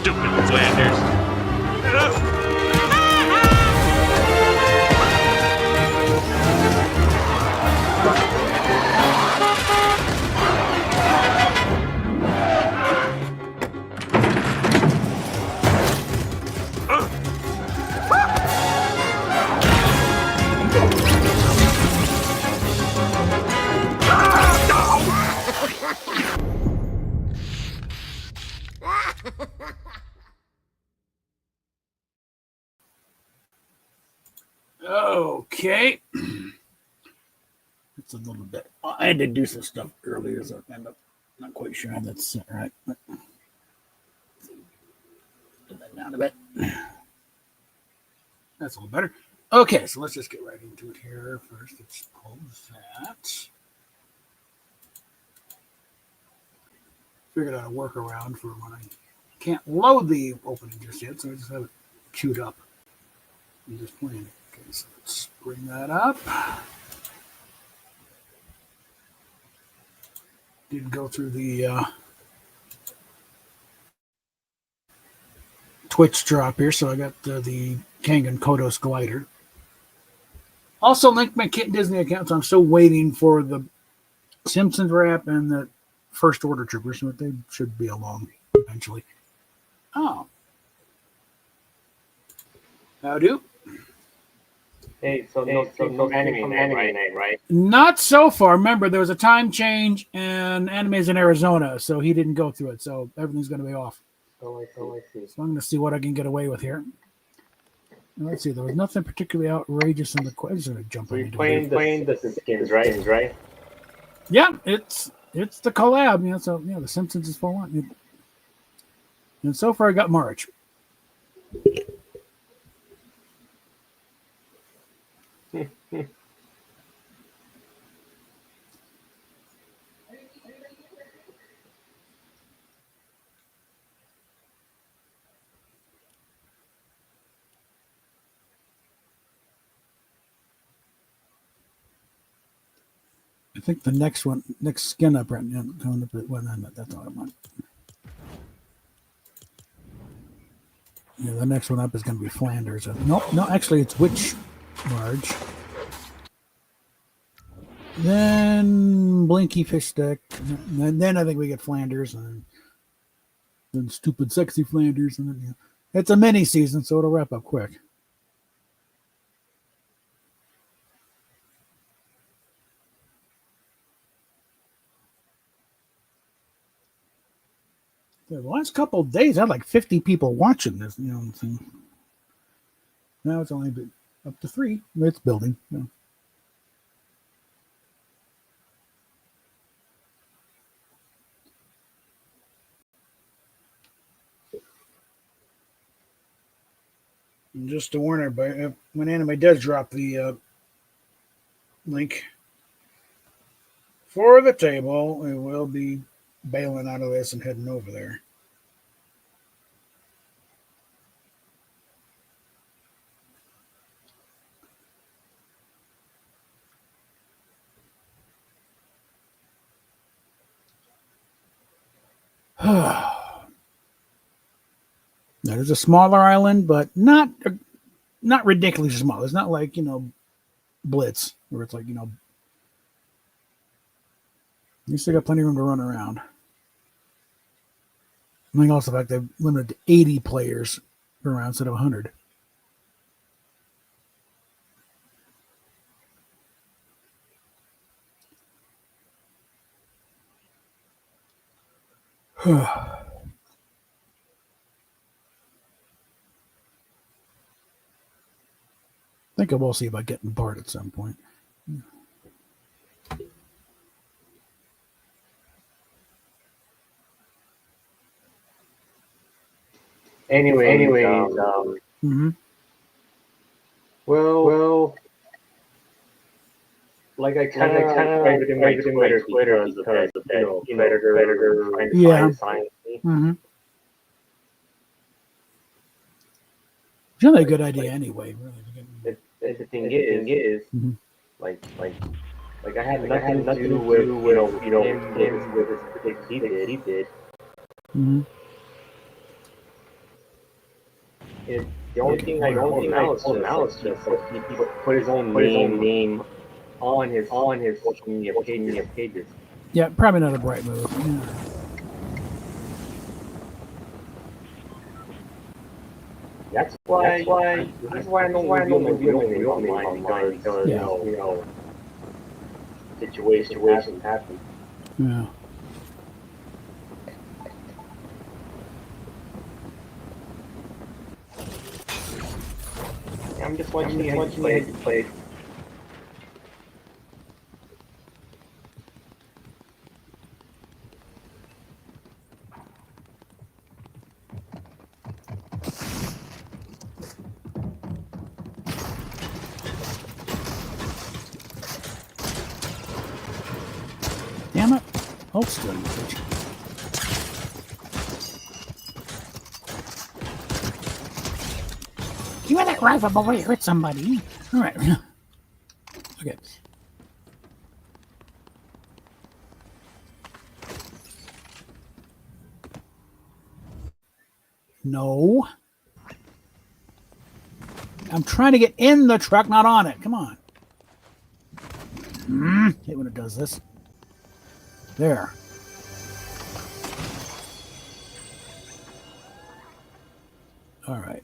Stupid Flanders. Okay. It's a little bit. I had to do some stuff earlier, so I'm not quite sure how that's set right. But put that down a bit. That's a little better. Okay, so let's just get right into it here. First, let's close that. Figured out a workaround for when I can't load the opening just yet, so I just have it queued up. I'm just playing it. Okay, so let's bring that up. Didn't go through the Twitch drop here, so I got the Kangen Kodos glider. Also linked my Kit Disney account, so I'm still waiting for the Simpsons wrap and the First Order Troopers, but they should be along eventually. Oh. How do? Hey, so no anime night, right? Not so far. Remember, there was a time change and anime's in Arizona, so he didn't go through it, so everything's going to be off. Oh, I see. So I'm going to see what I can get away with here. Let's see. There was nothing particularly outrageous in the question. So you're playing the skins, right? Yeah, it's the collab. So the Simpsons is full on. And so far, I got March. I think the next skin up right now, that's all I want. Yeah, the next one up is going to be Flanders. No, actually, it's Witch Marge. Then Blinky Fish Stick. And then I think we get Flanders, and then Stupid Sexy Flanders. And then, it's a mini season, so it'll wrap up quick. The last couple of days, I had like 50 people watching this. Now it's only up to 3. It's building. And just to warn everybody, when anime does drop the link for the table, we will be bailing out of this and heading over there. That is a smaller island, but not ridiculously small. It's not like, Blitz, where it's like, you still got plenty of room to run around. I think also the fact they've limited to 80 players around instead of 100. I think I will see about getting Bart at some point. Anyway, well, like I kind of tried to make Twitter because of that, Predator trying to find me. Mm-hmm. It's really a good idea anyway. Really. The thing is, like I had nothing to do with him with his he did. Mm-hmm. The only thing I told him now is just he put his own name on his social media pages. Yeah, probably not a bright move. Yeah. That's why I don't reveal my real name online because you know situations happen. Yeah. I'm just watching you play. Damn it. Hold still, you bitch. Give me that rifle before you hurt somebody. All right. Okay. No. I'm trying to get in the truck, not on it. Come on. Hate when it does this. There. All right.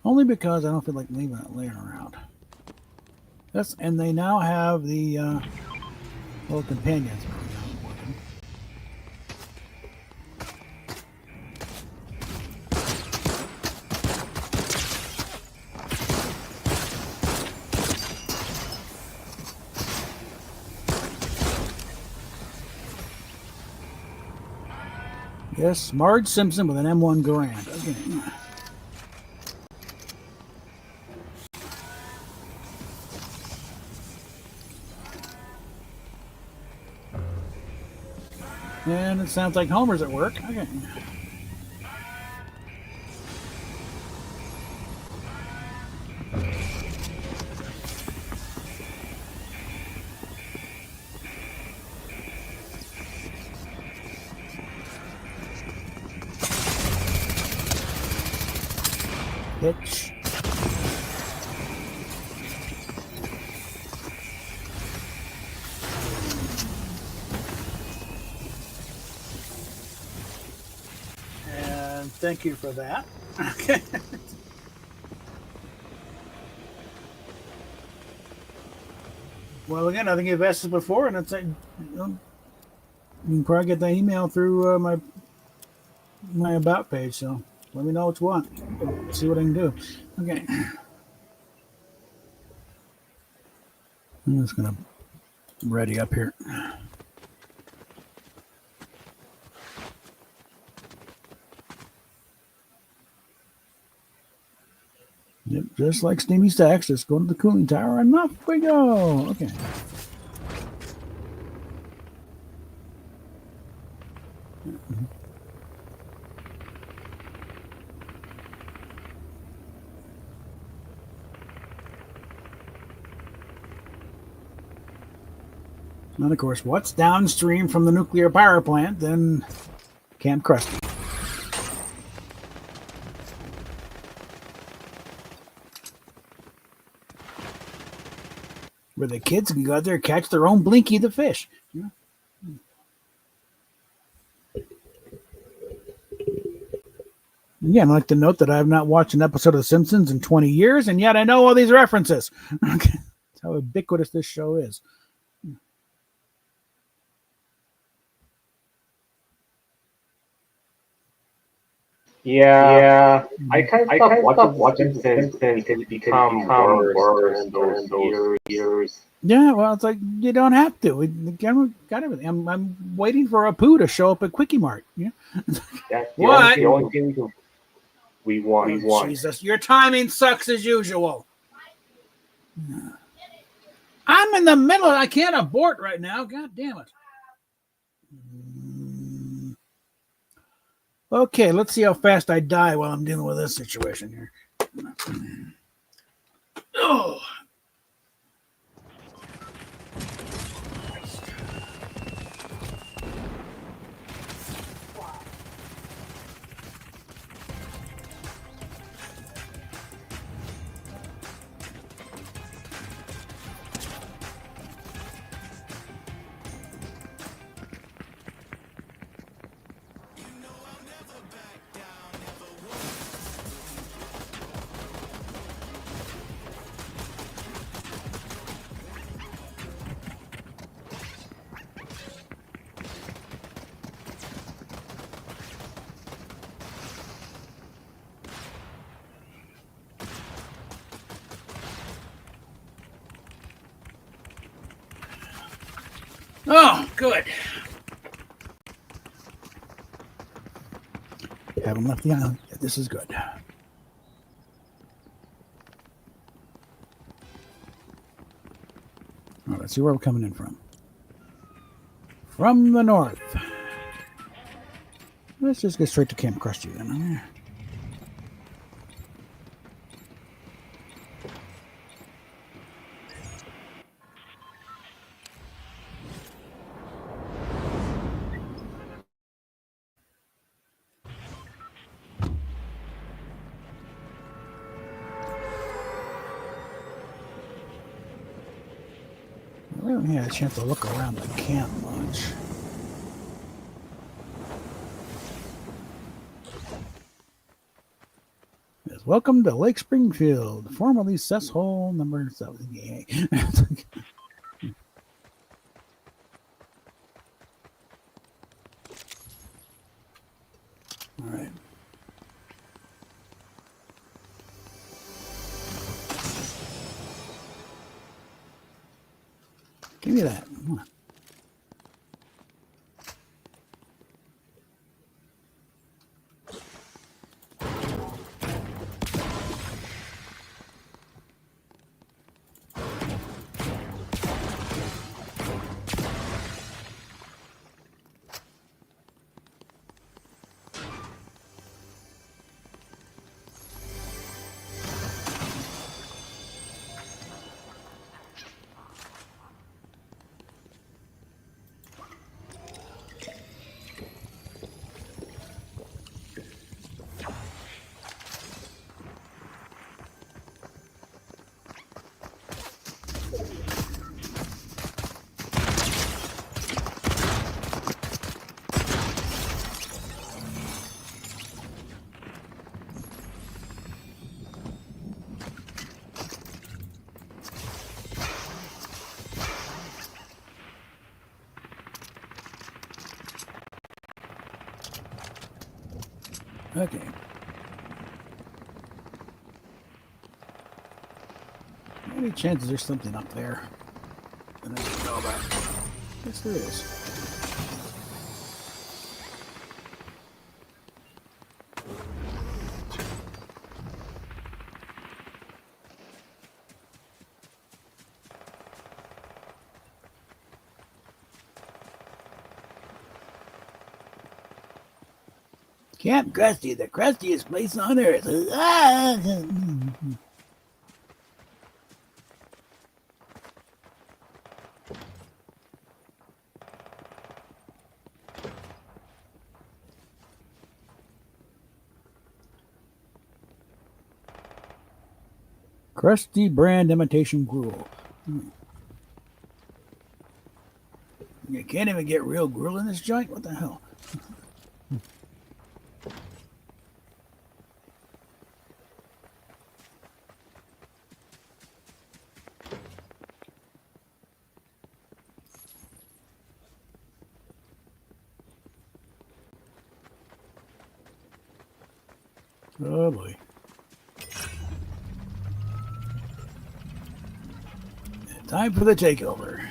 Only because I don't feel like leaving it laying around. That's, and they now have the little companions. Yes, Marge Simpson with an M1 Garand. Okay. And it sounds like Homer's at work. Okay. Bitch. And thank you for that. Okay. Well, again, I think you've asked this before, and it's like, you can probably get that email through my about page. So let me know what you want. I'll see what I can do. Okay. I'm just gonna ready up here. Yep, just like Steamy Stacks, just go to the cooling tower and off we go. Okay. And of course, what's downstream from the nuclear power plant than Camp Krusty? Where the kids can go out there and catch their own Blinky the fish. Yeah, I'd like to note that I have not watched an episode of The Simpsons in 20 years, and yet I know all these references. Okay. That's how ubiquitous this show is. Yeah. I kind of stopped watching since it become worse during those years. Yeah, well, it's like you don't have to. The camera got everything. I'm waiting for Apu to show up at Quickie Mart. Yeah. That's What? the only thing we want. Jesus, your timing sucks as usual. I'm in the middle. I can't abort right now. God damn it. Okay, let's see how fast I die while I'm dealing with this situation here. Oh. Oh, good. Haven't left the island. This is good. All right, let's see where we're coming in from. From the north. Let's just get straight to Camp Krusty then. We haven't had a chance to look around the camp much. Yes, welcome to Lake Springfield, formerly Cess Hole number 7. Yay. All right. Give me that. Come on. Okay. Any chances there's something up there that I didn't know about? Yes, there is. Camp Krusty, the crustiest place on earth. Krusty brand imitation gruel. You can't even get real gruel in this joint? What the hell? Oh boy. Time for the takeover.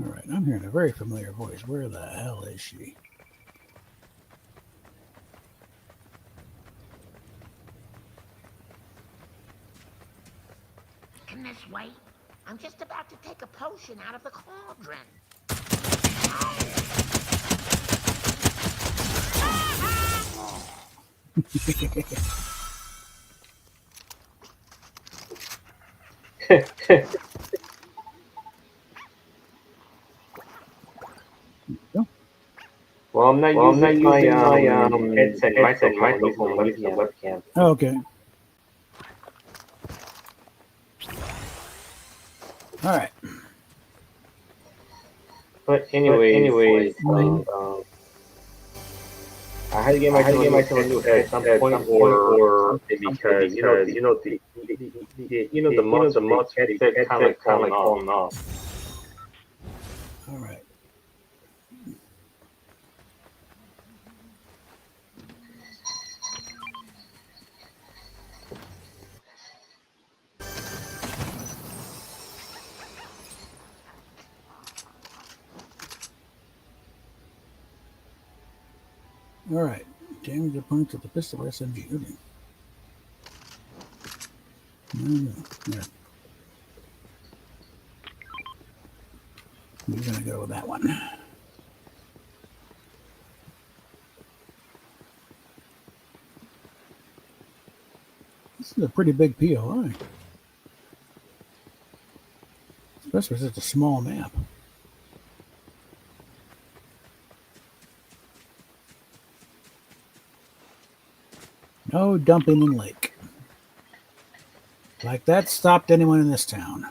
All right, I'm hearing a very familiar voice. Where the hell is she? Come this way. I'm just about to take a potion out of the cauldron. Well, I'm not using my headset microphone. I'm using a webcam. Oh, okay. All right. But anyways, I had to get myself a new head at some point or something because the mods headset kind of like falling off. All right. All right. Damage opponents with the pistol or SMG. Okay. No. Yeah. We're going to go with that one. This is a pretty big POI. Especially for such a small map. No dumping in lake. Like that stopped anyone in this town.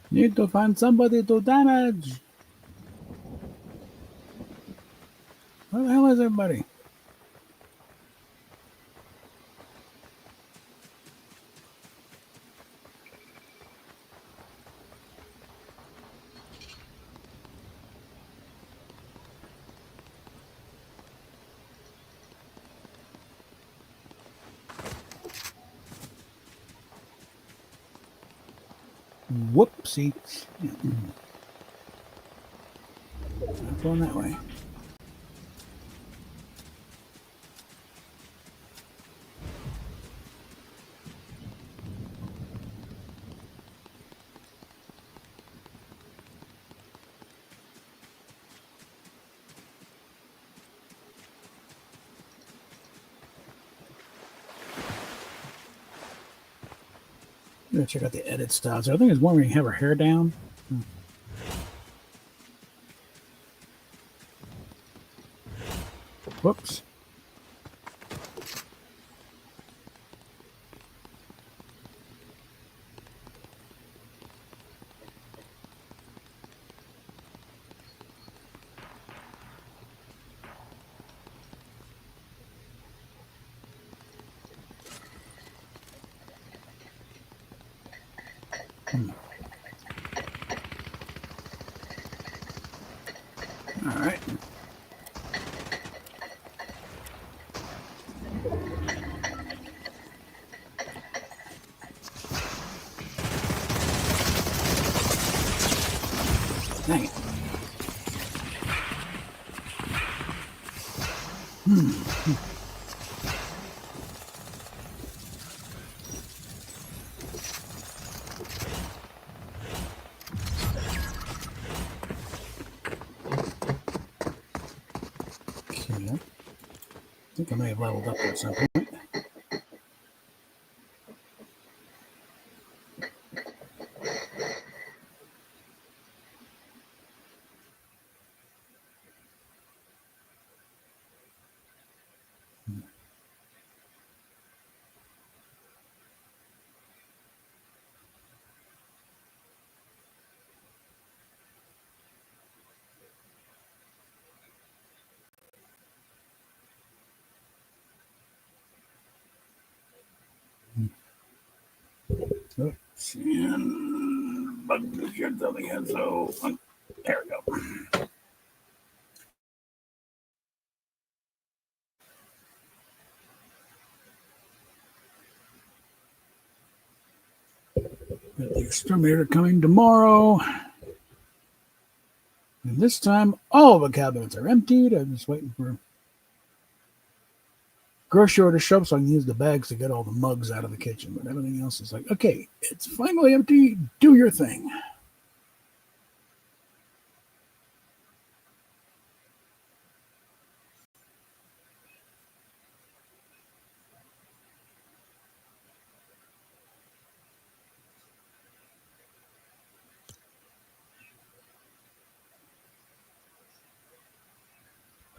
Need to find somebody to damage. Where the hell is everybody? Whoopsie. Not going that way. I'm gonna check out the edit styles. I think there's one where you have her hair down. Whoops. All right. Dang it. Okay. I think I may have leveled up at some point. Oops, and bug the shit on the head. So there we go. Got the exterminator coming tomorrow. And this time, all the cabinets are emptied. I'm just waiting for grocery order to show up so I can use the bags to get all the mugs out of the kitchen. But everything else is like, okay, it's finally empty. Do your thing.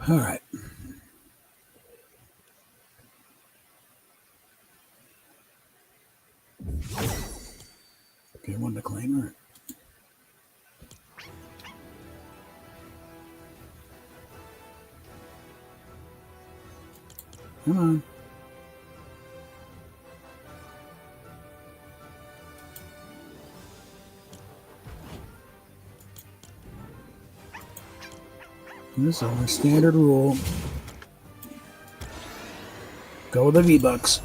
All right. Okay, one to claim. All right. Come on. This is a standard rule. Go with the V-Bucks.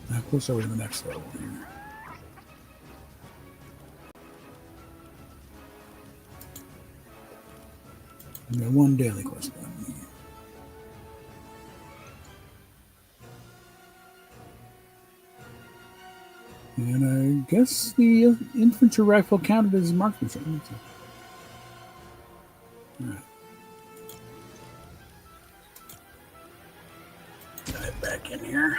Now, close over to the next level here. We got one daily quest done. And I guess the infantry rifle counted as marksmanship. All right. Dive back in here.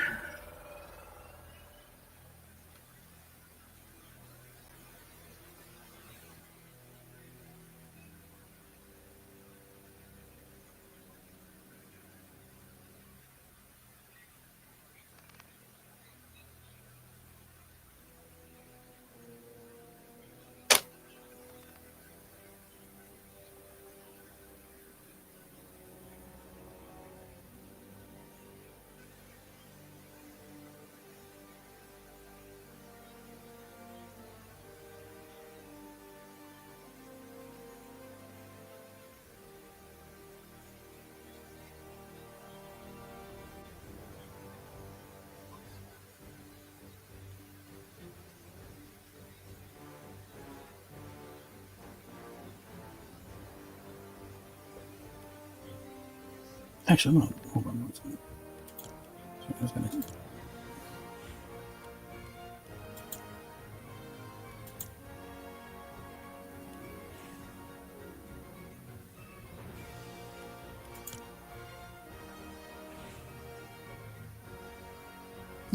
Actually, no. Hold on one second. I was gonna.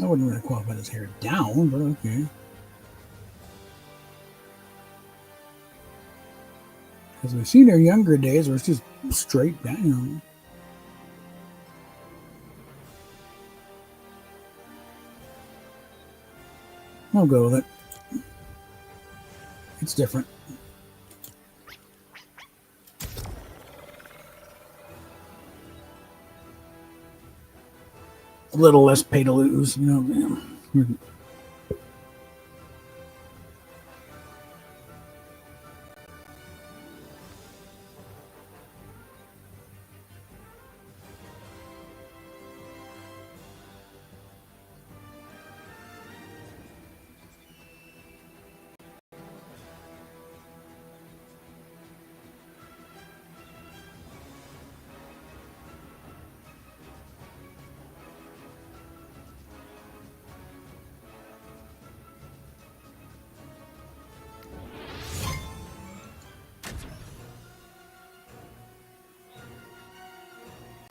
I wouldn't really qualify his hair down, but okay. Because we've seen her younger days where it's just straight down. I'll go with it. It's different. A little less pay to lose, you know.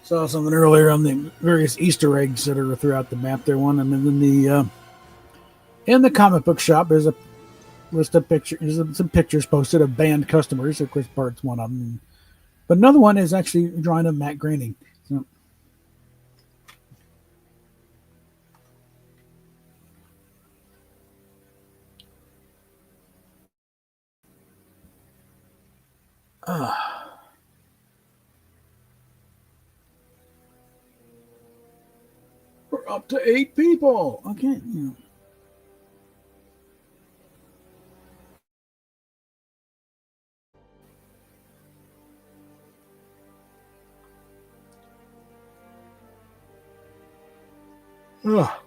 Saw something earlier on the various Easter eggs that are throughout the map. There one, and then in the comic book shop, there's a list of pictures, some pictures posted of banned customers. Of course, Bart's one of them, but another one is actually a drawing of Matt Groening. So, up to 8 people. Okay. Ugh.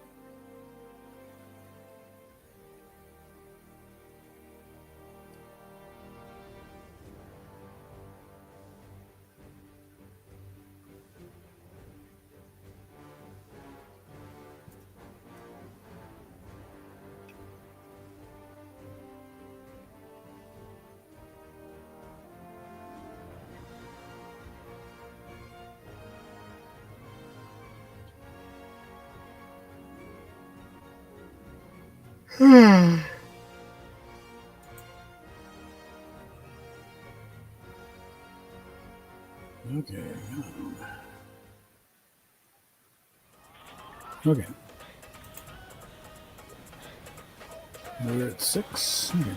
Okay. Okay. We're at 6. Okay.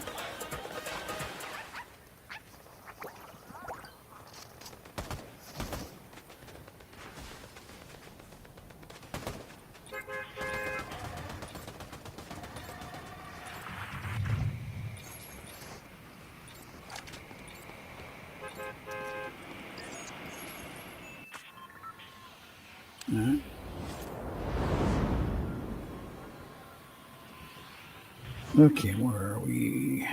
All right. Okay, where are we?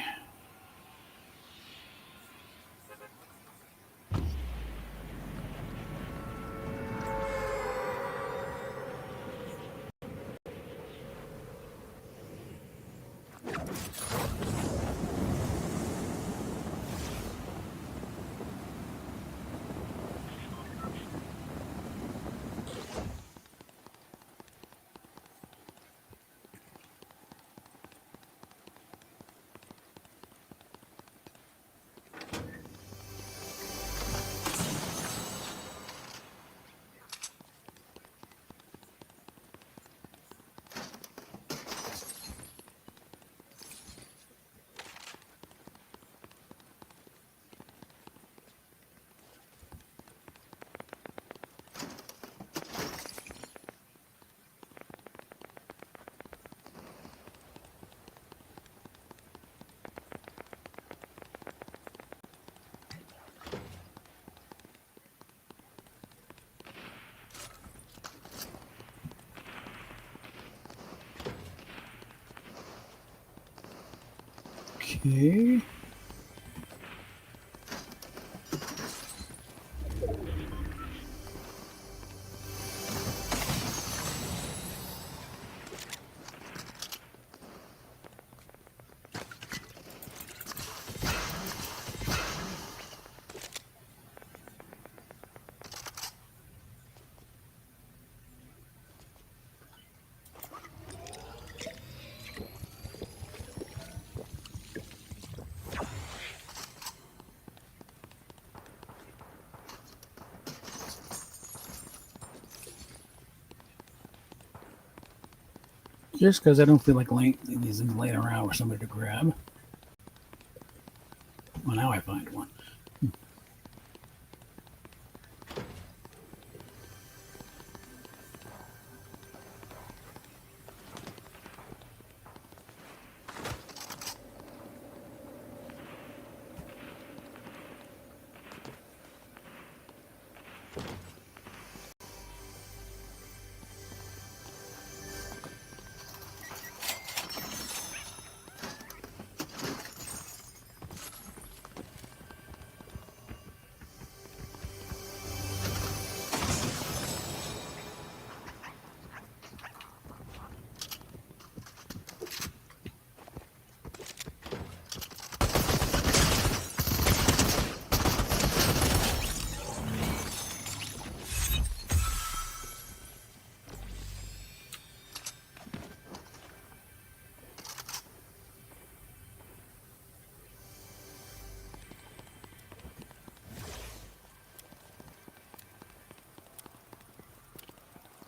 Okay. Just because I don't feel like leaving these things laying around for somebody to grab. Well, now I find one.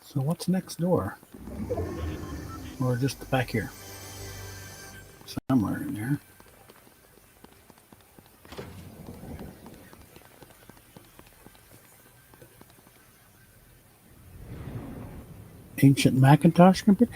So what's next door? Or just back here? Somewhere in there. ancient Macintosh computer.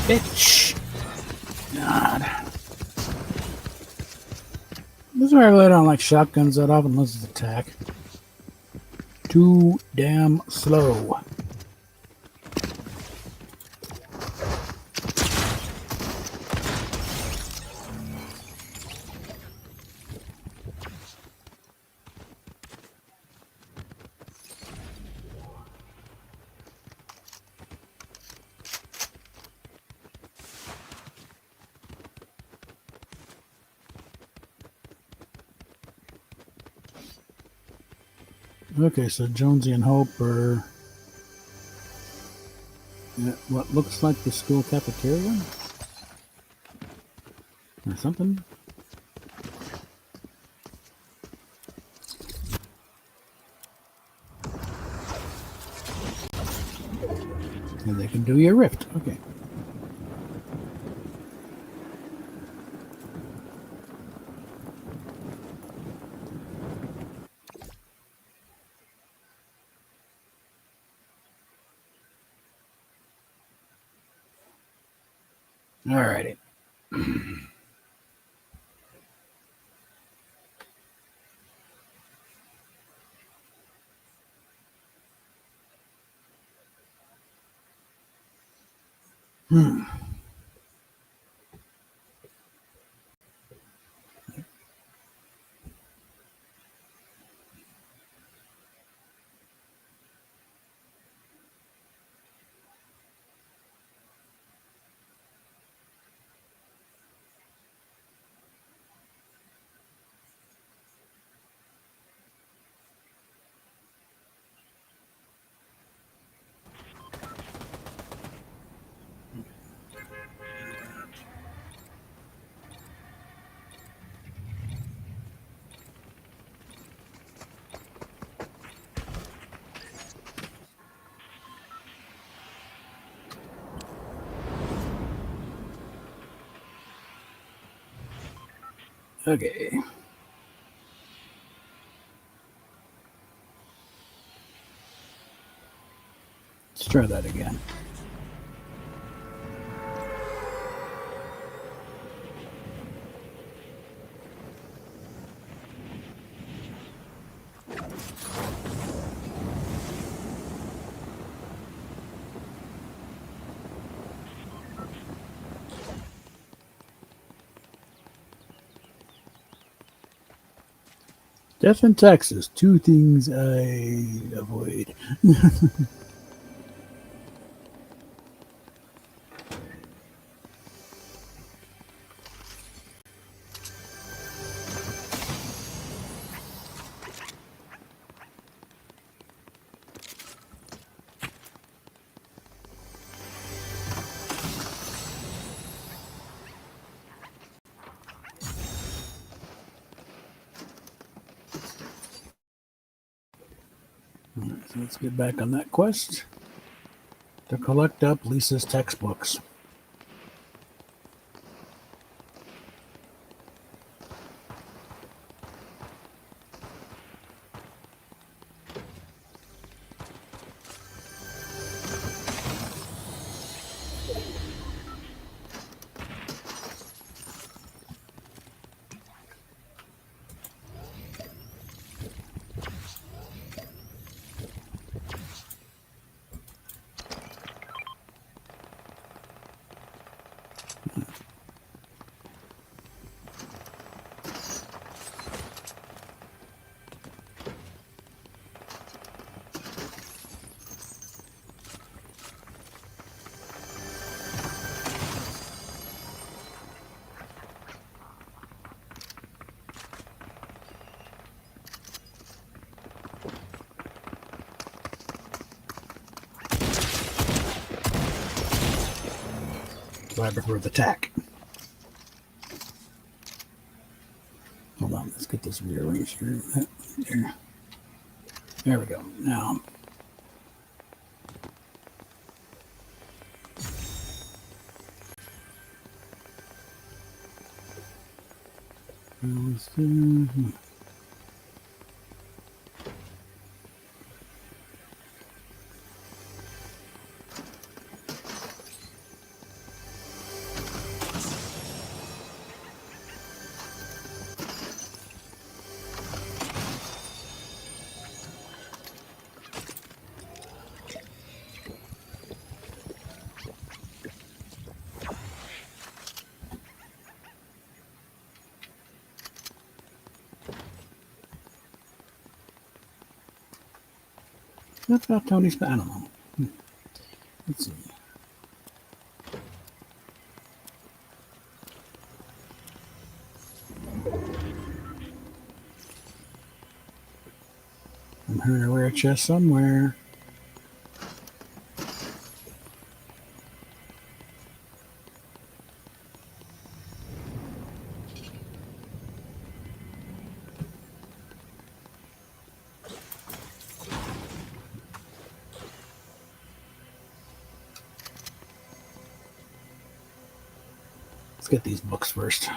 Bitch. God. This is why I really don't like shotguns that often unless it's attack. Too damn slow. Okay, so Jonesy and Hope are at what looks like the school cafeteria or something. And they can do your rift. Okay. Alrighty. Okay. Let's try that again. Death in Texas. Two things I avoid. All right, so let's get back on that quest to collect up Lisa's textbooks. So I prefer the tack. Hold on, let's get this rearranged here. There. There we go. Now, that's about Tony's. I don't know. Let's see. I'm hearing a rare chest somewhere. Let's get these books first.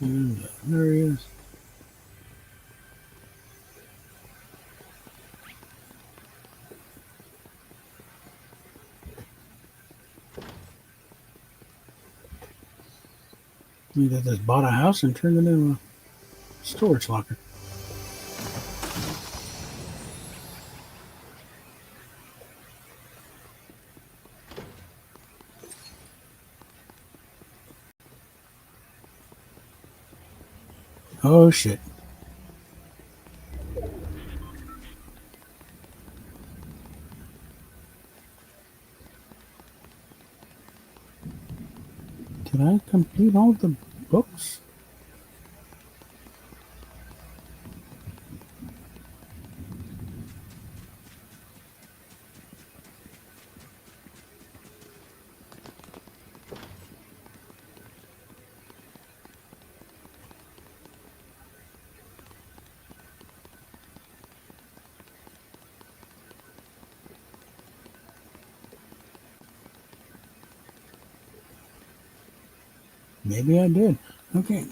And there he is. He just bought a house and turned it into a storage locker. Oh shit. Did I complete all the books? Maybe I did. Okay.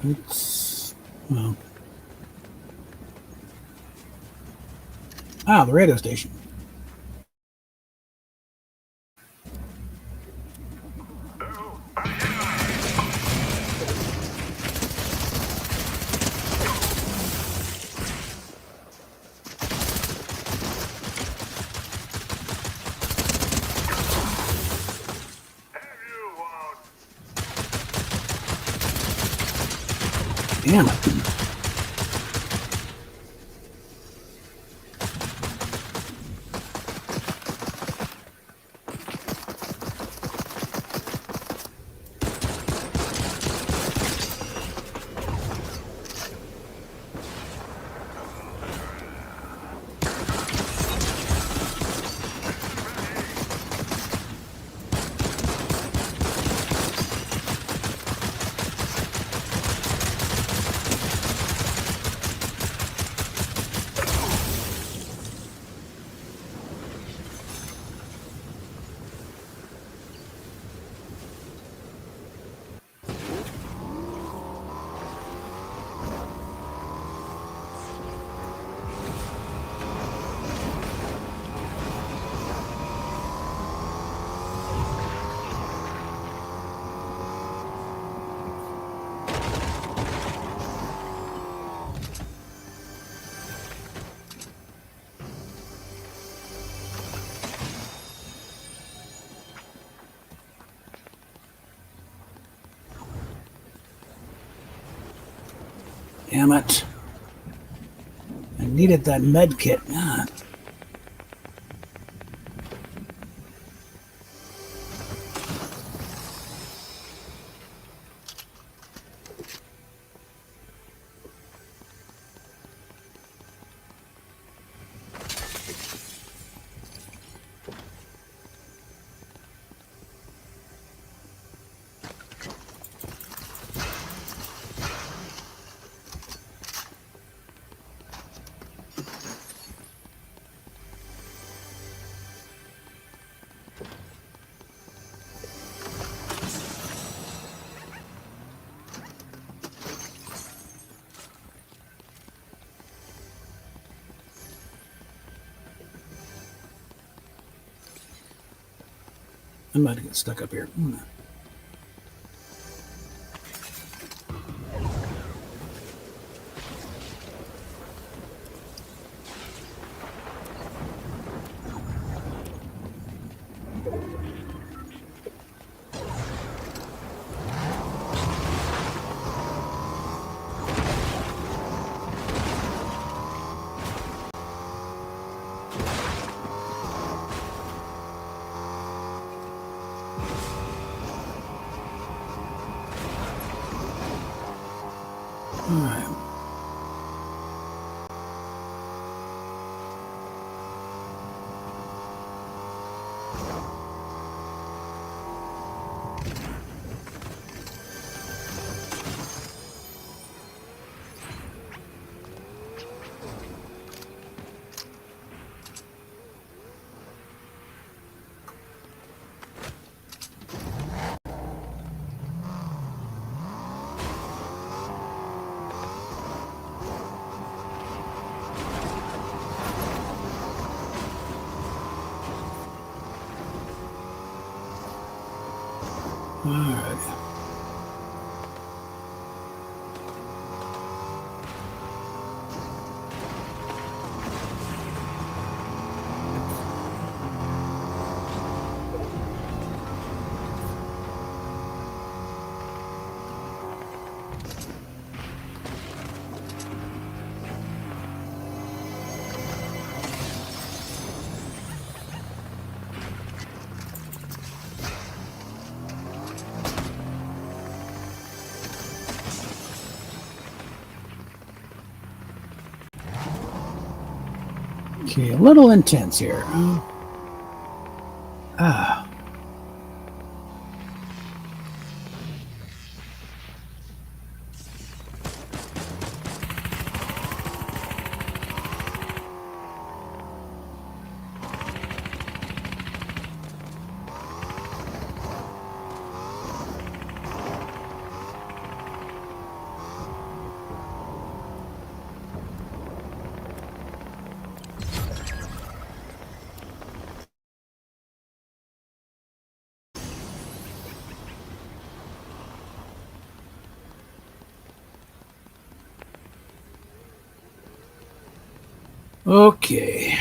It's well. Ah, the radio station. Damn it. Damn it. I needed that med kit. Ah. I'm about to get stuck up here. All right. All right. Okay, a little intense here. Ah. Okay.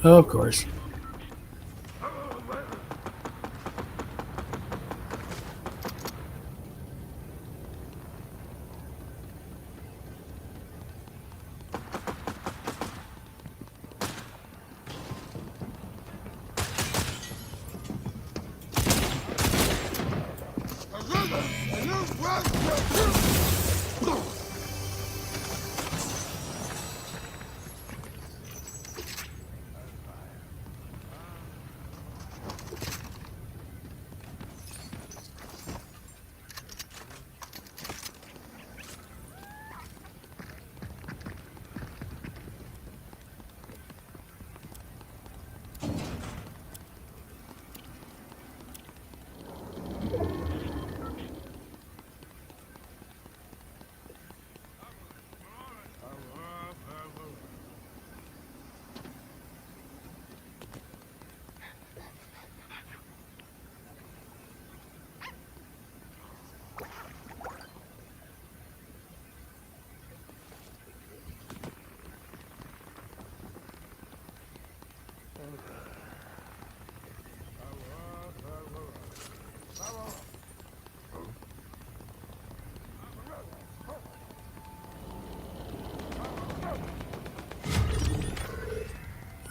Of course.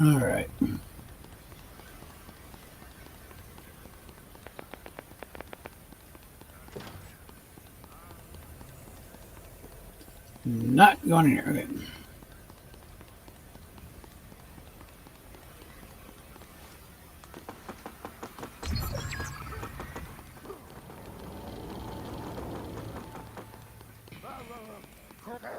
All right. Not going in here. Okay.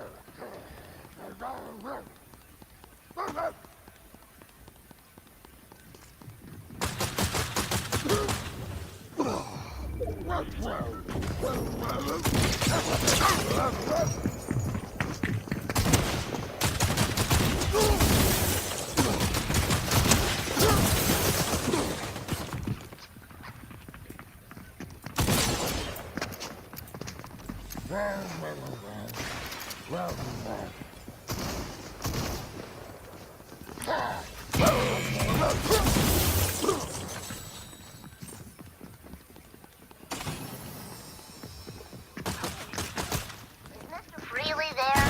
Mr. Freely there?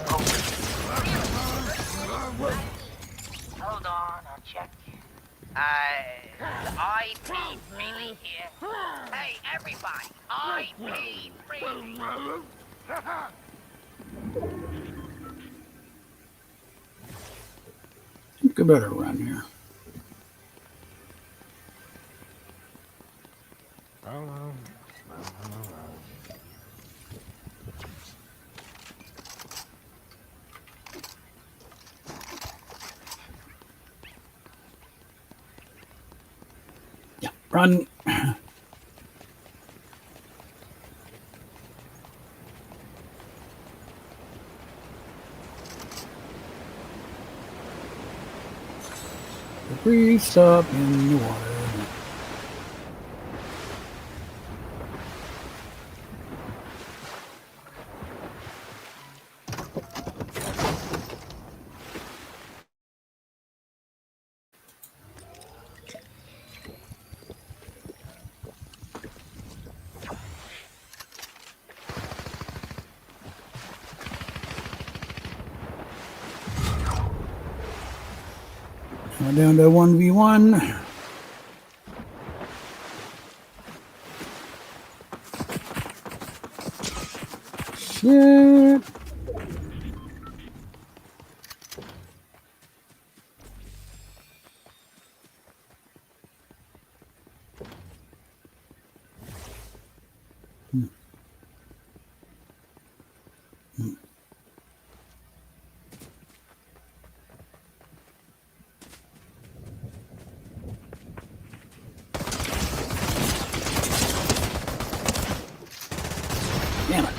Oh, really? Hold on, I'll check. I.P. Freely here. Hey, everybody, I.P. Freely. I think I better run here. Yeah, run. Grease up in the water. Now down to 1v1. Shit. Damn it.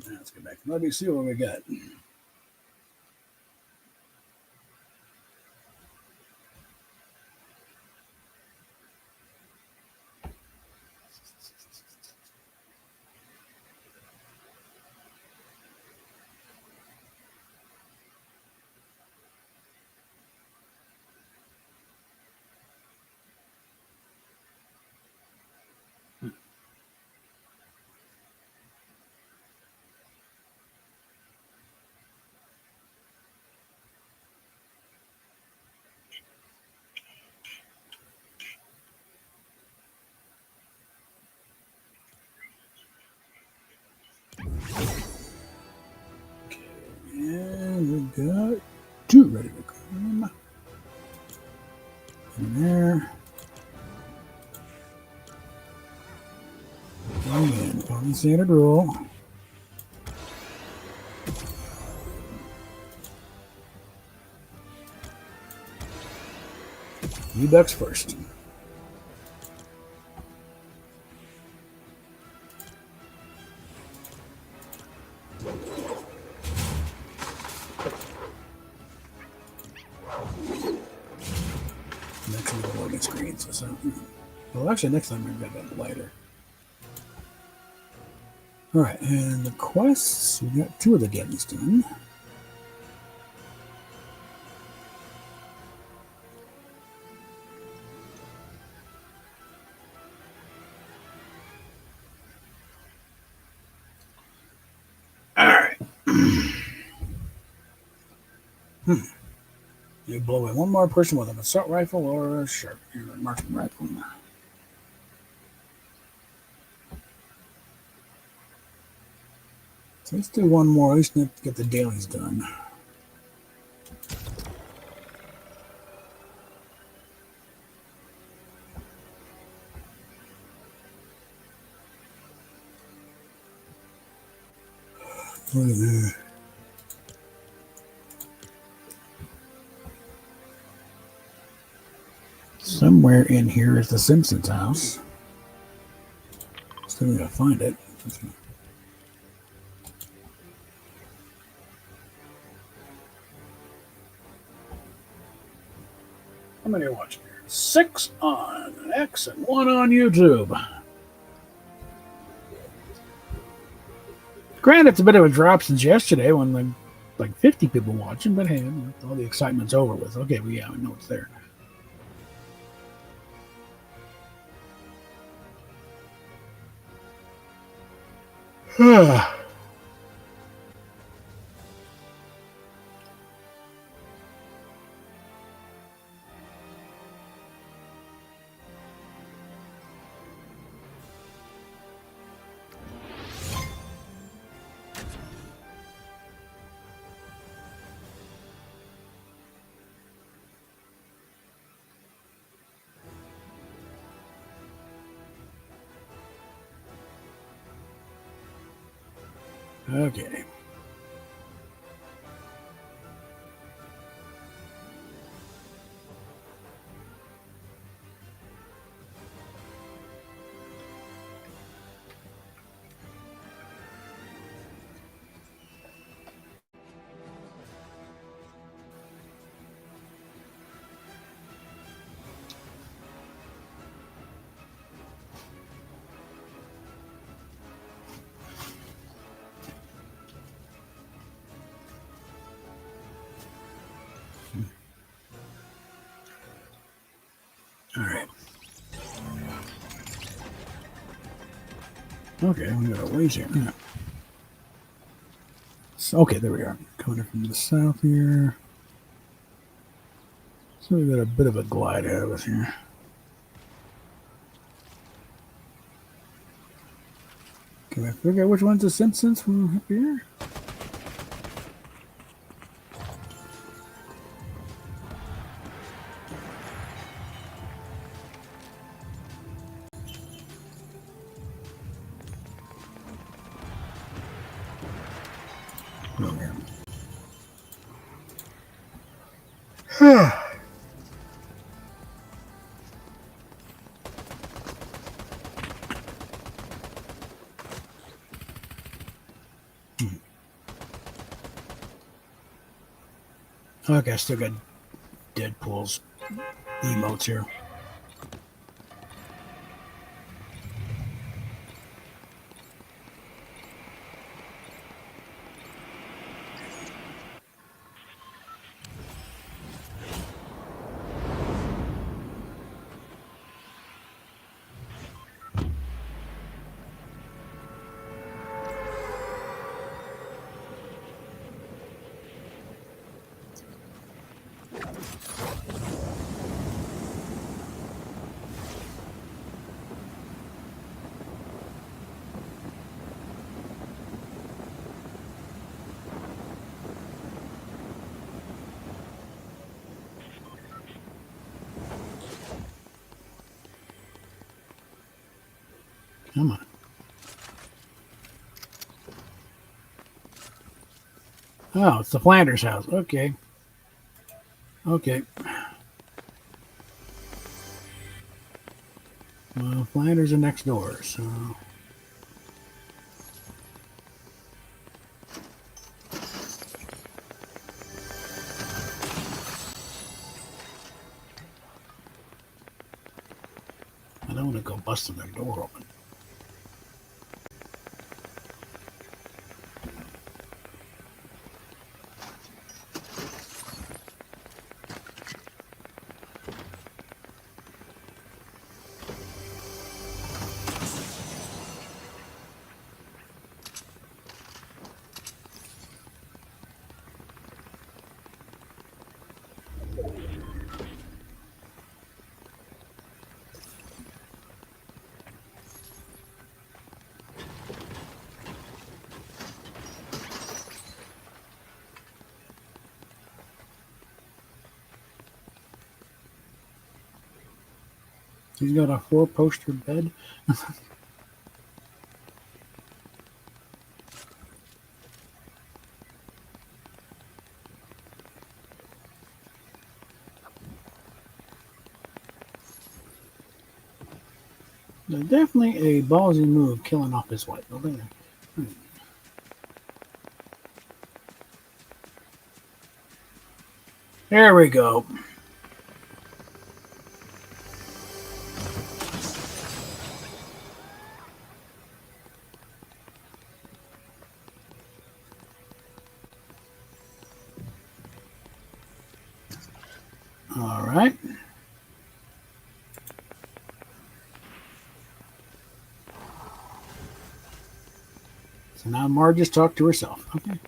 Let's get back. Let me see what we got. Again, only standard rule. You ducks first. Next one, the loading screen. So, well, actually, next time we've got that lighter. All right, and the quests. We got 2 of the dailies done. All right. You blow away one more person with an assault rifle or a sharp marksman rifle. So let's do one more. At least get the dailies done. Look at that. Somewhere in here is the Simpsons house. Still gotta find it. How many are watching here? 6 on X and 1 on YouTube. Granted, it's a bit of a drop since yesterday when like 50 people watching, but hey, all the excitement's over with. Okay, well, yeah, I know it's there. Okay. All right. Okay, we got a ways here. Yeah. So, okay, there we are. Coming in from the south here. So we got a bit of a glide ahead of us here. Can I figure out which one's the Simpsons from up here? Okay, I still got Deadpool's emotes here. Come on. Oh, it's the Flanders house. Okay. Okay. Well, Flanders are next door, so. I don't want to go busting their door open. He's got a 4-poster bed. Definitely a ballsy move, killing off his wife. There we go. All right. So now Marge just talked to herself. Okay.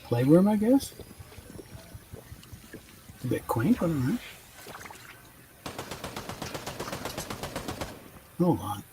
Playroom, I guess. A bit quaint, but all right. Hold on.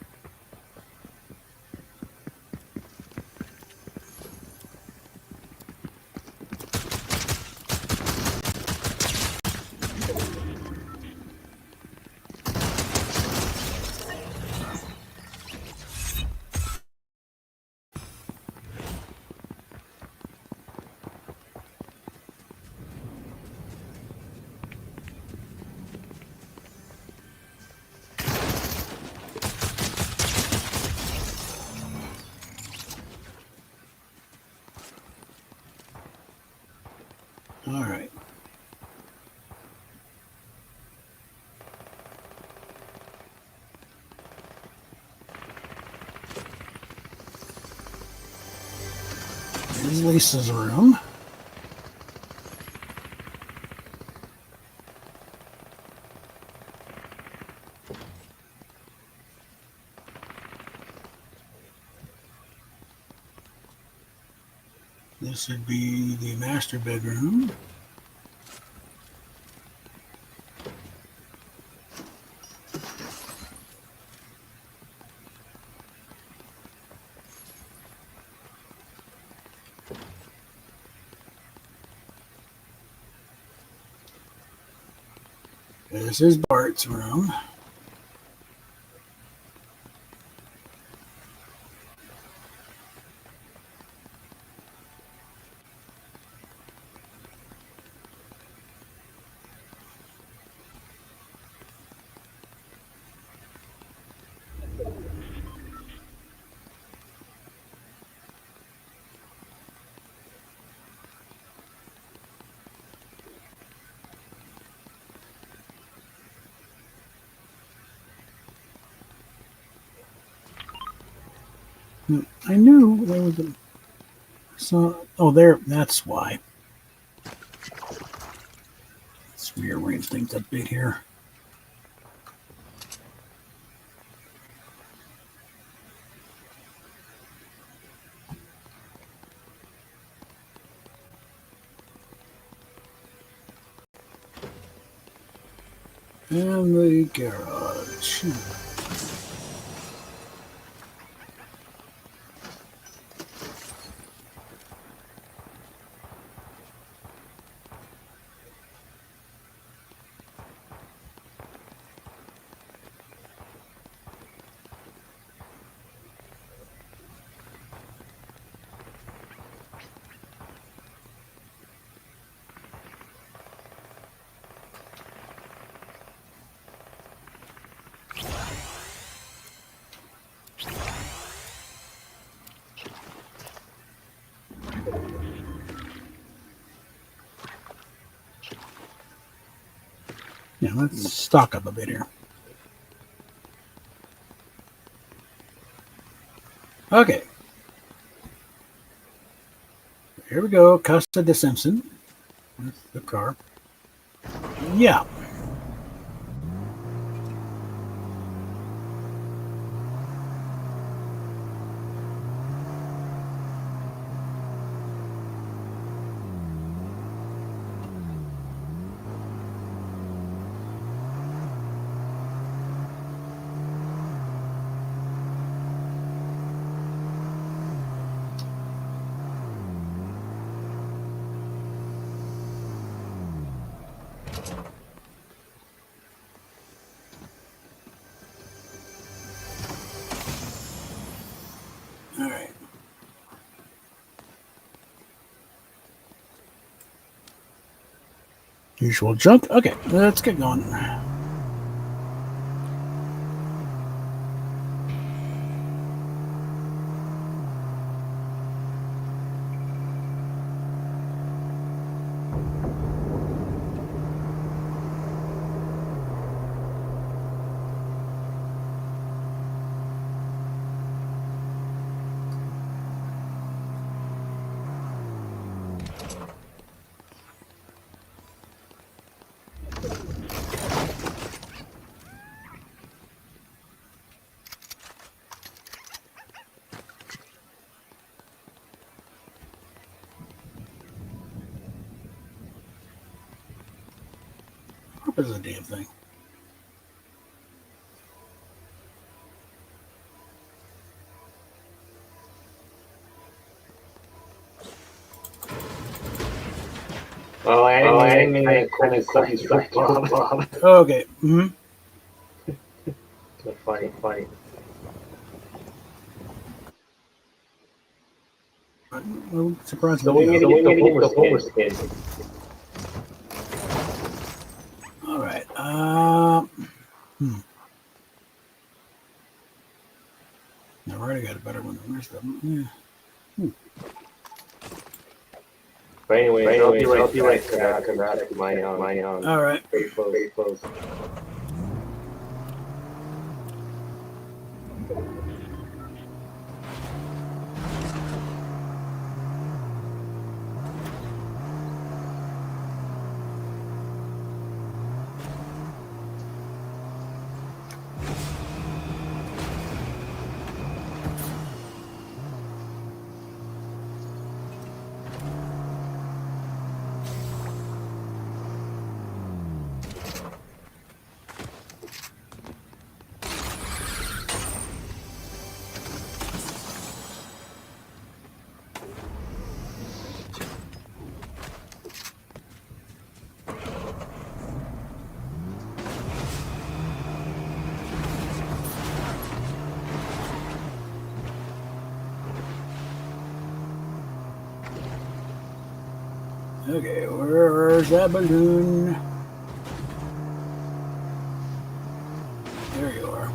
All right. Here's Lisa's room. This would be the master bedroom. This is Bart's room. I knew there was a. So, oh, there. That's why. Let's rearrange things a bit here. And the garage. Yeah, let's stock up a bit here. Okay. Here we go. Casa de Simpson. That's the car. Yeah. All right. Usual junk. Okay, let's get going. What is the damn thing? Oh, I didn't mean to call you cookies for Bob. Okay. Mm-hmm. That's funny. I'm surprised. So we need to get the Homer skin. All right. I've already got a better one than the rest of them. Yeah. But anyway, I'll be right back because I have my All right. very close. Okay, where's that balloon? There you are.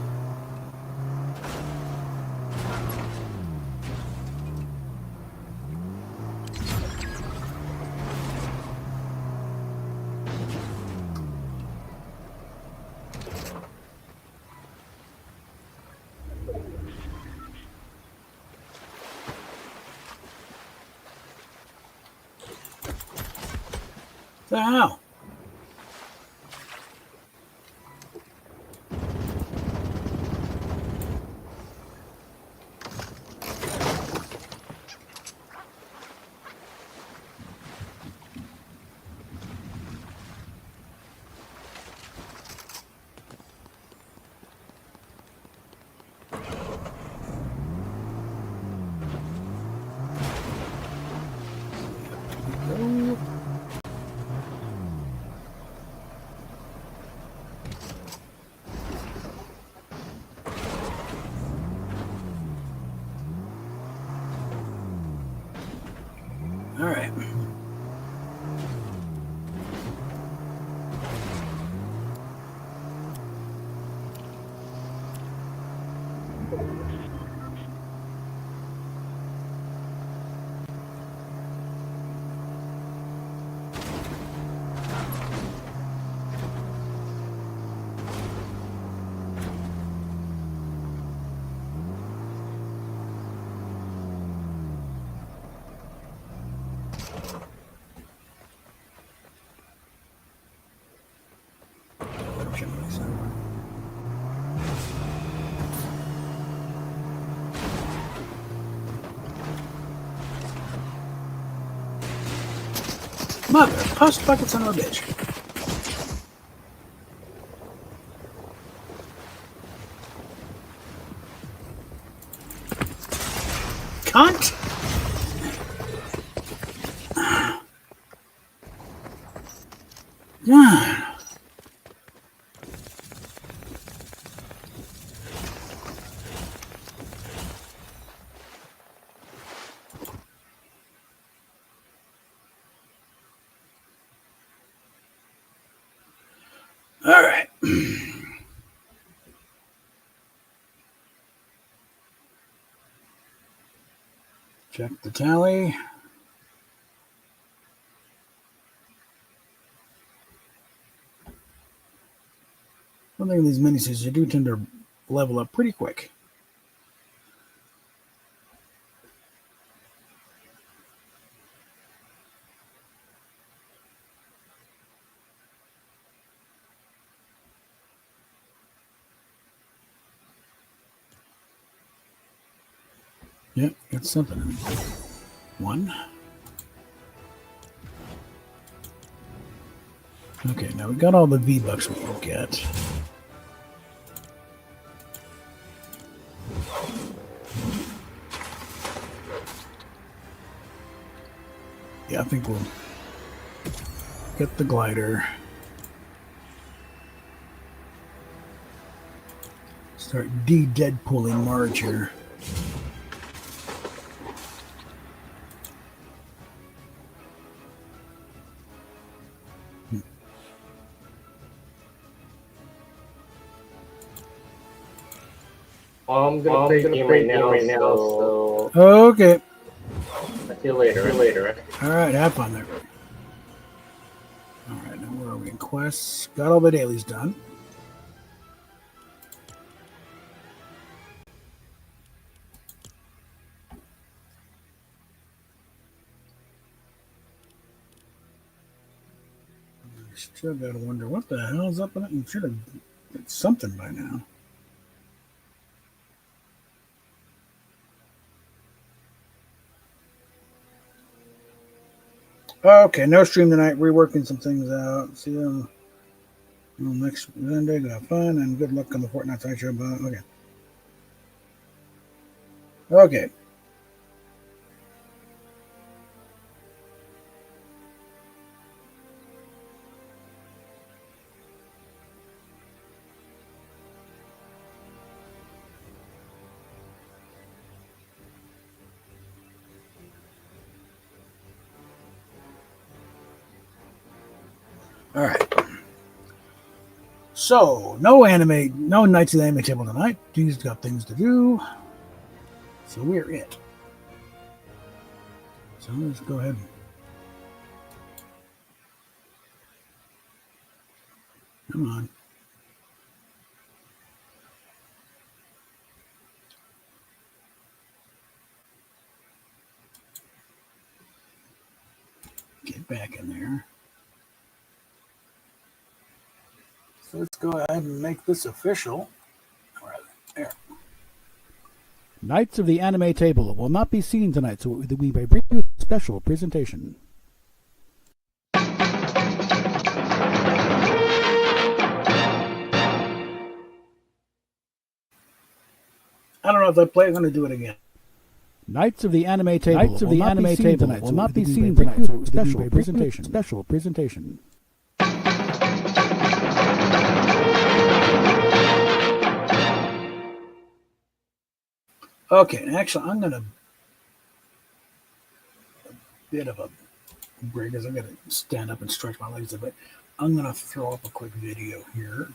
So how? Oh. All right. Mother, post bucket son of a bitch. Cunt! Yeah. All right. Check the tally. One thing with these minis you do tend to level up pretty quick. Yep, got something in there. One. Okay, now we got all the V-Bucks we can get. Yeah, I think we'll get the glider. Start de-Deadpooling Marge here. I'm gonna play the game right now, so Okay. I'll see you later. All right, have fun there. All right, now where are we in quests? Got all the dailies done. Still gotta wonder what the hell's up in it. You should have did something by now. Okay, no stream tonight. Reworking some things out. See you next Sunday. Gonna have fun and good luck on the Fortnite side show. Okay. Okay. All right. So, no Nights of the Anime Table tonight. He's got things to do. So we're it. So let's go ahead. Come on. Get back in there. So let's go ahead and make this official. There. Knights of the Anime Table will not be seen tonight, so we may bring you a special presentation. I don't know if I play. I'm going to do it again. Knights of the Anime Table will not be seen tonight, so special presentation. Special presentation. Okay, actually, I'm going to bit of a break as I'm going to stand up and stretch my legs a bit. I'm going to throw up a quick video here.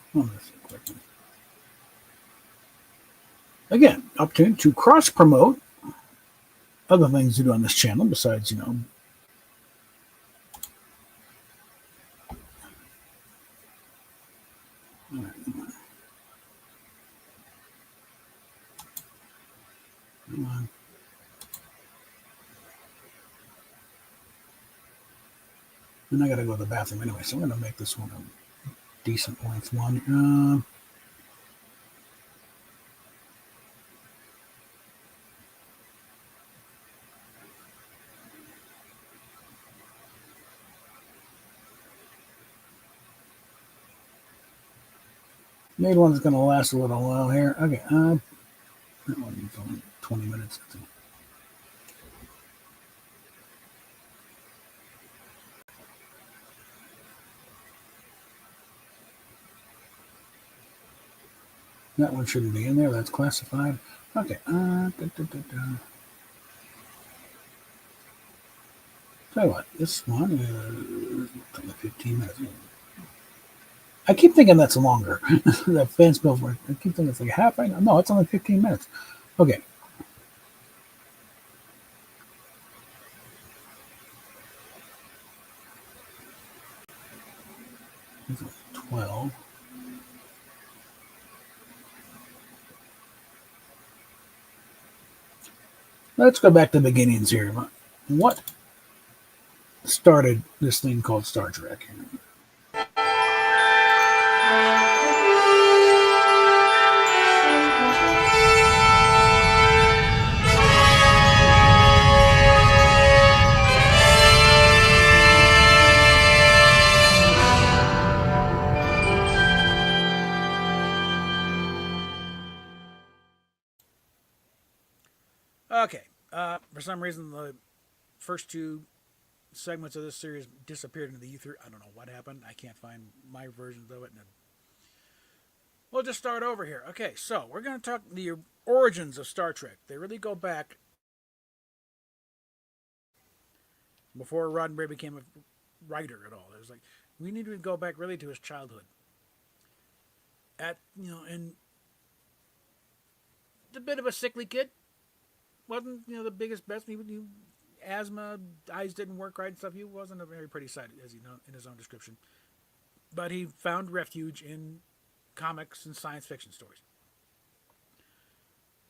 Again, opportunity to cross-promote other things to do on this channel besides, All right, come on. And I got to go to the bathroom anyway, so I'm going to make this one decent length one. Made one's going to last a little while here. Okay, that one's only 20 minutes. That one shouldn't be in there. That's classified. Okay. Tell you what, this one is only 15 minutes. I keep thinking that's longer. That fan spell for it. I keep thinking it's like half. No, it's only 15 minutes. Okay. It's only 12. Let's go back to the beginnings here. What started this thing called Star Trek? Okay. For some reason, the first two segments of this series disappeared into the ether. I don't know what happened. I can't find my versions of it. We'll just start over here. Okay, so we're going to talk the origins of Star Trek. They really go back before Roddenberry became a writer at all. It was like, we need to go back really to his childhood. And a bit of a sickly kid. Wasn't, the biggest, best. He asthma, eyes didn't work right and stuff. He wasn't a very pretty sight, as in his own description. But he found refuge in comics and science fiction stories.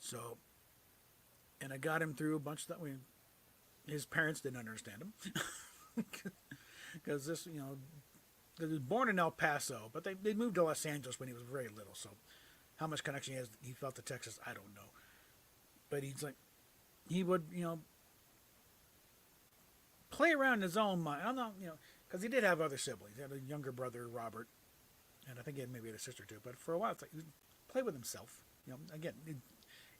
So, and I got him through a bunch of that. His parents didn't understand him. Because this, he was born in El Paso, but they moved to Los Angeles when he was very little. So, how much connection he felt to Texas, I don't know. But he would, play around in his own mind. I don't know, because he did have other siblings. He had a younger brother, Robert, and I think he had maybe a sister too. But for a while, it's like he would play with himself. Again,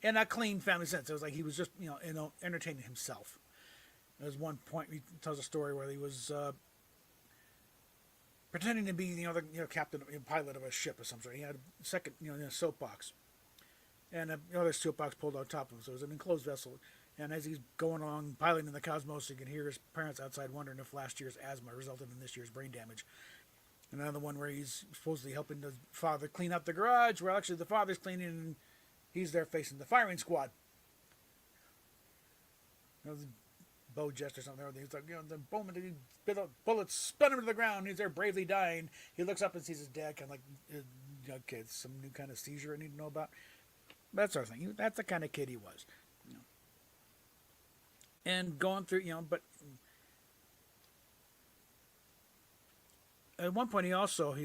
in a clean family sense, it was like he was just, entertaining himself. There was one point he tells a story where he was pretending to be, the captain, pilot of a ship or something. He had a second, a soapbox. And another soapbox pulled on top of him, so it was an enclosed vessel. And as he's going along piloting in the cosmos, you can hear his parents outside wondering if last year's asthma resulted in this year's brain damage. Another one where he's supposedly helping the father clean up the garage, where actually the father's cleaning and he's there facing the firing squad. Bow jest or something. He's like, the moment bullets spun him to the ground, he's there bravely dying. He looks up and sees his dad, kind of like, okay, it's some new kind of seizure I need to know about. That sort of thing. That's the kind of kid he was. And going through, but at one point he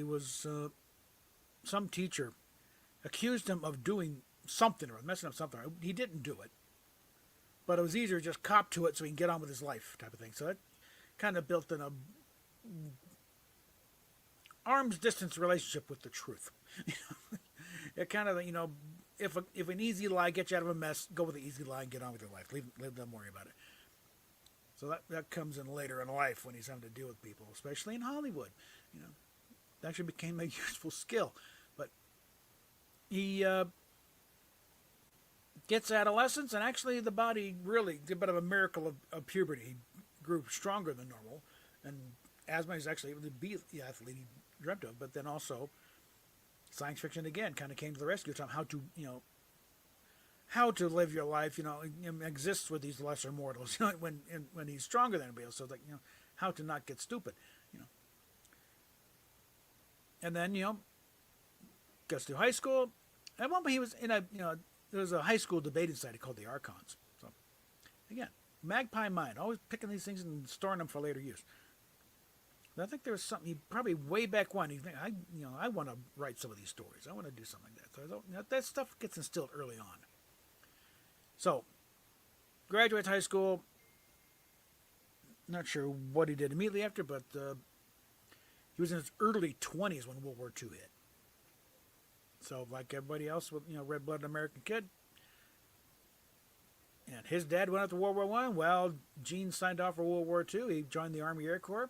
was, some teacher accused him of doing something or messing up something. He didn't do it. But it was easier to just cop to it so he can get on with his life type of thing. So that kind of built in a arm's distance relationship with the truth. It kind of, if an easy lie gets you out of a mess, go with the easy lie and get on with your life. Leave them worry about it. So that comes in later in life when he's having to deal with people, especially in Hollywood. That actually became a useful skill. But he gets adolescence, and actually the body really did a bit of a miracle of puberty. He grew stronger than normal, and asthma is actually able to be the athlete he dreamt of. But then also, science fiction again kind of came to the rescue. Time how to live your life, exists with these lesser mortals. When he's stronger than anybody else, so like how to not get stupid, And then gets to high school. At one point he was in there was a high school debating society called the Archons. So again, magpie mind, always picking these things and storing them for later use. I think there was something probably way back when. You think I want to write some of these stories. I want to do something like that. So I don't, that stuff gets instilled early on. So, graduates high school. Not sure what he did immediately after, but he was in his early 20s when World War II hit. So, like everybody else with red-blooded American kid, and his dad went out to World War I. Well, Gene signed off for World War II. He joined the Army Air Corps.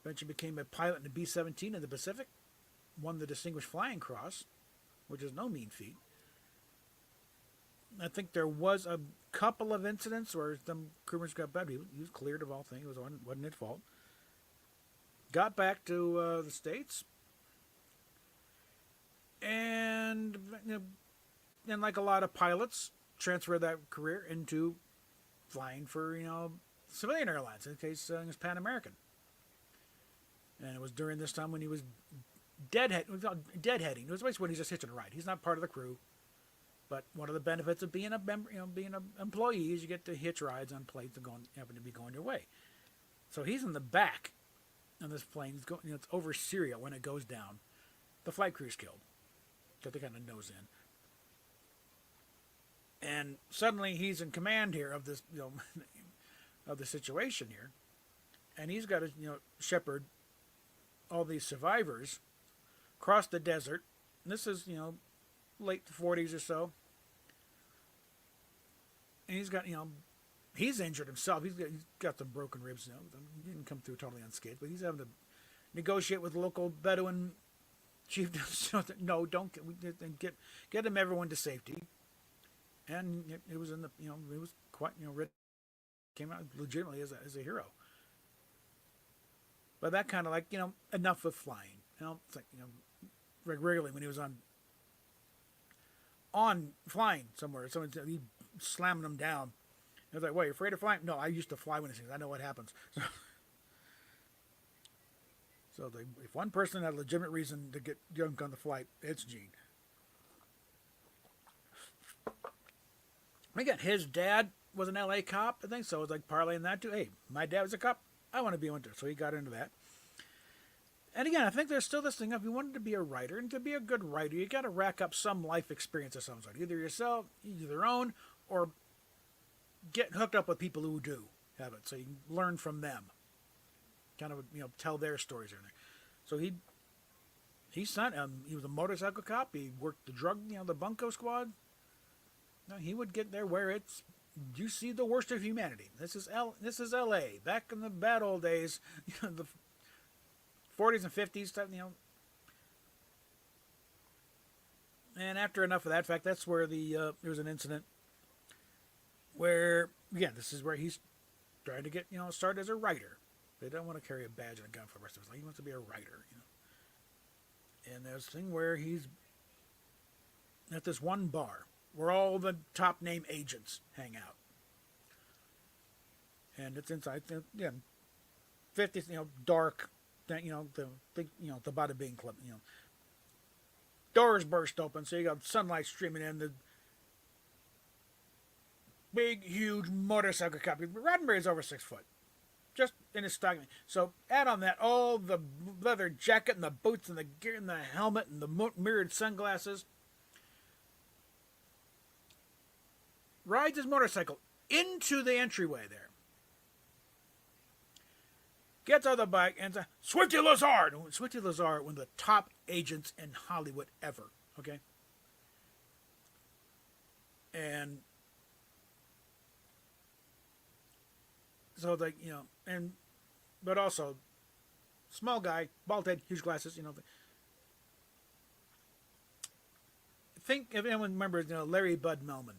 Eventually became a pilot in a B-17 in the Pacific. Won the Distinguished Flying Cross, which is no mean feat. I think there was a couple of incidents where some crewmen got bad. He was cleared of all things. It wasn't his fault. Got back to the States. And like a lot of pilots, transferred that career into flying for, civilian airlines. In this case, it was Pan American. And it was during this time when he was deadheading. It was basically when he's just hitching a ride. He's not part of the crew. But one of the benefits of being a member, being an employee is you get to hitch rides on planes that happen to be going your way. So he's in the back on this plane. He's going, it's over Syria when it goes down. The flight crew's killed. That they kind of nose in. And suddenly he's in command here of this, of the situation here. And he's got to, shepherd all these survivors across the desert. And this is, late 40s or so. And he's got, he's injured himself. He's got some broken ribs. He didn't come through totally unscathed, but he's having to negotiate with local Bedouin chieftains. No, don't get them everyone to safety. And it was in the, it was quite, came out legitimately as a hero. But that kind of like, enough with flying. It's like, regularly when he was on flying somewhere, he slamming them down. I was like, "What? You're afraid of flying?" No, I used to fly when I know what happens. So if one person had a legitimate reason to get jumped on the flight, it's Gene. Again, his dad was an L.A. cop, I think, so it was like parlaying that too. Hey, my dad was a cop. I want to be one too. So he got into that. And again, I think there's still this thing of you wanted to be a writer, and to be a good writer, you got to rack up some life experience of some sort, either yourself, either their own, or get hooked up with people who do have it, so you can learn from them, kind of tell their stories. So he was a motorcycle cop. He worked the the bunco squad. No, he would get there where you see the worst of humanity. This is L.A. Back in the bad old days, the 40s and 50s stuff, And after enough of that, in fact, that's where there was an incident where, again, this is where he's trying to get, start as a writer. They don't want to carry a badge and a gun for the rest of his life. He wants to be a writer, And there's a thing where he's at this one bar where all the top name agents hang out. And it's inside, 50s, dark, the big, the Bada Bing Club, Doors burst open, so you got sunlight streaming in. The big, huge motorcycle cop. Roddenberry's over 6 foot, just in his stocking. So add on that all the leather jacket and the boots and the gear and the helmet and the mirrored sunglasses. Rides his motorcycle into the entryway there. Gets on the bike and says, Swifty Lazard! Swifty Lazard, one of the top agents in Hollywood ever. Okay? And so, but also, small guy, bald head, huge glasses, Think if anyone remembers, Larry Bud Melman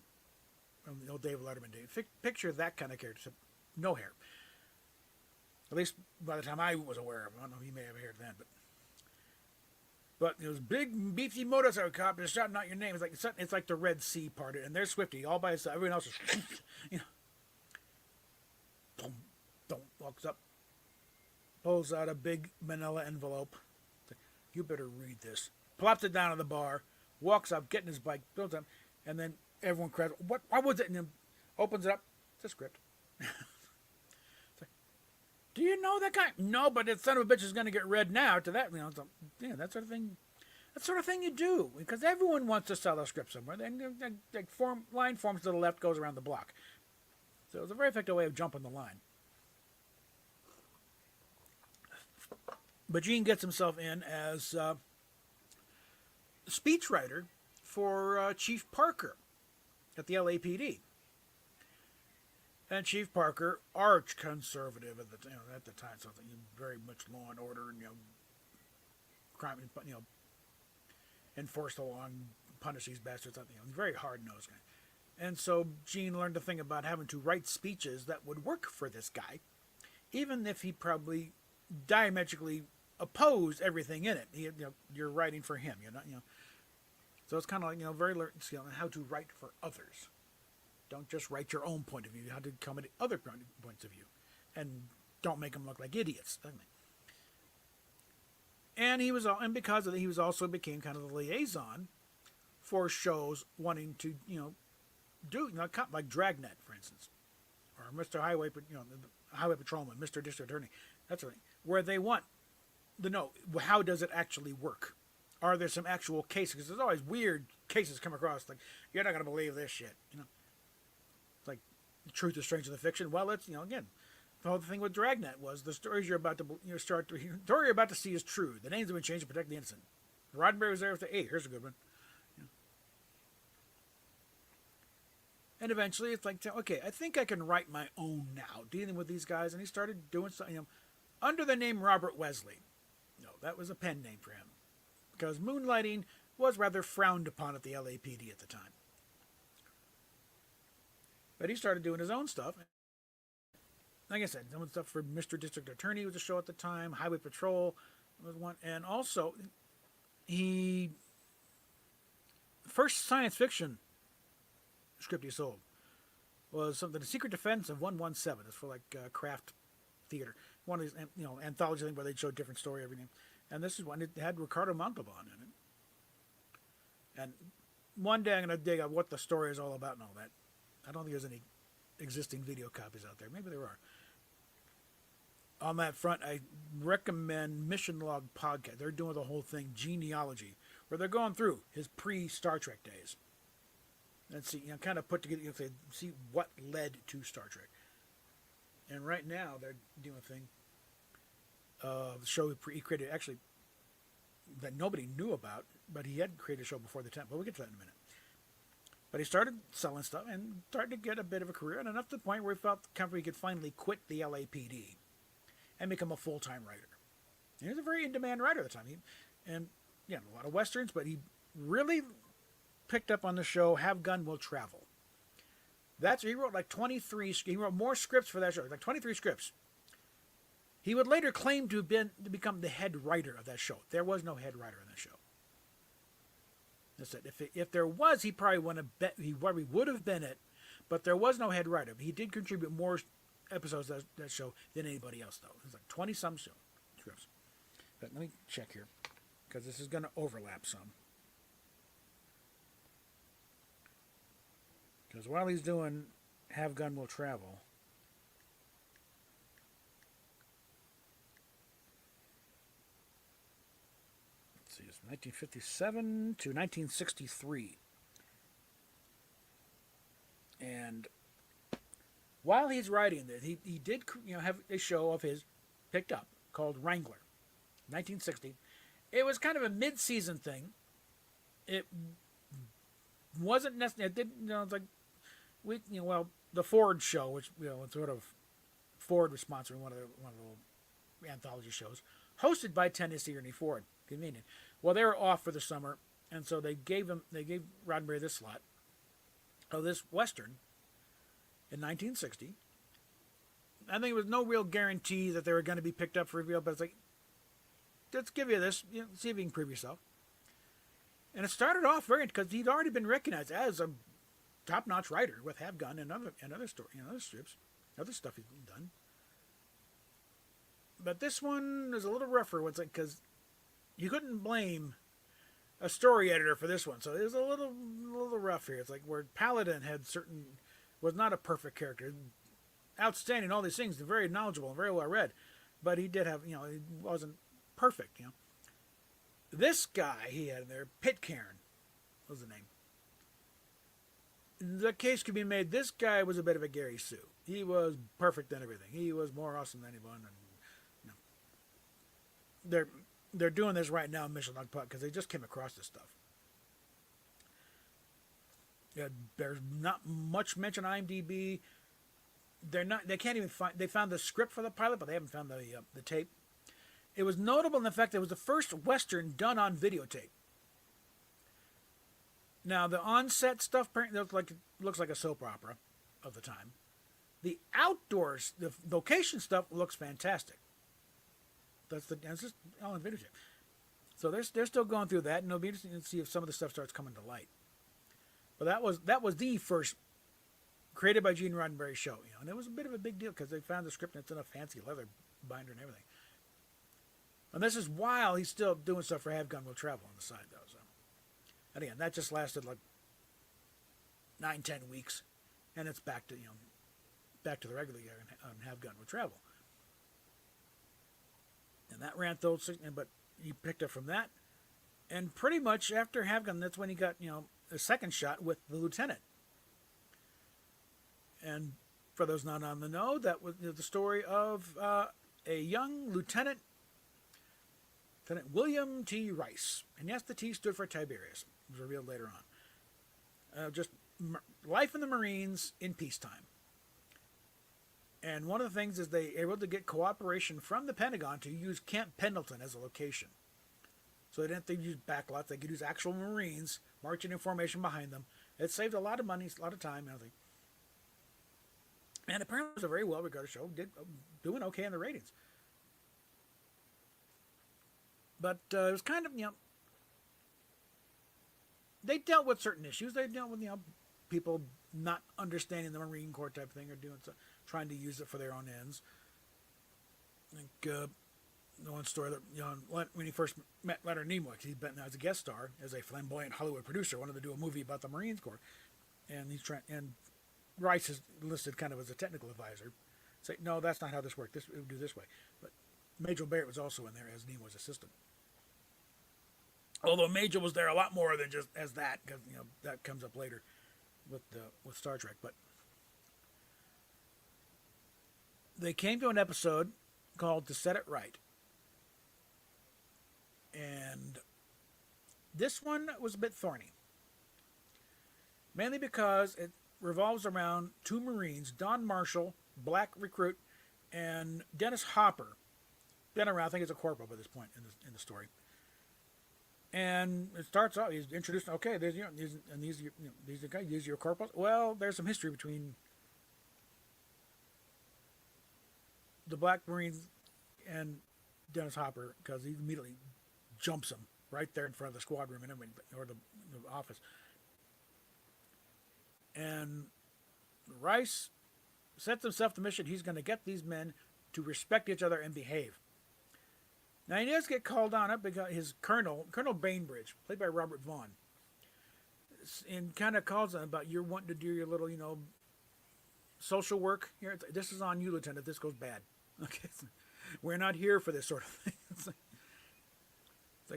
from the old David Letterman days. Picture that kind of character. No hair. At least by the time I was aware of him. I don't know, he may have hair then, but it was big, beefy motorcycle cop just shouting out your name. It's like the Red Sea parted, and there's Swifty all by himself. Everyone else is, boom, walks up, pulls out a big manila envelope. You better read this. Plops it down on the bar, walks up, getting his bike, builds up, and then everyone cries, "What was it?" And then opens it up. It's a script. Do you know that guy? No, but that son of a bitch is going to get read now. To that, so, yeah, that sort of thing. That sort of thing you do because everyone wants to sell a script somewhere. Then line forms to the left, goes around the block. So it's a very effective way of jumping the line. But Gene gets himself in as speechwriter for Chief Parker at the LAPD. And Chief Parker, arch conservative at the time, so very much law and order and crime, enforce the law and punish these bastards. Very hard nosed guy. And so Gene learned a thing about having to write speeches that would work for this guy, even if he probably diametrically opposed everything in it. You're writing for him, So it's kind of like very learned skill on how to write for others. Don't just write your own point of view. How to come at other points of view, and don't make them look like idiots. And because of that, he became kind of the liaison for shows wanting to do like Dragnet, for instance, or Mr. Highway, the Highway Patrolman, Mr. District Attorney. That's right, where they want to know how does it actually work. Are there some actual cases? Because there's always weird cases come across. Like you're not going to believe this shit. Like the truth is stranger than fiction. Well, it's again, the whole thing with Dragnet was the stories you're about to story you're about to see is true. The names have been changed to protect the innocent. Roddenberry was there with hey, here's a good one. And eventually, it's like, okay, I think I can write my own now, dealing with these guys. And he started doing something under the name Robert Wesley. No, that was a pen name for him, because moonlighting was rather frowned upon at the LAPD at the time. But he started doing his own stuff. Like I said, doing stuff for Mr. District Attorney was a show at the time. Highway Patrol was one. And also, first science fiction script he sold was something, The Secret Defense of 117. It's for like craft theater. One of these, anthology things where they show a different story every name. And this is one, it had Ricardo Montalban in it. And one day I'm going to dig up what the story is all about and all that. I don't think there's any existing video copies out there. Maybe there are. On that front, I recommend Mission Log Podcast. They're doing the whole thing, genealogy, where they're going through his pre-Star Trek days. And see, kind of put together, see what led to Star Trek. And right now, they're doing a thing, the show he created, actually, that nobody knew about, but he had created a show before the time. But we'll get to that in a minute. But he started selling stuff and started to get a bit of a career, and enough to the point where he felt the company could finally quit the LAPD and become a full-time writer. And he was a very in-demand writer at the time. A lot of Westerns, but he really picked up on the show Have Gun Will Travel. He wrote like 23, he wrote more scripts for that show, like 23 scripts. He would later claim to become the head writer of that show. There was no head writer in that show. That's it. If there was, he probably would have been it, but there was no head writer. He did contribute more episodes to that show than anybody else, though. It was like 20-some scripts. But let me check here, because this is going to overlap some. Because while he's doing Have Gun Will Travel, let's see, it's 1957 to 1963. And while he's writing this, he did have a show of his picked up called Wrangler, 1960. It was kind of a mid-season thing. It wasn't necessarily. It didn't. It's like the Ford show, which sort of Ford was sponsoring one of the anthology shows, hosted by Tennessee Ernie Ford. Convenient. Well, they were off for the summer, and so they gave Roddenberry this slot of this Western in 1960. I think there was no real guarantee that they were going to be picked up for real, but it's like, let's give you this, see if you can prove yourself. And it started off because he'd already been recognized as a top-notch writer with Have Gun and other story, other strips, other stuff he's done. But this one is a little rougher, because you couldn't blame a story editor for this one, so it was a little rough here. It's like where Paladin was not a perfect character, outstanding, all these things, very knowledgeable and very well read, but he did have, you know, he wasn't perfect, you know. This guy he had in there, Pitcairn was the name. The case could be made. This guy was a bit of a Gary Sue. He was perfect in everything. He was more awesome than anyone. And you know, they're doing this right now in Mission Log Putt because they just came across this stuff. Yeah, there's not much mention on IMDb. They can't even find. They found the script for the pilot, but they haven't found the tape. It was notable in the fact that it was the first Western done on videotape. Now, the on-set stuff looks like a soap opera of the time. The outdoors, the location stuff looks fantastic. That's just all on videotape. So they're still going through that, and it'll be interesting to see if some of the stuff starts coming to light. But that was the first created by Gene Roddenberry show, you know, and it was a bit of a big deal because they found the script and it's in a fancy leather binder and everything. And this is while he's still doing stuff for Have Gun Will Travel on the side, though. So. And again, that just lasted like 9-10 weeks, and it's back to the regular year and Have Gun Will Travel. And that ran through, but he picked up from that, and pretty much after Have Gun, that's when he got a second shot with the lieutenant. And for those not on the know, that was the story of a young Lieutenant William T. Rice, and yes, the T stood for Tiberius. It was revealed later on. Just life in the Marines in peacetime. And one of the things is they were able to get cooperation from the Pentagon to use Camp Pendleton as a location. So they didn't have to use backlots. They could use actual Marines marching in formation behind them. It saved a lot of money, a lot of time, and everything. And apparently it was a very well-regarded show, doing okay in the ratings. But it was kind of, they dealt with certain issues. They dealt with, people not understanding the Marine Corps type of thing or trying to use it for their own ends. I think the one story that, when he first met Leonard Nimoy, he'd been as a guest star, as a flamboyant Hollywood producer, wanted to do a movie about the Marine Corps. And and Rice is listed kind of as a technical advisor. Say, no, that's not how this worked. It would do this way. But Major Barrett was also in there as Nimoy's assistant. Although Major was there a lot more than just as that, because that comes up later with Star Trek. But they came to an episode called "To Set It Right," and this one was a bit thorny, mainly because it revolves around two Marines, Don Marshall, black recruit, and Dennis Hopper. Been around, I think he's a corporal by this point in the story. And it starts off, he's introduced, okay, there's, these are guys, these are your corporals. Well, there's some history between the Black Marines and Dennis Hopper, because he immediately jumps him right there in front of the squad room and everything, or the office. And Rice sets himself the mission. He's going to get these men to respect each other and behave. Now, he does get called on it because his Colonel Bainbridge, played by Robert Vaughn, and kind of calls on about, you're wanting to do your little, social work here. This is on you, Lieutenant, if this goes bad. Okay, we're not here for this sort of thing. It's like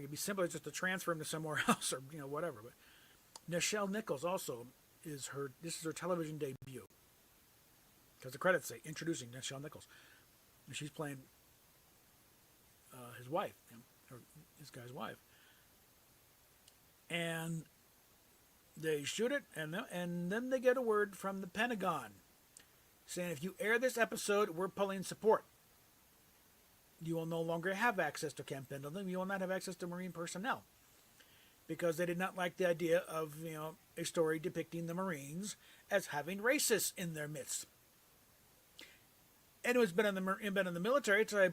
it'd be simpler just to transfer him to somewhere else or, whatever. But Nichelle Nichols also this is her television debut. Because the credits say, introducing Nichelle Nichols. And she's playing his wife, this guy's wife. And they shoot it, and then they get a word from the Pentagon saying, if you air this episode, we're pulling support. You will no longer have access to Camp Pendleton. You will not have access to Marine personnel. Because they did not like the idea of, a story depicting the Marines as having racists in their midst. And who's been in the military, it's like,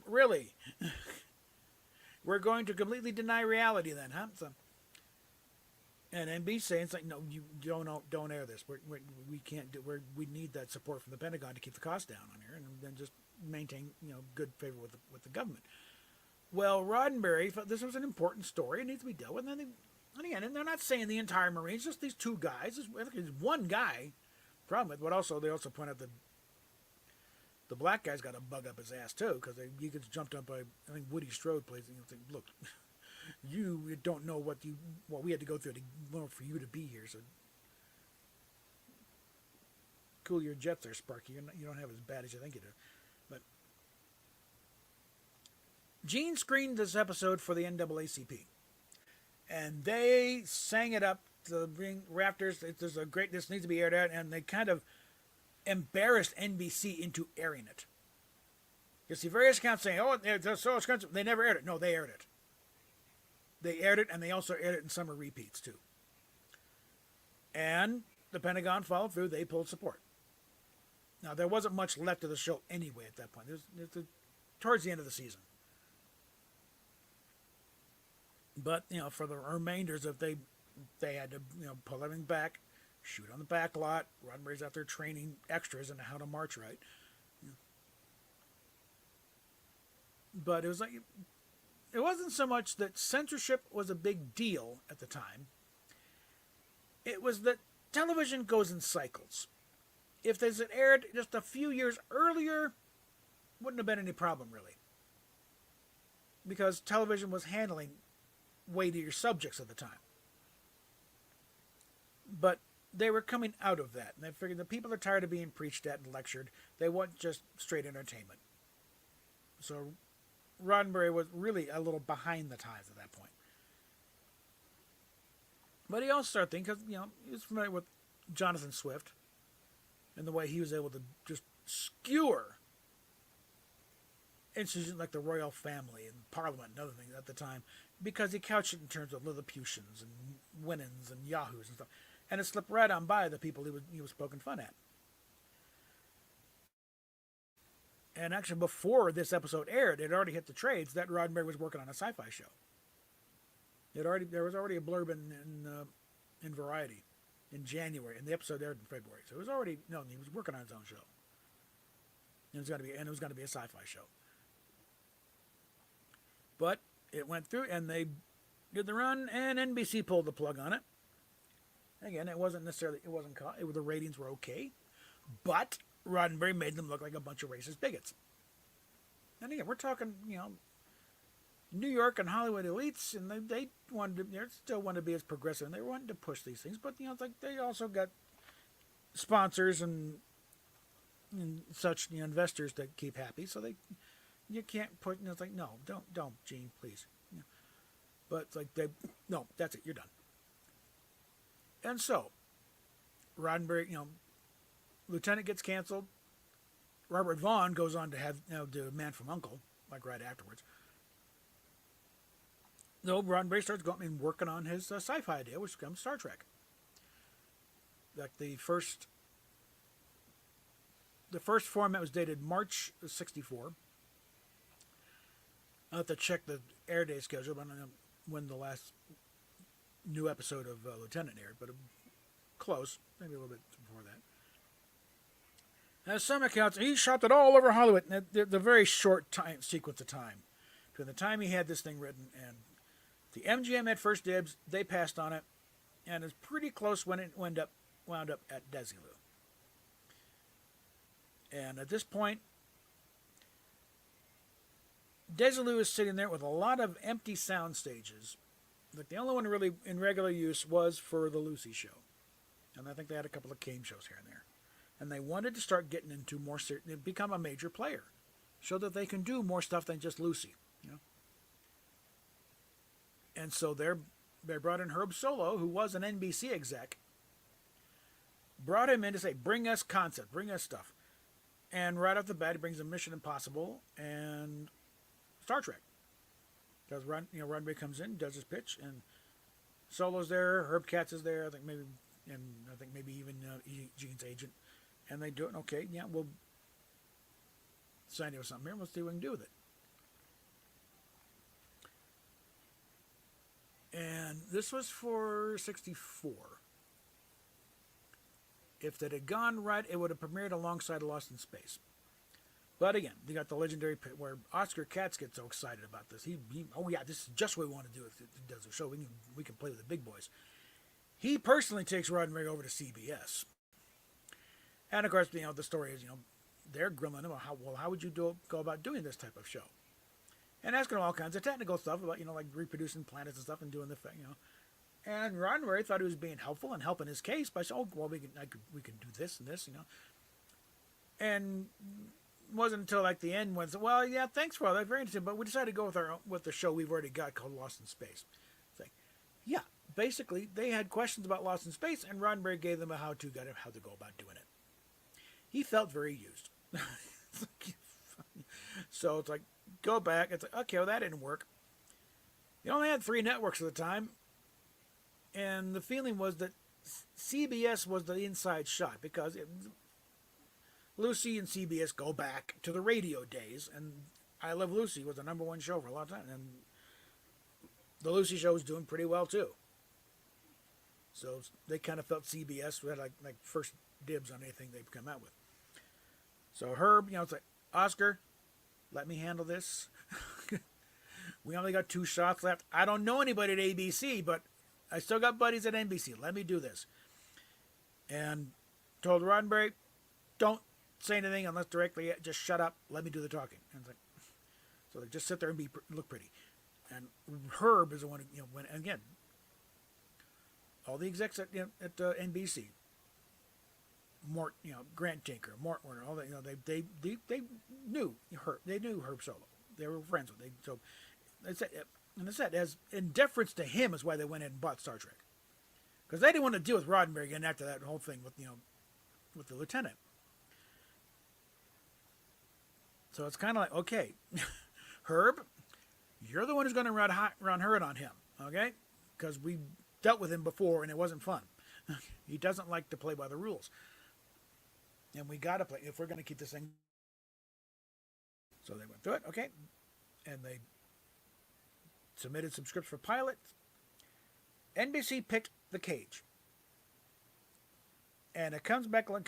really? We're going to completely deny reality then, huh? So, and NBC saying, it's like, no, you don't air this. We can't do. We need that support from the Pentagon to keep the costs down on here, and then just maintain good favor with the government. Well, Roddenberry thought this was an important story. It needs to be dealt with. And again, they're not saying the entire Marines, just these two guys. There's one guy problem with, but also they also point out that The black guy's got a bug up his ass too, because he gets jumped up by, I think Woody Strode plays, and you think, look, you don't know what we had to go through for you to be here. So cool your jets there, Sparky. You don't have it as bad as you think you do. But Gene screened this episode for the NAACP, and they sang it up to bring rafters. This needs to be aired out, and they kind of embarrassed NBC into airing it. You see various accounts saying, "Oh, it's so expensive." They never aired it. No, they aired it. They aired it, and they also aired it in summer repeats too. And the Pentagon followed through. They pulled support. Now, there wasn't much left of the show anyway at that point. Towards the end of the season. But, for the remainders, if they had to, pull everything back, shoot on the back lot, Roddenberry's out there training extras into how to march right. But it was like, it wasn't so much that censorship was a big deal at the time. It was that television goes in cycles. If this had aired just a few years earlier, wouldn't have been any problem, really. Because television was handling weightier subjects at the time. But they were coming out of that, and they figured that people are tired of being preached at and lectured. They want just straight entertainment. So Roddenberry was really a little behind the times at that point. But he also started thinking, because, he was familiar with Jonathan Swift, and the way he was able to just skewer institutions like the royal family and Parliament and other things at the time, because he couched it in terms of Lilliputians and Winans and Yahoos and stuff, and it slipped right on by the people he was poking fun at. And actually, before this episode aired, it already hit the trades that Roddenberry was working on a sci-fi show. There was already a blurb in Variety in January, and the episode aired in February. So it was already known he was working on his own show. And it was going to be a sci-fi show. But it went through, and they did the run, and NBC pulled the plug on it. Again, the ratings were okay, but Roddenberry made them look like a bunch of racist bigots. And again, we're talking, New York and Hollywood elites, and they still wanted to be as progressive, and they wanted to push these things. But it's like they also got sponsors and such, investors that keep happy. So you can't put. It's like, no, don't, Gene, please. But it's like no, that's it, you're done. And so Roddenberry, Lieutenant gets canceled. Robert Vaughn goes on to have do Man from U.N.C.L.E., like right afterwards. So Roddenberry starts going and working on his sci-fi idea, which becomes Star Trek. Like the first format was dated March of '64. I'll have to check the air day schedule, but I don't know when the last new episode of Lieutenant aired, but close, maybe a little bit before that. As some accounts, he shot it all over Hollywood in the very short sequence of time between the time he had this thing written and the MGM had first dibs. They passed on it, and it's pretty close when it wound up at Desilu. And at this point, Desilu is sitting there with a lot of empty sound stages. Like the only one really in regular use was for the Lucy show, and I think they had a couple of game shows here and there. And they wanted to start getting into more become a major player, so that they can do more stuff than just Lucy, And so they brought in Herb Solow, who was an NBC exec, brought him in to say, bring us concept, bring us stuff. And right off the bat, he brings in Mission Impossible and Star Trek. Because Roddenberry comes in, does his pitch, and Solow's there, Herb Katz is there, I think maybe even Gene's agent. And they do it, okay, yeah, we'll sign you with something here, let's see what we can do with it. And this was for '64. If that had gone right, it would have premiered alongside Lost in Space. But again, you got the legendary pit where Oscar Katz gets so excited about this. This is just what we want to do if it does a show. We can play with the big boys. He personally takes Roddenberry over to CBS. And of course, the story is, they're grilling him. How would you go about doing this type of show? And asking him all kinds of technical stuff about, like reproducing planets and stuff and doing the thing, And Roddenberry thought he was being helpful and helping his case by saying, we can do this and this, And it wasn't until like the end when, well, yeah, thanks for all that, very interesting, but we decided to go with the show we've already got called Lost in Space. It's like, yeah, basically they had questions about Lost in Space, and Roddenberry gave them a how to go about doing it. He felt very used. So it's like, go back. It's like, okay, well, that didn't work. You only had 3 networks at the time, and the feeling was that CBS was the inside shot because Lucy and CBS go back to the radio days, and I Love Lucy was the #1 show for a long time, and the Lucy show was doing pretty well too. So they kind of felt CBS had like first dibs on anything they'd come out with. So Herb, it's like, Oscar, let me handle this. We only got 2 shots left. I don't know anybody at ABC, but I still got buddies at NBC. Let me do this. And told Roddenberry, don't say anything unless directly, just shut up. Let me do the talking. And it's like, so they just sit there and look pretty. And Herb is the one who, when, again, all the execs at NBC, Mort, Grant Tinker, Mort Warner, all that, they knew Herb. They knew Herb Solo. They were friends with him. So they said, as in deference to him is why they went in and bought Star Trek, because they didn't want to deal with Roddenberry again after that whole thing with the lieutenant. So it's kind of like, okay, Herb, you're the one who's going to run herd on him, okay? Because we dealt with him before and it wasn't fun. He doesn't like to play by the rules. And we got to play if we're going to keep this thing. So they went through it, okay? And they submitted some scripts for pilots. NBC picked The Cage. And it comes back like,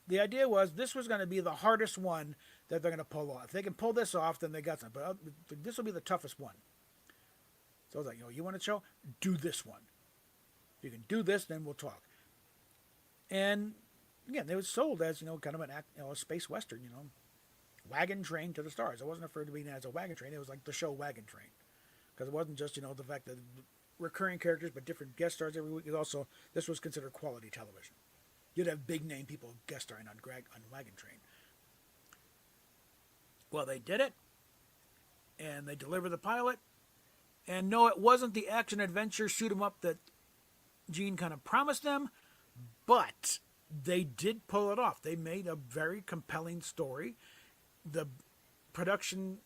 the idea was this was going to be the hardest one that they're going to pull off. If they can pull this off, then they got something. But this will be the toughest one. So I was like, you want a show? Do this one. If you can do this, then we'll talk. And again, it was sold as, kind of a space western, wagon train to the stars. It wasn't referred to being as a wagon train. It was like the show Wagon Train. Because it wasn't just, the fact that recurring characters, but different guest stars every week. Also, this was considered quality television. You'd have big name people guest starring on Wagon Train. Well, they did it, and they delivered the pilot. And no, it wasn't the action adventure shoot 'em up that Gene kind of promised them, but they did pull it off. They made a very compelling story. The production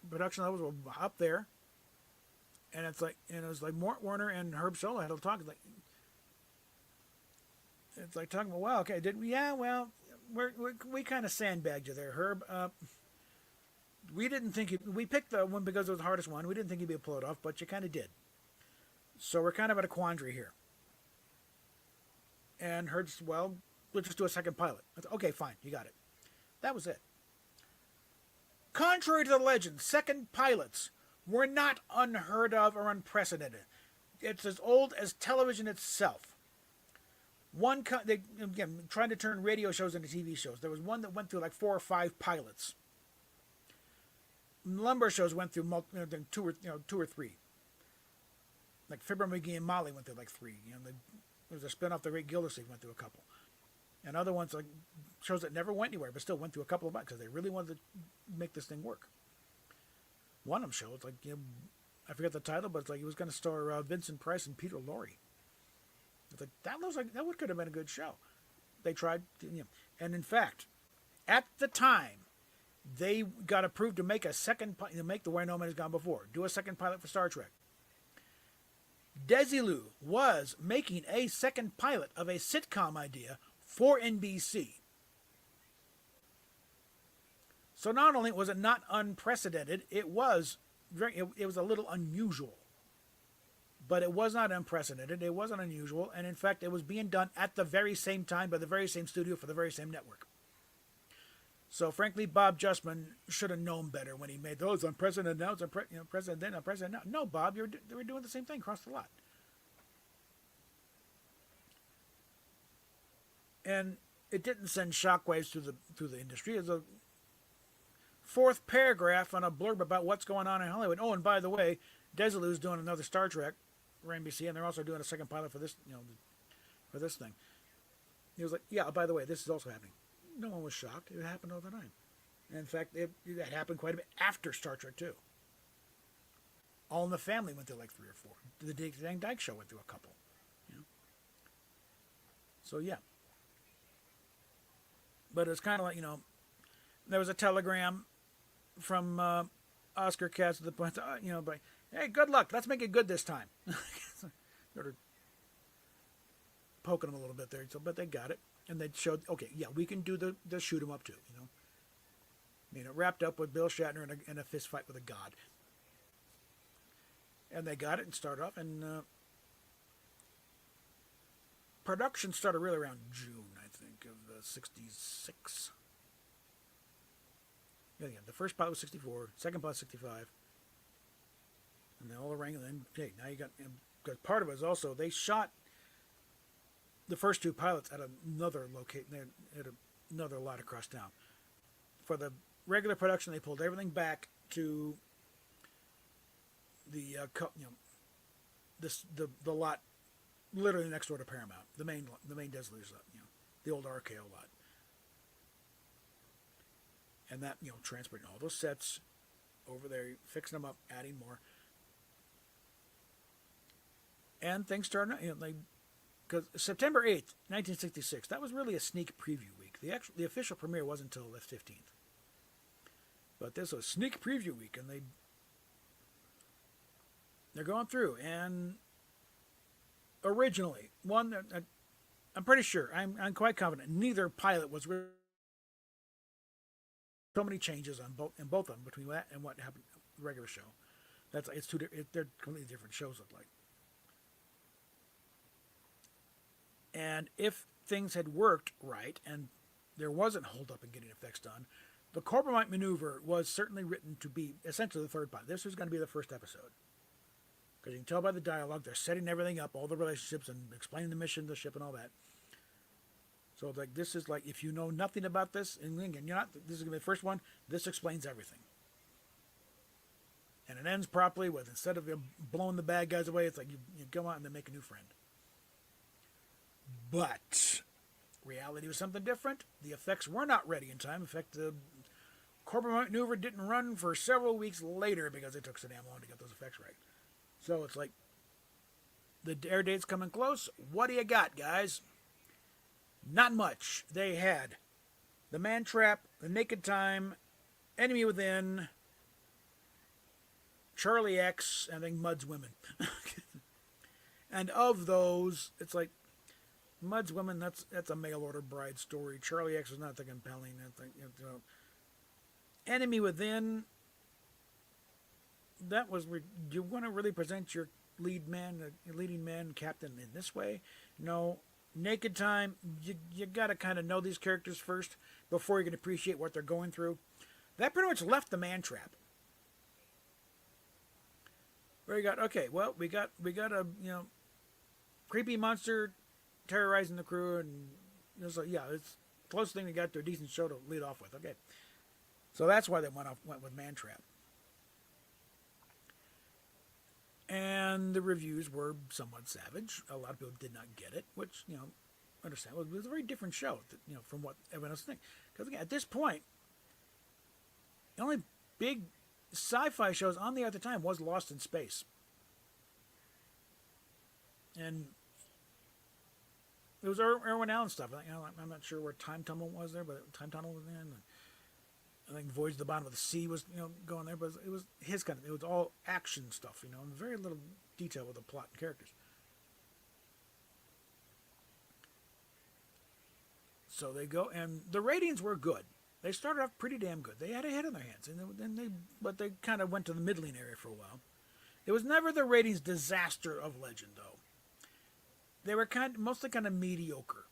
levels were up there, and it was like Mort Warner and Herb Solo had to talk. It's like talking about, well, okay, did we? Yeah, well, we kind of sandbagged you there, Herb. We didn't think we picked the one because it was the hardest one. We didn't think you'd be able to pull it off, but you kind of did. So we're kind of at a quandary here. And Herb's, well, we'll just do a second pilot. Okay, fine, you got it. That was it. Contrary to the legend, second pilots were not unheard of or unprecedented. It's as old as television itself. Again, trying to turn radio shows into TV shows. There was one that went through like 4 or 5 pilots. Lumber shows went through 2 or 3. Like Fibber McGee and Molly went through like 3. There was a spinoff, The Great Gildersleeve went through a couple. And other ones, like shows that never went anywhere, but still went through a couple of months because they really wanted to make this thing work. One of them shows, like, I forget the title, but it's like he was going to star Vincent Price and Peter Lorre. It's like that could have been a good show. They tried, and in fact, at the time, they got approved to make make The Way No Man Has Gone Before, do a second pilot for Star Trek. Desilu was making a second pilot of a sitcom idea for NBC. So not only was it not unprecedented, it was a little unusual. But it was not unprecedented, it wasn't unusual, and in fact it was being done at the very same time by the very same studio for the very same network. So frankly, Bob Justman should have known better when he made those unprecedented now, it's president then, unprecedented now. No, Bob, they were doing the same thing across the lot. And it didn't send shockwaves through the industry. It's a fourth paragraph on a blurb about what's going on in Hollywood. Oh, and by the way, Desilu's doing another Star Trek for NBC, and they're also doing a second pilot for this, for this thing. He was like, yeah, by the way, this is also happening. No one was shocked. It happened all the time. And in fact, it happened quite a bit after Star Trek 2. All in the Family went through like 3 or 4. The Dick Van Dyke Show went through a couple. So, yeah. But it's kind of like, there was a telegram from Oscar Katz at the point, but hey, good luck. Let's make it good this time. Sort of poking them a little bit there. So, but they got it. And they showed, okay, yeah, we can do the shoot 'em up too, it wrapped up with Bill Shatner in a fist fight with a god. And they got it and started off. And production started really around June, I think, of 66. Yeah, the first pilot was 64, second pilot 65. And then all the rank, and then, okay, now you got, because part of it is also, they shot the first 2 pilots at another location, at another lot across town. For the regular production, they pulled everything back to the the lot literally next door to Paramount, the main Desilu's lot, the old RKO lot, and that transporting all those sets over there, fixing them up, adding more, and things started. Because September 8th, 1966, that was really a sneak preview week. The official premiere wasn't until the 15th. But this was sneak preview week, and they're going through. And originally, I'm pretty sure, I'm quite confident, neither pilot was really so many changes in both of them between that and what happened in the regular show. They're completely different shows look like. And if things had worked right and there wasn't hold up in getting effects done, the Corbomite maneuver was certainly written to be essentially the third pilot. This was going to be the first episode. Because you can tell by the dialogue, they're setting everything up, all the relationships and explaining the mission, the ship, and all that. So this is like, if you know nothing about this, and again, this is going to be the first one, this explains everything. And it ends properly with, instead of blowing the bad guys away, it's like you go out and then make a new friend. But reality was something different. The effects were not ready in time. In fact, the Corbomite maneuver didn't run for several weeks later because it took so damn long to get those effects right. So it's like, the air date's coming close. What do you got, guys? Not much. They had The Man Trap, The Naked Time, Enemy Within, Charlie X, and I think Mud's Women. And of those, it's like, Mud's Women, that's a mail order bride story. Charlie X was not that compelling. Enemy Within, that was, do you want to really present your leading man, captain in this way? No. Naked Time, you got to kind of know these characters first before you can appreciate what they're going through. That pretty much left The Man Trap. Where you got, okay, well, we got a, creepy monster terrorizing the crew, and so yeah, it's the closest thing we got to a decent show to lead off with. Okay, so that's why they went with Man Trap, and the reviews were somewhat savage. A lot of people did not get it, which understand. It was a very different show, from what everyone else thinks. Because again, at this point, the only big sci-fi shows on the air at the time was Lost in Space, and it was Irwin Allen stuff. I'm not sure where Time Tunnel was there, but Time Tunnel was in. I think Voyage to the Bottom of the Sea was going there, but it was his kind of. It was all action stuff, and very little detail with the plot and characters. So they go, and the ratings were good. They started off pretty damn good. They had a hit on their hands, but they kind of went to the middling area for a while. It was never the ratings disaster of Legend, though. They were mostly kind of mediocre,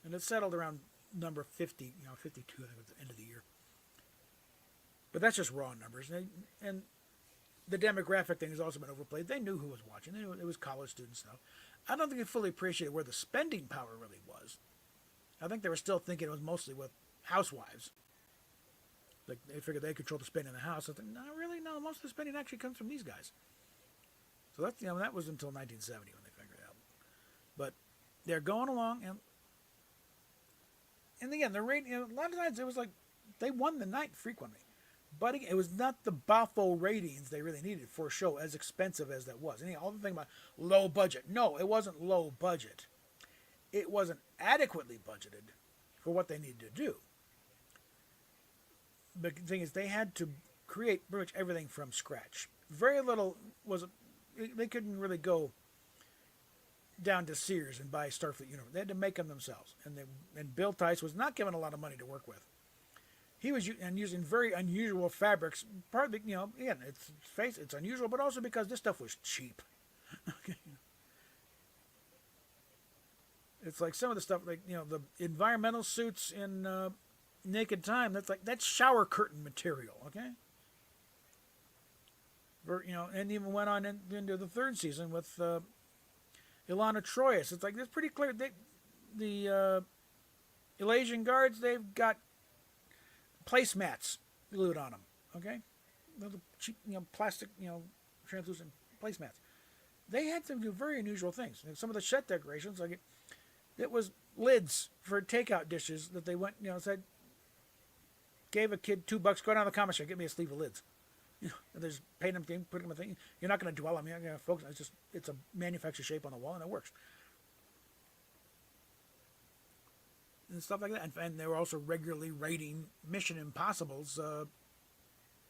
and it settled around number 50, 52, I think, at the end of the year. But that's just raw numbers, and the demographic thing has also been overplayed. They knew who was watching. They knew it was college student stuff. I don't think they fully appreciated where the spending power really was. I think they were still thinking it was mostly with housewives. Like they figured they control the spending in the house. I think, no, really, no. Most of the spending actually comes from these guys. So that's that was until 1970 when they figured it out. But they're going along, and again, the rate. A lot of times it was like they won the night frequently, but again, it was not the Buffalo ratings they really needed for a show as expensive as that was. And all the thing about low budget. No, it wasn't low budget. It wasn't adequately budgeted for what they needed to do. But the thing is, they had to create pretty much everything from scratch. Very little was. They couldn't really go down to Sears and buy Starfleet uniforms. They had to make them themselves. And Bill Tice was not given a lot of money to work with. He was using very unusual fabrics. Partly, again, it's unusual, but also because this stuff was cheap. Okay. It's like some of the stuff, like the environmental suits in Naked Time. That's shower curtain material. Okay. And even went on into the third season with Ilana Troyes. It's like it's pretty clear. The Elysian Guards, they've got placemats glued on them. Okay, the cheap, plastic, translucent placemats. They had to do very unusual things. Some of the set decorations, like it was lids for takeout dishes that they went, said, gave a kid $2, go down to the comic shop, get me a sleeve of lids. There's paint them, put them in a thing. You're not going to dwell on me. I'm going to focus. It's a manufactured shape on the wall, and it works. And stuff like that. And they were also regularly raiding Mission Impossible's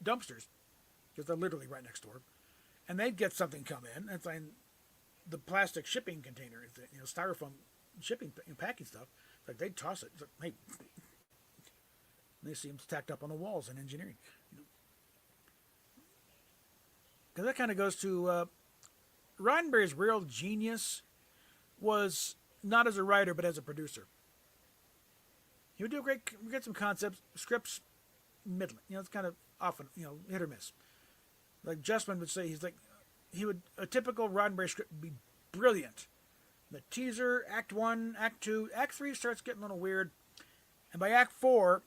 dumpsters, because they're literally right next door. And they'd get something come in. It's like the plastic shipping container, styrofoam shipping packing stuff. It's like they'd toss it. It's like, hey, they see them stacked up on the walls in engineering. Because that kind of goes to Roddenberry's real genius was not as a writer, but as a producer. He would do get some concepts, scripts, middling. It's kind of often, hit or miss. Like Justman would say, a typical Roddenberry script would be brilliant. The teaser, Act 1, Act 2, Act 3 starts getting a little weird. And by Act 4,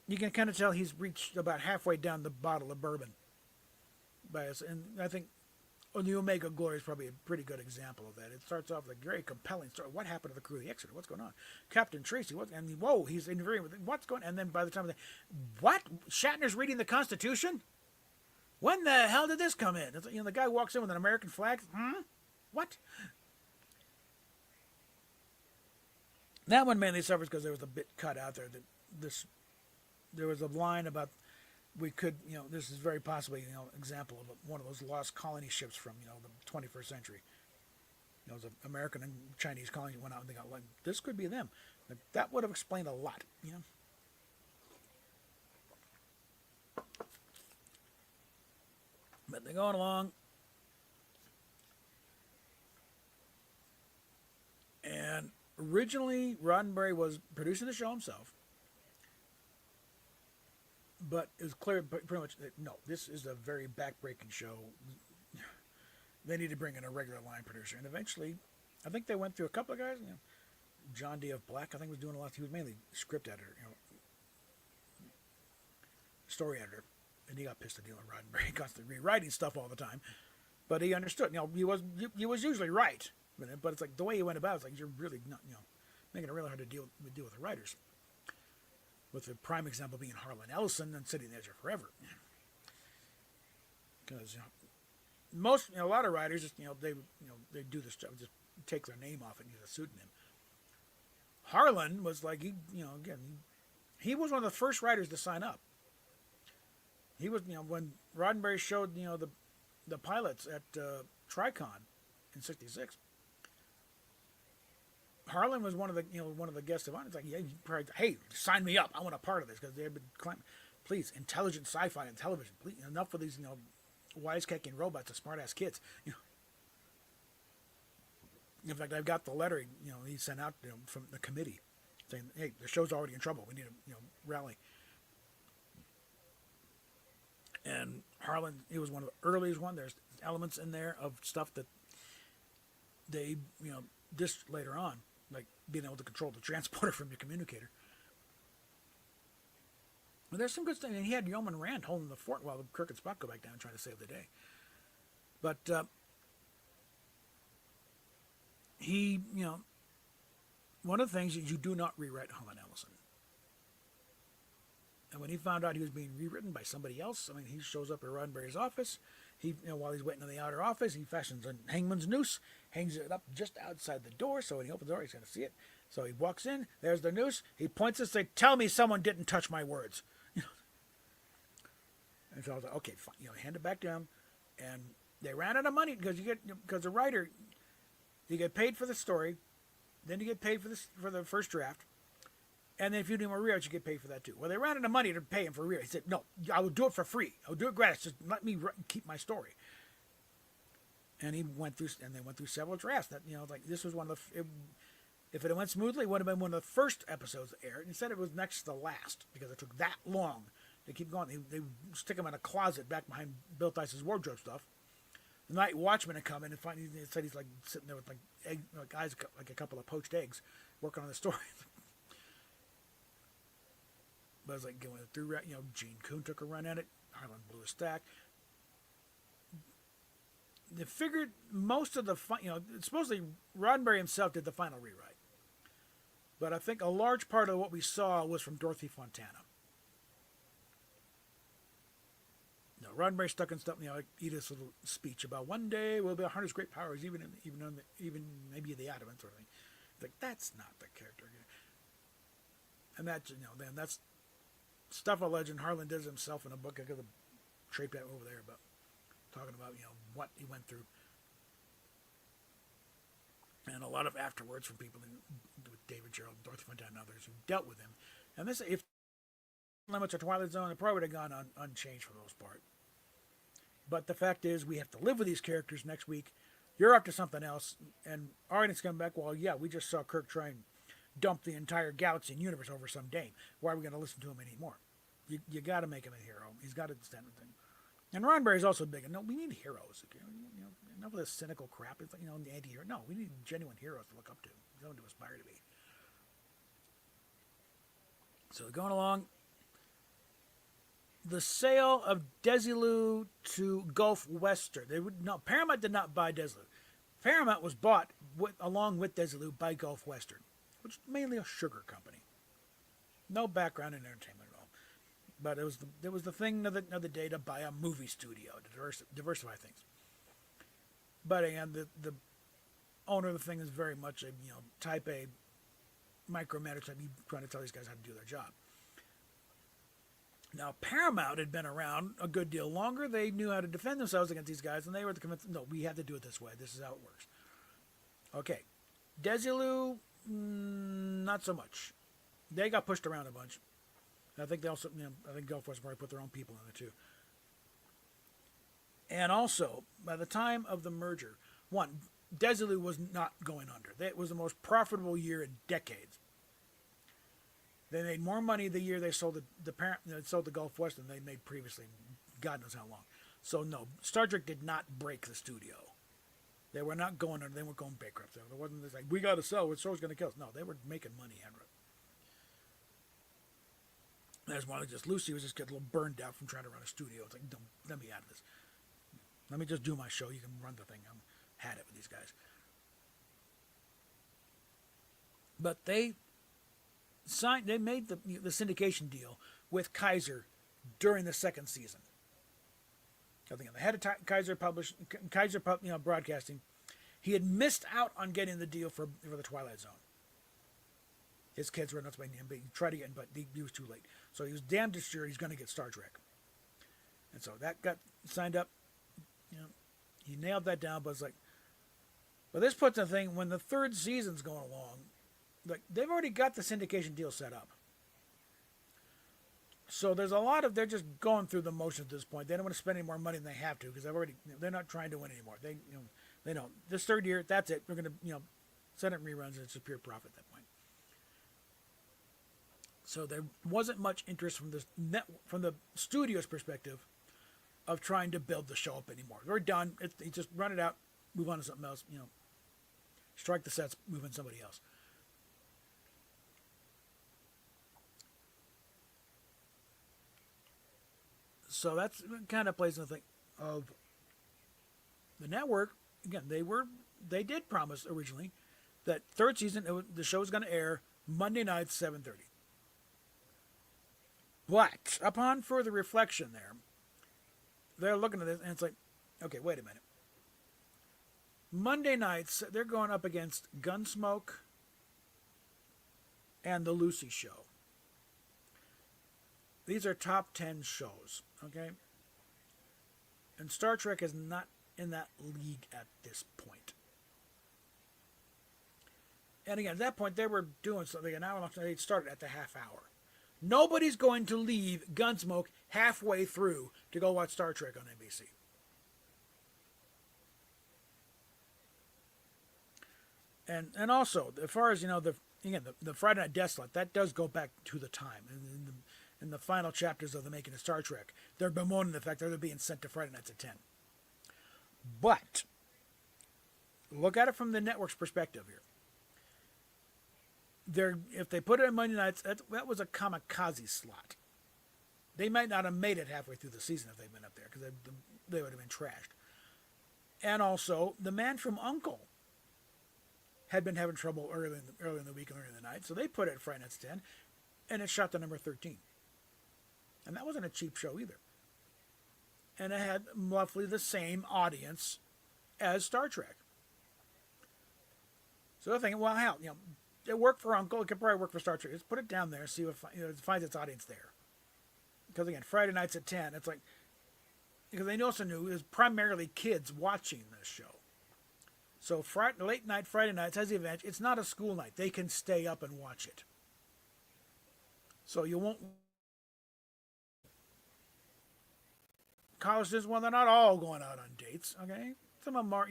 you can kind of tell he's reached about halfway down the bottle of bourbon. And I think the Omega Glory is probably a pretty good example of that. It starts off like a very compelling story. What happened to the crew of the Exeter? What's going on? Captain Tracy, he's interviewing with what's going on? And then by the time what? Shatner's reading the Constitution? When the hell did this come in? The guy walks in with an American flag. What? That one mainly suffers because there was a bit cut out there. There was a line about we could, this is very possibly, example of one of those lost colony ships from, the 21st century. It was an American and Chinese colony went out and they got like, this could be them. That would have explained a lot, But they're going along. And originally, Roddenberry was producing the show himself. But it was clear pretty much that, no, this is a very backbreaking show. They need to bring in a regular line producer. And eventually, I think they went through a couple of guys. John D. F. Black, I think, was doing a lot. He was mainly script editor, story editor. And he got pissed at dealing with Roddenberry. He constantly rewriting stuff all the time. But he understood. He was usually right. But it's like the way he went about it, it's like you're really not, making it really hard to deal with the writers. With the prime example being Harlan Ellison and Sitting There Forever. Because a lot of writers just they do this job, just take their name off and use a pseudonym. Harlan was like he was one of the first writers to sign up. He was when Roddenberry showed the pilots at Tricon in '66. Harlan was one of the guests of honor. It's like, hey, sign me up. I want a part of this because they had been claiming, please, intelligent sci-fi and television. Please, enough of these, wisecracking robots and smart-ass kids. In fact, I've got the letter, he sent out from the committee saying, hey, the show's already in trouble. We need to, rally. And Harlan, he was one of the earliest one. There's elements in there of stuff that they, just later on, like being able to control the transporter from your communicator. But there's some good stuff. And he had Yeoman Rand holding the fort while Kirk and Spock go back down and try to save the day. But he, one of the things is you do not rewrite Harlan Ellison. And when he found out he was being rewritten by somebody else, I mean, he shows up at Roddenberry's office. He, while he's waiting in the outer office, he fashions a hangman's noose, hangs it up just outside the door, so when he opens the door, he's going to see it. So he walks in, there's the noose, he points and says, "Tell me someone didn't touch my words." And so I was like, okay, fine. Hand it back to him. And they ran out of money because the writer, you get paid for the story, then you get paid for the first draft, and then if you do more rewrites, you get paid for that too. Well, they ran out of money to pay him for rewrites. He said, "No, I will do it for free. I'll do it gratis. Just let me keep my story." And they went through several drafts. That like this was one of the. If it went smoothly, it would have been one of the first episodes that aired. Instead, it was next to the last because it took that long to keep going. They stick him in a closet back behind Bill Theis's wardrobe stuff. The night watchman had come in and finally said he's like sitting there with eyes like a couple of poached eggs, working on the story. But I was like going through, Gene Kuhn took a run at it. Harlan blew a stack. They figured most of the supposedly Roddenberry himself did the final rewrite. But I think a large part of what we saw was from Dorothy Fontana. Roddenberry stuck in stuff, like Edith's little speech about one day we'll be harness great powers, even maybe the adamant sort of thing. It's like, that's not the character. And that's, then that's stuff a legend Harlan does himself in a book. I got the trade that over there, but talking about, what he went through. And a lot of afterwards from people with David Gerald, Dorothy Fontana, and others who dealt with him. And this, if limits of Twilight Zone, it probably would have gone unchanged for the most part. But the fact is, we have to live with these characters next week. You're up to something else, and our audience come back, well, yeah, we just saw Kirk try and dump the entire galaxy and universe over some dame. Why are we going to listen to him anymore? You got to make him a hero. He's got to stand with thing. And Roddenberry's also big. No, we need heroes. Enough of this cynical crap. It's like, the anti-hero. No, we need genuine heroes to look up to. Someone to aspire to be. So going along. The sale of Desilu to Gulf Western. Paramount did not buy Desilu. Paramount was bought along with Desilu by Gulf Western, which is mainly a sugar company. No background in entertainment at all. But it was the thing of the day to buy a movie studio to diversify things. But again, the owner of the thing is very much a type A micromanager type. He's trying to tell these guys how to do their job. Now, Paramount had been around a good deal longer. They knew how to defend themselves against these guys, and they were convinced, no, we have to do it this way. This is how it works. Okay. Desilu, not so much. They got pushed around a bunch. I think they also, I think Gulf West probably put their own people in it too. And also, by the time of the merger, Desilu was not going under. It was the most profitable year in decades. They made more money the year they sold the Gulf West than they made previously, God knows how long. So no, Star Trek did not break the studio. They were not going under. They weren't going bankrupt. There wasn't this like, we got to sell. What show's going to kill us? No, they were making money. There's one that just Lucy was just getting a little burned out from trying to run a studio. It's like, don't let me out of this. Let me just do my show. You can run the thing. I'm had it with these guys. But they made the syndication deal with Kaiser during the second season. I think the head of Kaiser Broadcasting, he had missed out on getting the deal for the Twilight Zone. His kids were nuts by him, but he tried to get in, but he was too late. So he was damned sure he's going to get Star Trek. And so that got signed up. He nailed that down, but it's like, but this puts the thing, when the third season's going along, like, they've already got the syndication deal set up. So there's a lot of, they're just going through the motions at this point. They don't want to spend any more money than they have to because they're not trying to win anymore. They don't. This third year, that's it. We're going to, set up reruns and it's a pure profit at that point. So there wasn't much interest from the studio's perspective of trying to build the show up anymore. We're done. You just run it out, move on to something else. Strike the sets, move in somebody else. So that's kind of plays in the thing of the network. Again, they did promise originally that third season the show was going to air Monday nights 7:30. But upon further reflection, they're looking at this and it's like, okay, wait a minute. Monday nights they're going up against Gunsmoke and the Lucy Show. These are top 10 shows, okay? And Star Trek is not in that league at this point. And again, at that point, they were doing something, an hour long, they started at the half hour. Nobody's going to leave Gunsmoke halfway through to go watch Star Trek on NBC. And also, as far as, the Friday Night Death Slot, that does go back to the time. In the final chapters of the making of Star Trek, they're bemoaning the fact that they're being sent to Friday nights at 10. But, look at it from the network's perspective here. If they put it on Monday nights, that was a kamikaze slot. They might not have made it halfway through the season if they'd been up there, because they would have been trashed. And also, The Man from U.N.C.L.E. had been having trouble early in the week and early in the night, so they put it at Friday nights 10, and it shot to number 13. And that wasn't a cheap show either. And it had roughly the same audience as Star Trek. So they're thinking, well, hell, it worked for U.N.C.L.E., it could probably work for Star Trek. Let's put it down there and see if it finds its audience there. Because again, Friday nights at 10, it's like, because they also knew it was primarily kids watching this show. So late night, Friday nights has the advantage. It's not a school night. They can stay up and watch it. So you won't. College students, well, they're not all going out on dates, okay? Some of them are,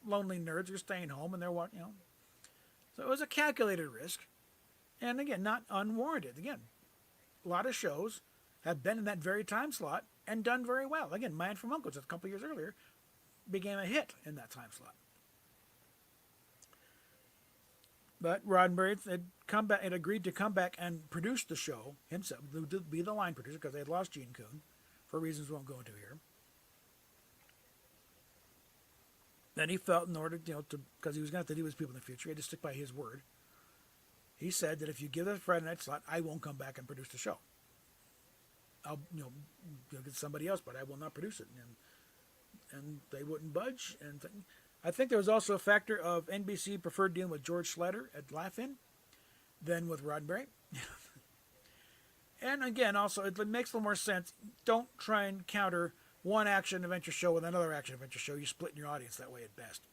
lonely nerds are staying home and they're watching, So it was a calculated risk. And again, not unwarranted. Again, a lot of shows have been in that very time slot and done very well. Again, Man from U.N.C.L.E. just a couple years earlier became a hit in that time slot. But Roddenberry had agreed to come back and produce the show himself, to be the line producer, because they had lost Gene Coon, for reasons we won't go into here. Then he felt in order, because he was going to have to deal with people in the future, he had to stick by his word. He said that if you give us a Friday night slot, I won't come back and produce the show. I'll, get somebody else, but I will not produce it. And they wouldn't budge. And I think there was also a factor of NBC preferred dealing with George Schlatter at Laugh-In than with Roddenberry. And again, also, it makes a little more sense. Don't try and counter one action-adventure show with another action-adventure show. You're splitting your audience that way at best.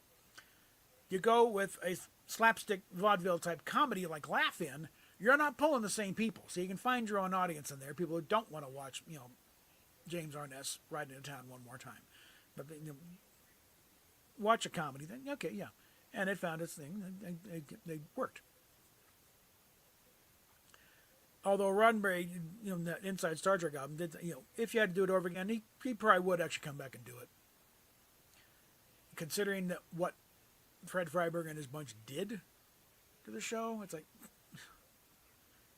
You go with a slapstick vaudeville-type comedy like Laugh-In, you're not pulling the same people. So you can find your own audience in there, people who don't want to watch, James Arness riding into town one more time. But watch a comedy, then, okay, yeah. And it found its thing. They worked. Although Roddenberry, that Inside Star Trek album, did, if you had to do it over again, he probably would actually come back and do it. Considering that what Fred Freiberg and his bunch did to the show, it's like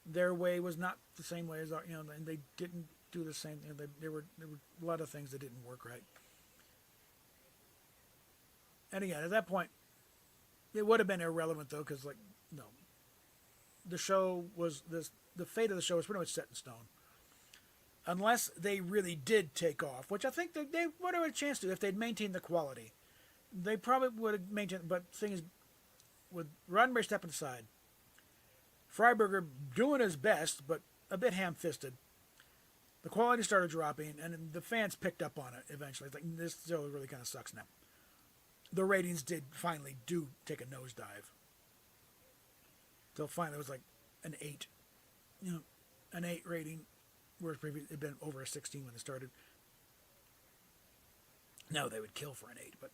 their way was not the same way as our, and they didn't do the same thing. There were a lot of things that didn't work right. And again, at that point, it would have been irrelevant though, because the show was the fate of the show was pretty much set in stone. Unless they really did take off, which I think they would have had a chance to if they'd maintained the quality. They probably would have maintained, but the thing is, with Roddenberry stepping aside, Freiberger doing his best, but a bit ham-fisted, the quality started dropping, and the fans picked up on it eventually. It's like, this show really kind of sucks now. The ratings did finally take a nosedive. So finally it was like an 8. An 8 rating, whereas previously it had been over a 16 when it started. Now they would kill for an 8, but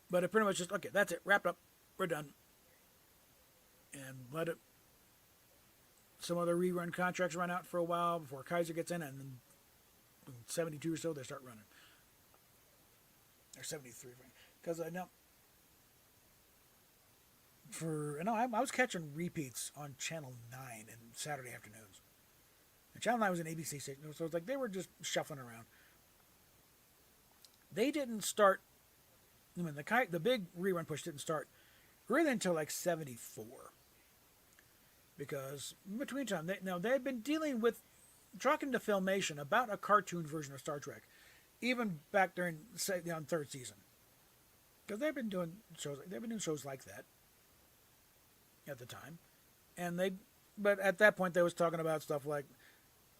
but it pretty much just, okay, that's it, wrapped up, we're done. And let it, some other rerun contracts run out for a while before Kaiser gets in, and then 72 or so, they start running. Or 73, because I know. for I was catching repeats on Channel 9 in Saturday afternoons. And Channel 9 was an ABC station, so it's like they were just shuffling around. They didn't start. I mean, the big rerun push didn't start really until like '74, because in between time they had been dealing with talking to Filmation about a cartoon version of Star Trek, even back during on third season, because they've been doing shows like that at the time, but at that point they was talking about stuff like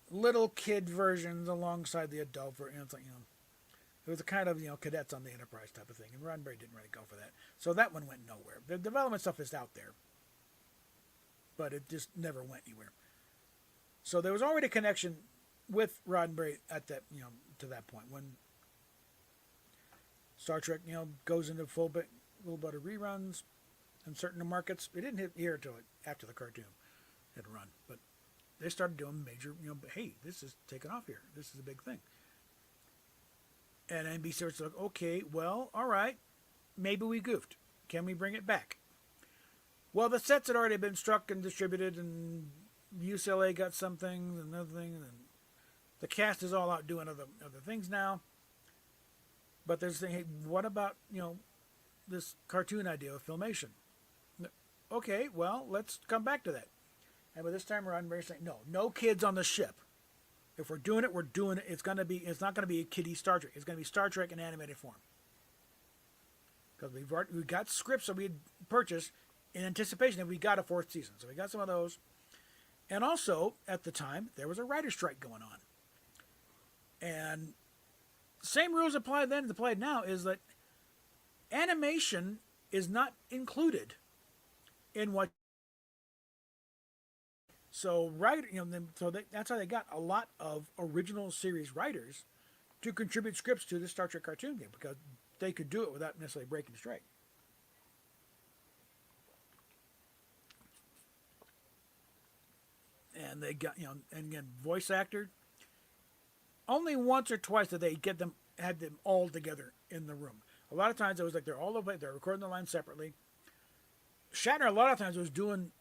little kid versions alongside the adult version. It's like, it was a kind of cadets on the Enterprise type of thing, and Roddenberry didn't really go for that, so that one went nowhere. The development stuff is out there, but it just never went anywhere. So there was already a connection with Roddenberry at that to that point when Star Trek goes into little bit of reruns in certain markets. It didn't hit here until after the cartoon had run, but they started doing major hey, this is taking off here. This is a big thing. And NBC was like, okay, well, all right, maybe we goofed. Can we bring it back? Well, the sets had already been struck and distributed, and UCLA got some things and other things, and the cast is all out doing other things now. But there's saying, hey, what about this cartoon idea of Filmation? Okay, well, let's come back to that. And by this time, Roddenberry's saying, no kids on the ship. If we're doing it, we're doing it. It's not gonna be a kiddie Star Trek. It's gonna be Star Trek in animated form. Because we've got scripts that we had purchased in anticipation that we got a fourth season. So we got some of those. And also, at the time, there was a writer's strike going on. And same rules apply then as applied now, is that animation is not included in what. So that's how they got a lot of original series writers to contribute scripts to the Star Trek cartoon game, because they could do it without necessarily breaking the strike. And they got and again, voice actor. Only once or twice did they had them all together in the room. A lot of times it was like they're recording the lines separately. Shatner a lot of times was doing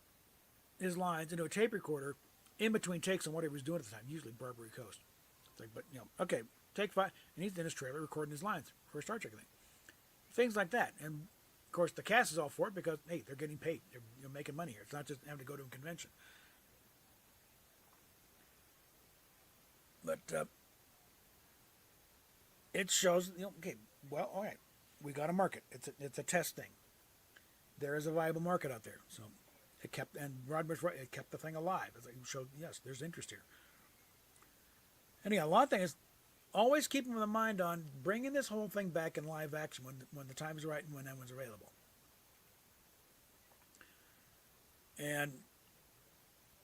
his lines into a tape recorder in between takes on what he was doing at the time, usually Barbary Coast. It's like, but okay, take 5, and he's in his trailer recording his lines for a Star Trek thing. Things like that. And of course the cast is all for it because hey, they're getting paid. They're making money here. It's not just having to go to a convention. But it shows, okay, well, all right, we got a market. It's a test thing. There is a viable market out there. So it kept, and Roddenberry's right, it kept the thing alive. It showed, yes, there's interest here. And yeah, a lot of things, always keep in mind on bringing this whole thing back in live action when the time is right and when that one's available. And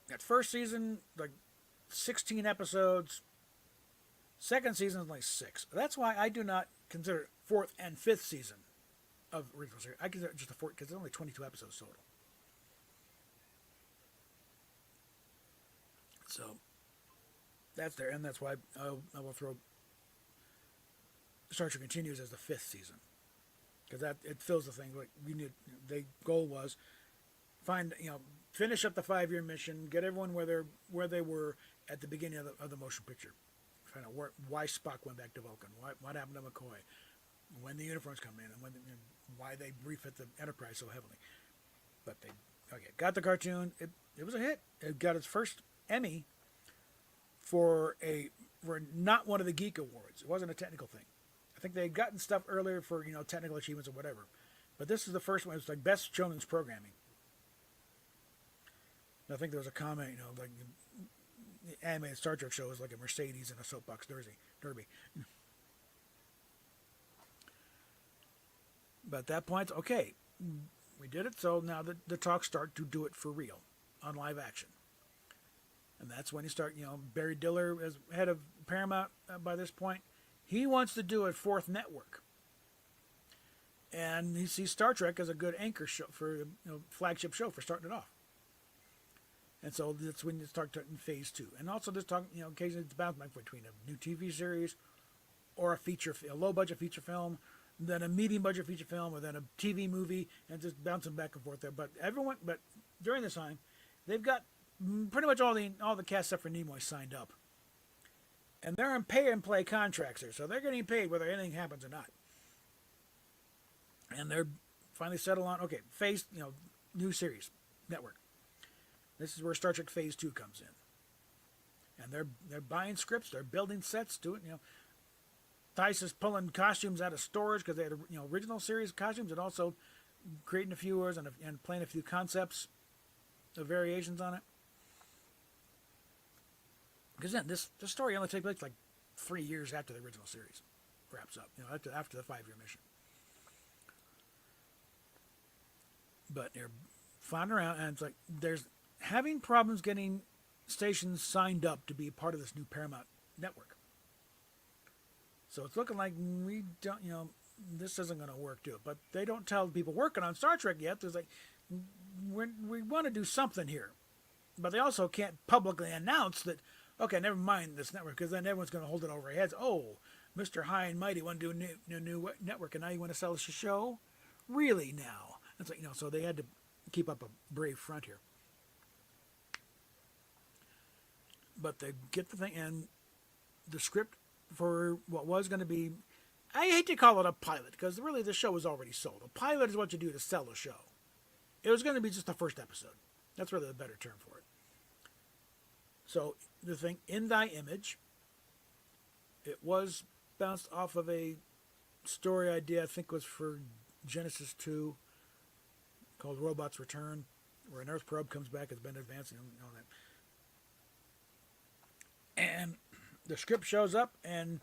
that first season, like 16 episodes. Second season is like 6. That's why I do not consider fourth and fifth season of original series. I consider it just a fourth because there's only 22 episodes total. So that's there, and that's why I will throw Star Trek Continues as the fifth season, because that it fills the thing. Like we need, the goal was finish up the 5-year mission, get everyone where they were at the beginning of the motion picture. Find out why Spock went back to Vulcan, what happened to McCoy, when the uniforms come in, and why they refit the Enterprise so heavily. But they got the cartoon. It was a hit. It got its first Emmy for not one of the Geek Awards. It wasn't a technical thing. I think they had gotten stuff earlier for technical achievements or whatever, but this is the first one. It was like best children's programming. And I think there was a comment, like the animated Star Trek show is like a Mercedes and a soapbox derby. But at that point, okay, we did it. So now the talks start to do it for real on live action. And that's when you start, Barry Diller as head of Paramount by this point. He wants to do a fourth network. And he sees Star Trek as a good anchor show for, flagship show for starting it off. And so that's when you start in phase 2. And also this talk, occasionally it's bound back between a new TV series or a low budget feature film than a medium budget feature film or than a TV movie, and just bouncing back and forth there. But during this time, they've got pretty much all the cast except for Nimoy signed up, and they're in pay and play contracts here, so they're getting paid whether anything happens or not. And they're finally settled on phase, new series network. This is where Star Trek Phase 2 comes in, and they're buying scripts, they're building sets, doing Tice is pulling costumes out of storage because they had original series costumes, and also creating a few others and playing a few concepts of variations on it. Because then this story only takes place like 3 years after the original series wraps up, after the 5-year mission. But they're flying around, and it's like there's having problems getting stations signed up to be part of this new Paramount network. So it's looking like we don't, this isn't going to work, too. But they don't tell the people working on Star Trek yet. There's like, we want to do something here. But they also can't publicly announce that, okay, never mind this network, because then everyone's going to hold it over their heads. Oh, Mr. High and Mighty want to do a new network, and now you want to sell us a show? Really now? It's like, so they had to keep up a brave front here. But they get the thing, and the script for what was going to be, I hate to call it a pilot, because really the show was already sold. A pilot is what you do to sell a show. It was going to be just the first episode. That's really the better term for it. So the thing, In Thy Image, it was bounced off of a story idea I think was for Genesis 2 called Robot's Return, where an Earth probe comes back, has been advancing and all that. And the script shows up, and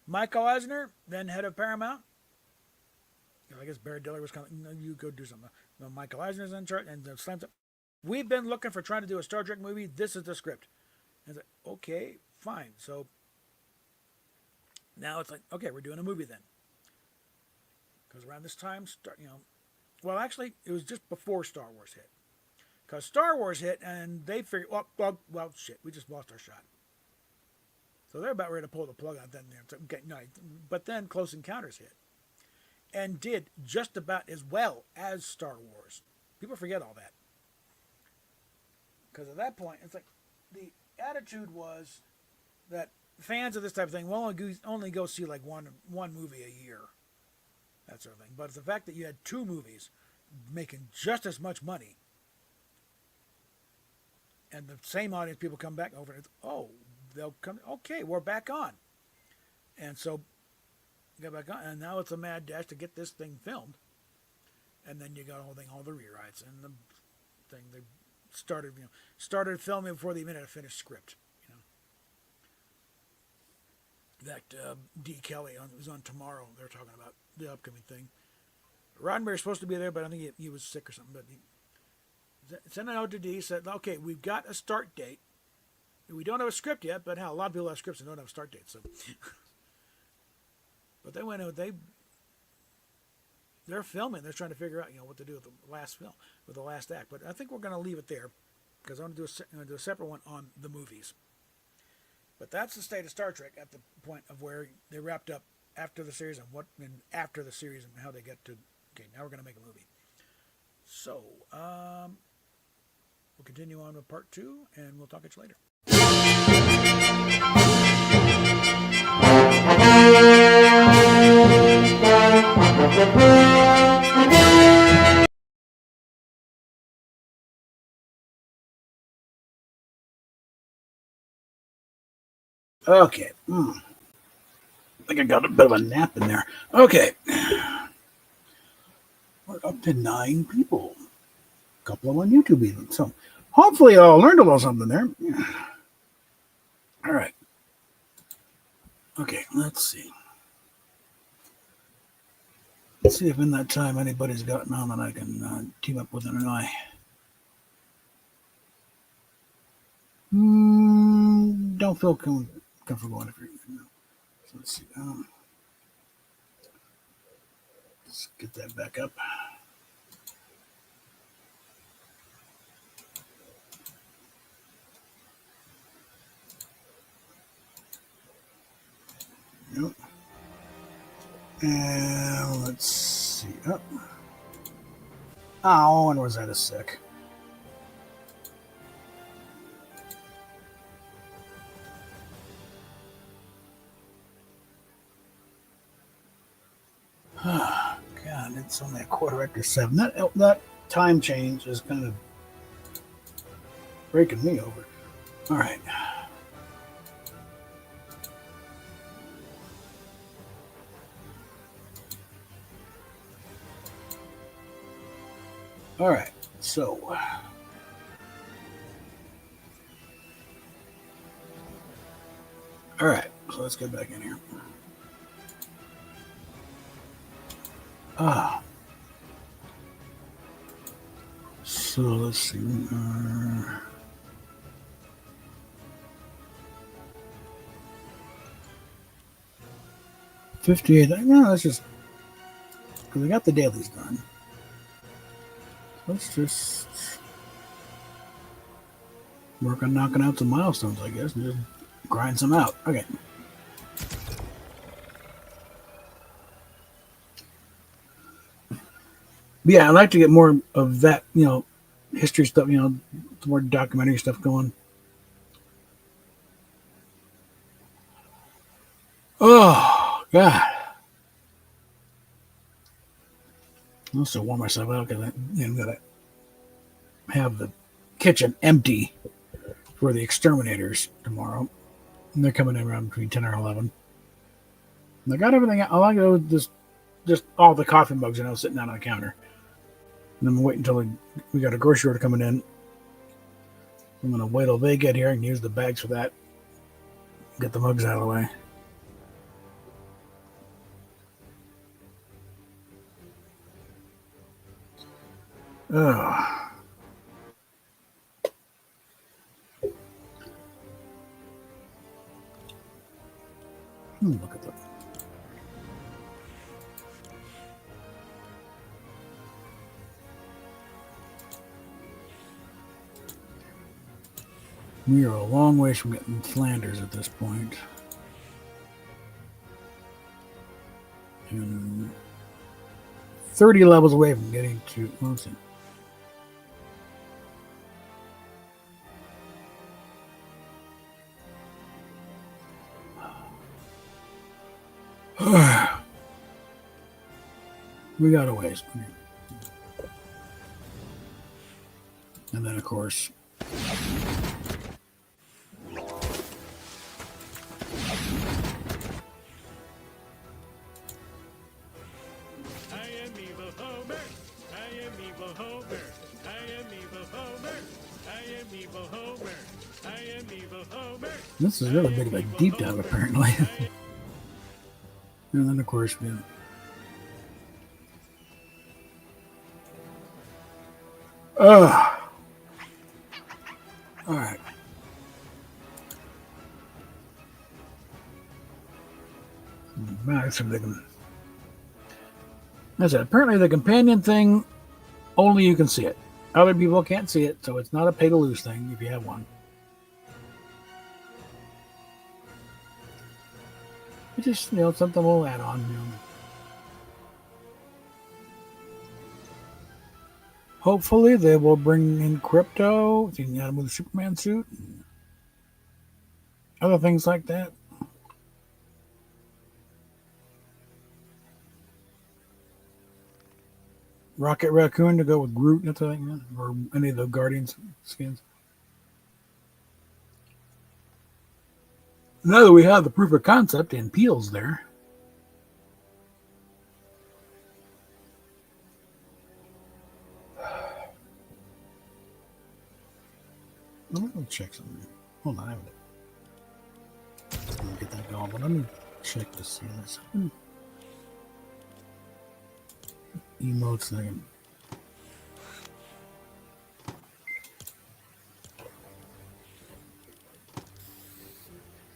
Michael Eisner, then head of Paramount, I guess Barry Diller was kind of, you go do something. Michael Eisner's in charge, and slams up. We've been looking for trying to do a Star Trek movie. This is the script. And it's like, okay, fine. So now it's like, okay, we're doing a movie then. Because around this time, well, actually, it was just before Star Wars hit. Because Star Wars hit, and they figured, well, shit, we just lost our shot. So they're about ready to pull the plug out then. Okay, no, but then Close Encounters hit. And did just about as well as Star Wars. People forget all that. Because at that point, it's like, the attitude was that fans of this type of thing will only go see like one movie a year. That sort of thing. But it's the fact that you had 2 movies making just as much money, and the same audience people come back over, and it's, they'll come, okay, we're back on. And so, got back on, and now it's a mad dash to get this thing filmed. And then you got the whole thing, all the rewrites, and the thing, they started filming before they even had a finished script. That D. Kelly was on Tomorrow. They're talking about the upcoming thing. Roddenberry's supposed to be there, but I think he was sick or something. But he sent it out to D. Said, "Okay, we've got a start date. We don't have a script yet, but hell, a lot of people have scripts and don't have a start date." So, but they went out. They're filming. They're trying to figure out, what to do with the last film, with the last act. But I think we're going to leave it there, because I'm going to do a separate one on the movies. But that's the state of Star Trek at the point of where they wrapped up after the series, and after the series, and how they get to, okay, now we're going to make a movie. So, we'll continue on with part 2, and we'll talk at you later. Okay. I think I got a bit of a nap in there. Okay. We're up to 9 people. A couple of them on YouTube even. So hopefully I learned a little something there. All right. Okay, let's see. Let's see if in that time anybody's gotten on that I can team up with an eye. Don't feel comfortable going if you're. So let's see. Let's get that back up. Nope. And let's see. Oh, and was that a sick? God, it's only a quarter after 7. That time change is kind of breaking me over. All right. All right. So. All right. So let's get back in here. So let's see. 58. No, that's just because we got the dailies done. Let's just work on knocking out some milestones, I guess, and just grind some out. Okay. But yeah, I'd like to get more of that, history stuff, some more documentary stuff going. Oh, God. I also warm myself out because I'm going to have the kitchen empty for the exterminators tomorrow. And they're coming in around between 10 or 11. And I got everything. I like to just all the coffee mugs, sitting down on the counter. And I'm waiting until we got a grocery order coming in. I'm going to wait till they get here and use the bags for that. Get the mugs out of the way. Oh. Look at that. We are a long ways from getting Flanders at this point. And 30 levels away from getting to Wilson. We got a ways. And then, of course, this is really big of a deep dive, apparently. And then, of course, all right. That's it. Apparently, the companion thing, only you can see it. Other people can't see it, so it's not a pay to lose thing if you have one. It's just, something we'll add on. Hopefully, they will bring in crypto. So you can add him with a Superman suit. And other things like that. Rocket Raccoon to go with Groot, that's I think, or any of the Guardians skins. Now that we have the proof of concept and Peel's there. Let me check something. Hold on, I have it. Let me get that going, but let me check to see this. Emotes thing.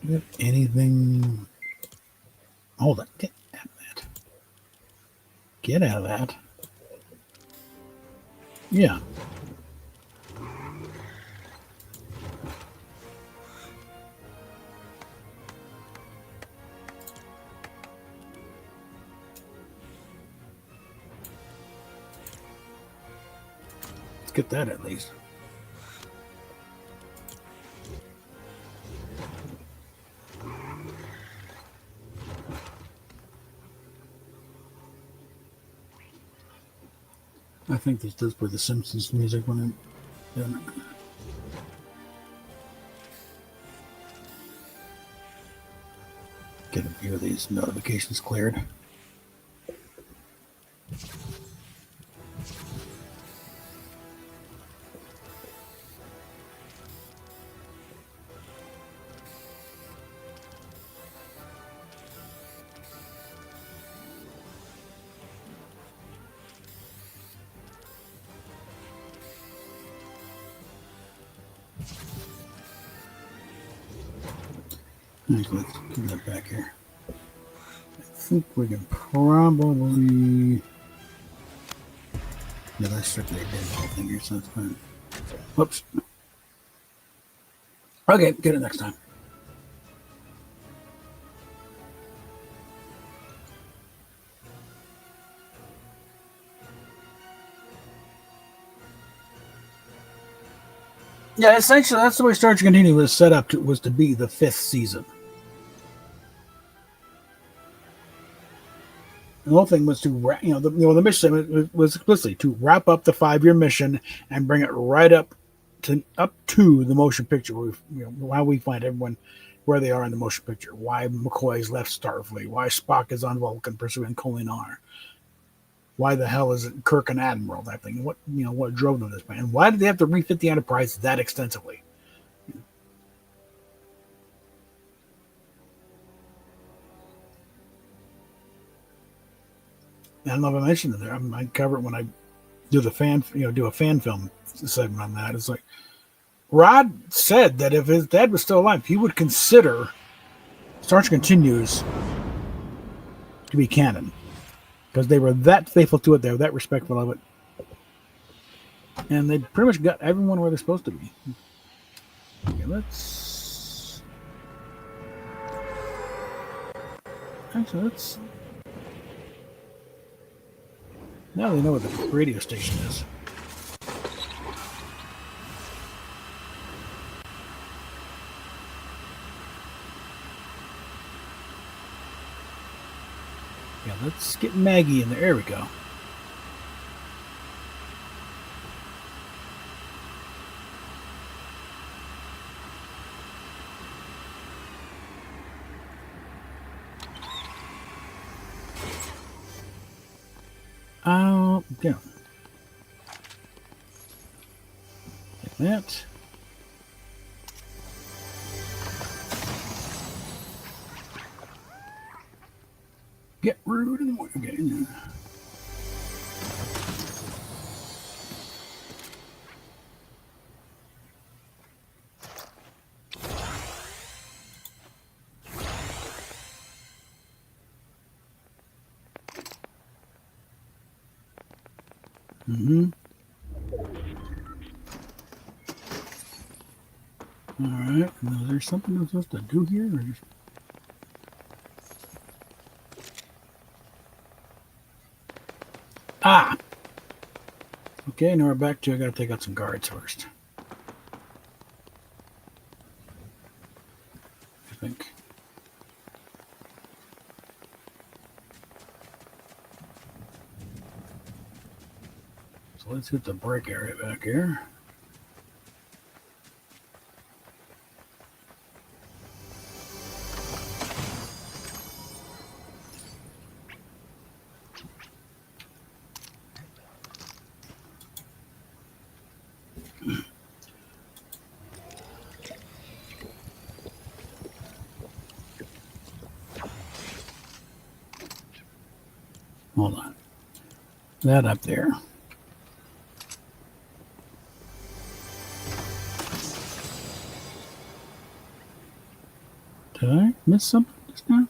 Get anything? Hold on. Get out of that. Get out of that. Yeah. get that at least. I think this does play the Simpsons music when I'm doing it. Get a few of these notifications cleared. Let's get that back here. I think we can probably. Yeah, that's strictly a digital thing here, so it's fine. Whoops. Okay, get it next time. Yeah, essentially, that's the way Star Trek Continue was set up was to be the 5th season. The whole thing was to, the mission was explicitly to wrap up the 5-year mission and bring it right up to the motion picture. How we find everyone where they are in the motion picture. Why McCoy's left Starfleet. Why Spock is on Vulcan pursuing Kolinar. Why the hell is it Kirk an admiral? That thing. What drove them this way? And why did they have to refit the Enterprise that extensively? I don't know if I mentioned it there. I cover it when I do the do a fan film segment on that. It's like Rod said that if his dad was still alive, he would consider Star Trek Continues to be canon because they were that faithful to it. They were that respectful of it, and they pretty much got everyone where they're supposed to be. Okay, let's now they know what the radio station is. Yeah, let's get Maggie in there. There we go. Yeah. Like that. Get rude in the morning. Okay. Mm-hmm. All right. Now, is there something I'm supposed to do here? Or just... Ah! Okay, now we're back to I gotta take out some guards first. I think. So let's hit the break area back here. Hold on. That up there. Did I miss something just now?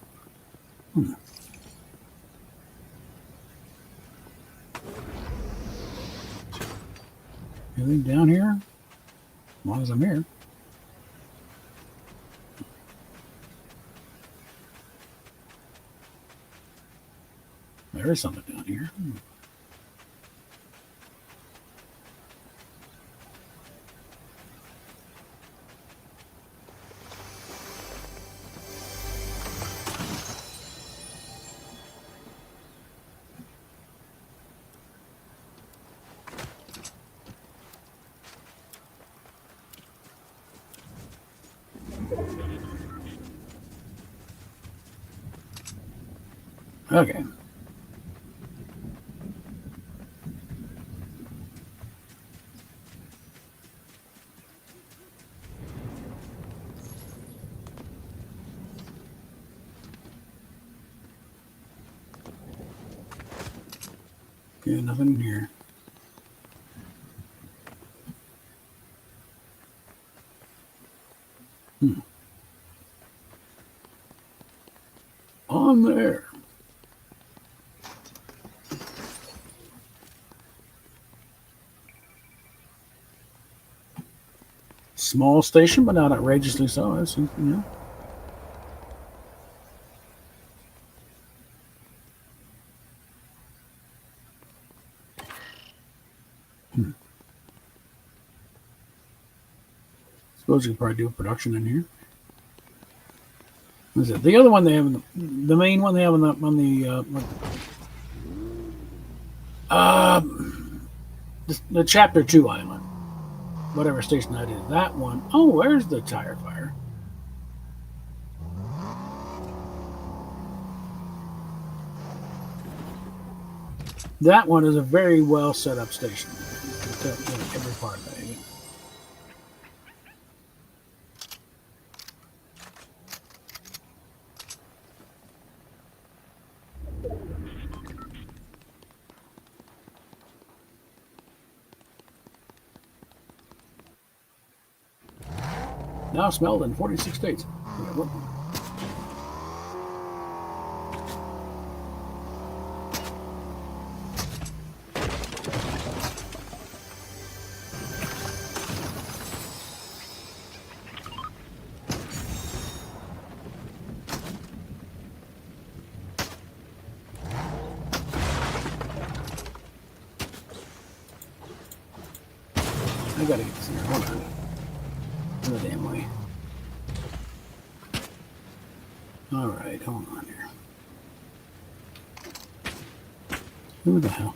Anything down here? As long as I'm here. There is something down here. Okay. Okay, nothing in here. On there. Small station, but not outrageously so. That's, you know. Suppose you could probably do a production in here. What is it? The other one they have, the main one they have the chapter 2 island, whatever station that is. That one. Oh, where's the tire fire? That one is a very well set up station. Every part of that. Now smelled in 46 states. I gotta get this in here. Hold on. The damn way. All right, hold on here. Who the hell?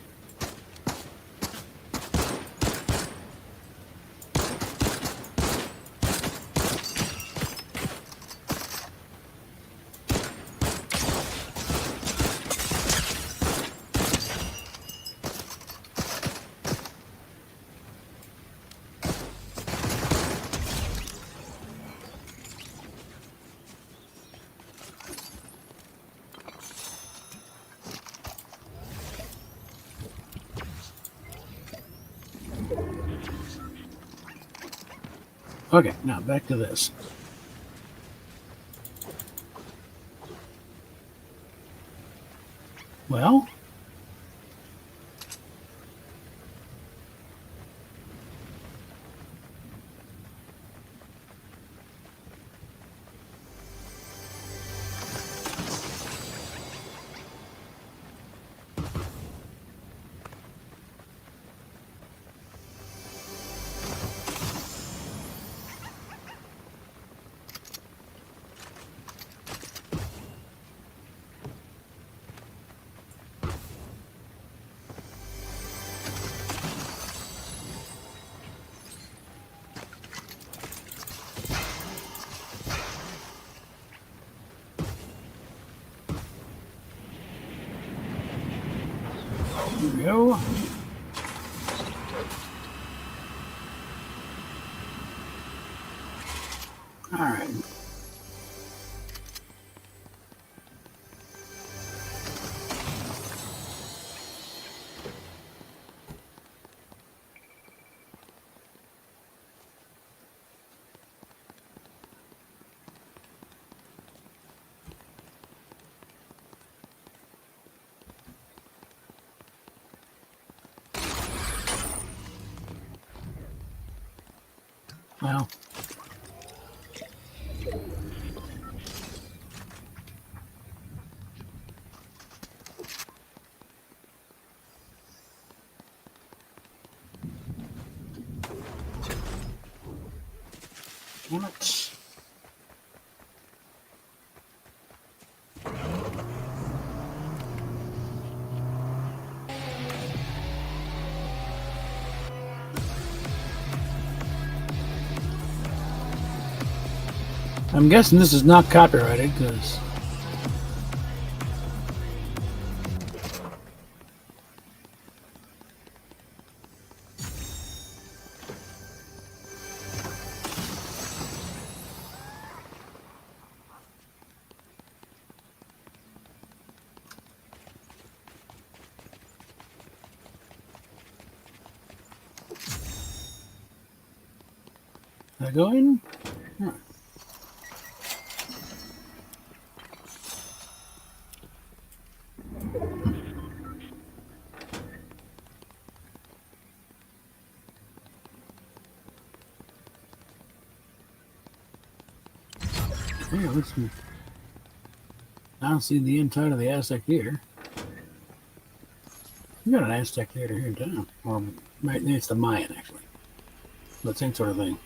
Okay, now back to this. Well, here we go. All right. Well, damn it. I'm guessing this is not copyrighted because Did I go in? Huh. Yeah, let's see. I don't see the inside of the Aztec Theater. We got an Aztec Theater here in town. Or it's the Mayan, actually. The same sort of thing.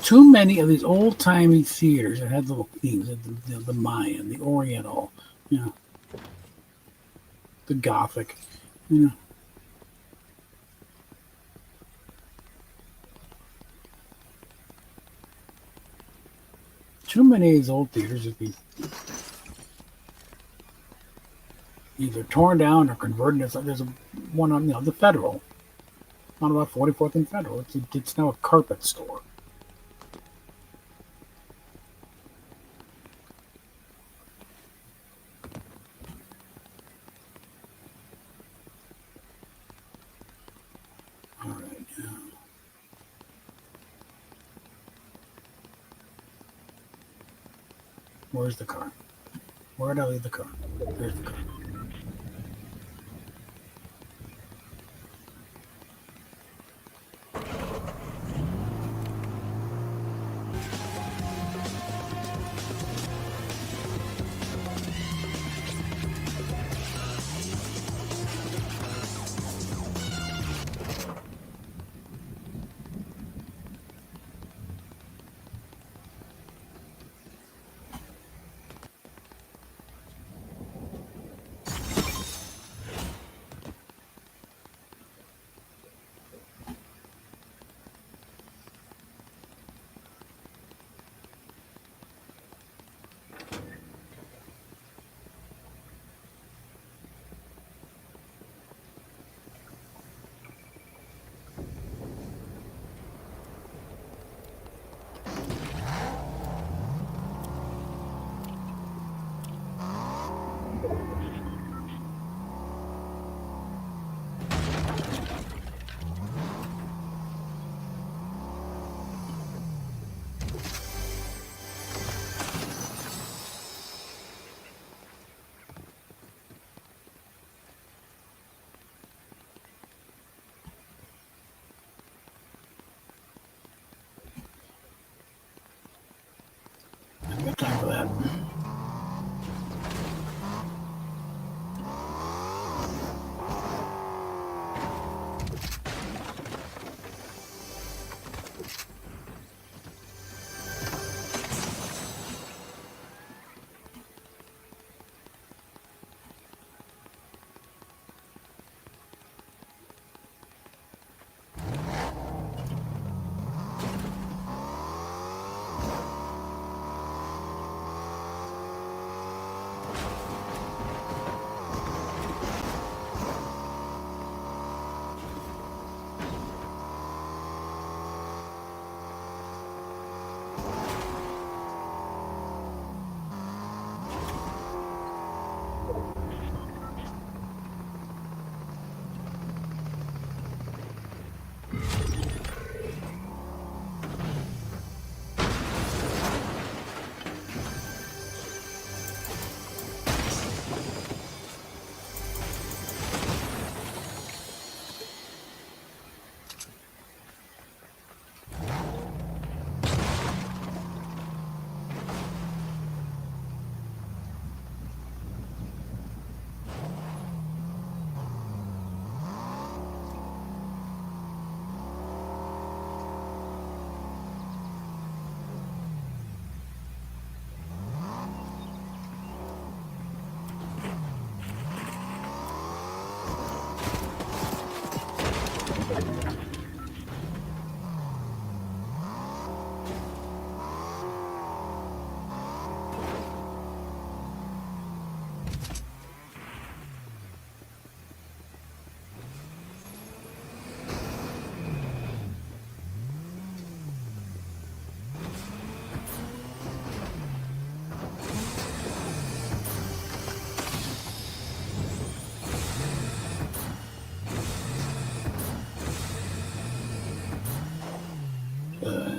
Too many of these old-timey theaters that had little themes, the Mayan, the Oriental, you know, the Gothic, you know. Too many of these old theaters would be either torn down or converted. There's one on, the Federal, on about 44th and Federal. It's now a carpet store. All right, now. Where's the car? Where did I leave the car? There's the car. I got time for that.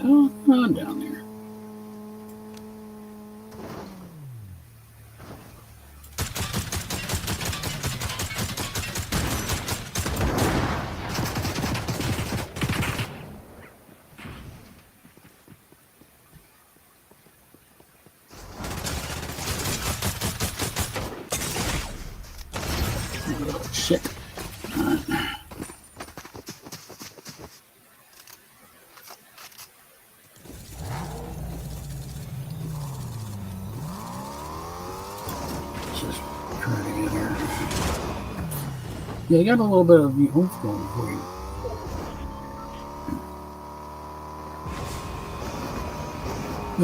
hell? On down there. Oh, shit. Just trying to get here. Yeah, you got a little bit of the oomph going for you.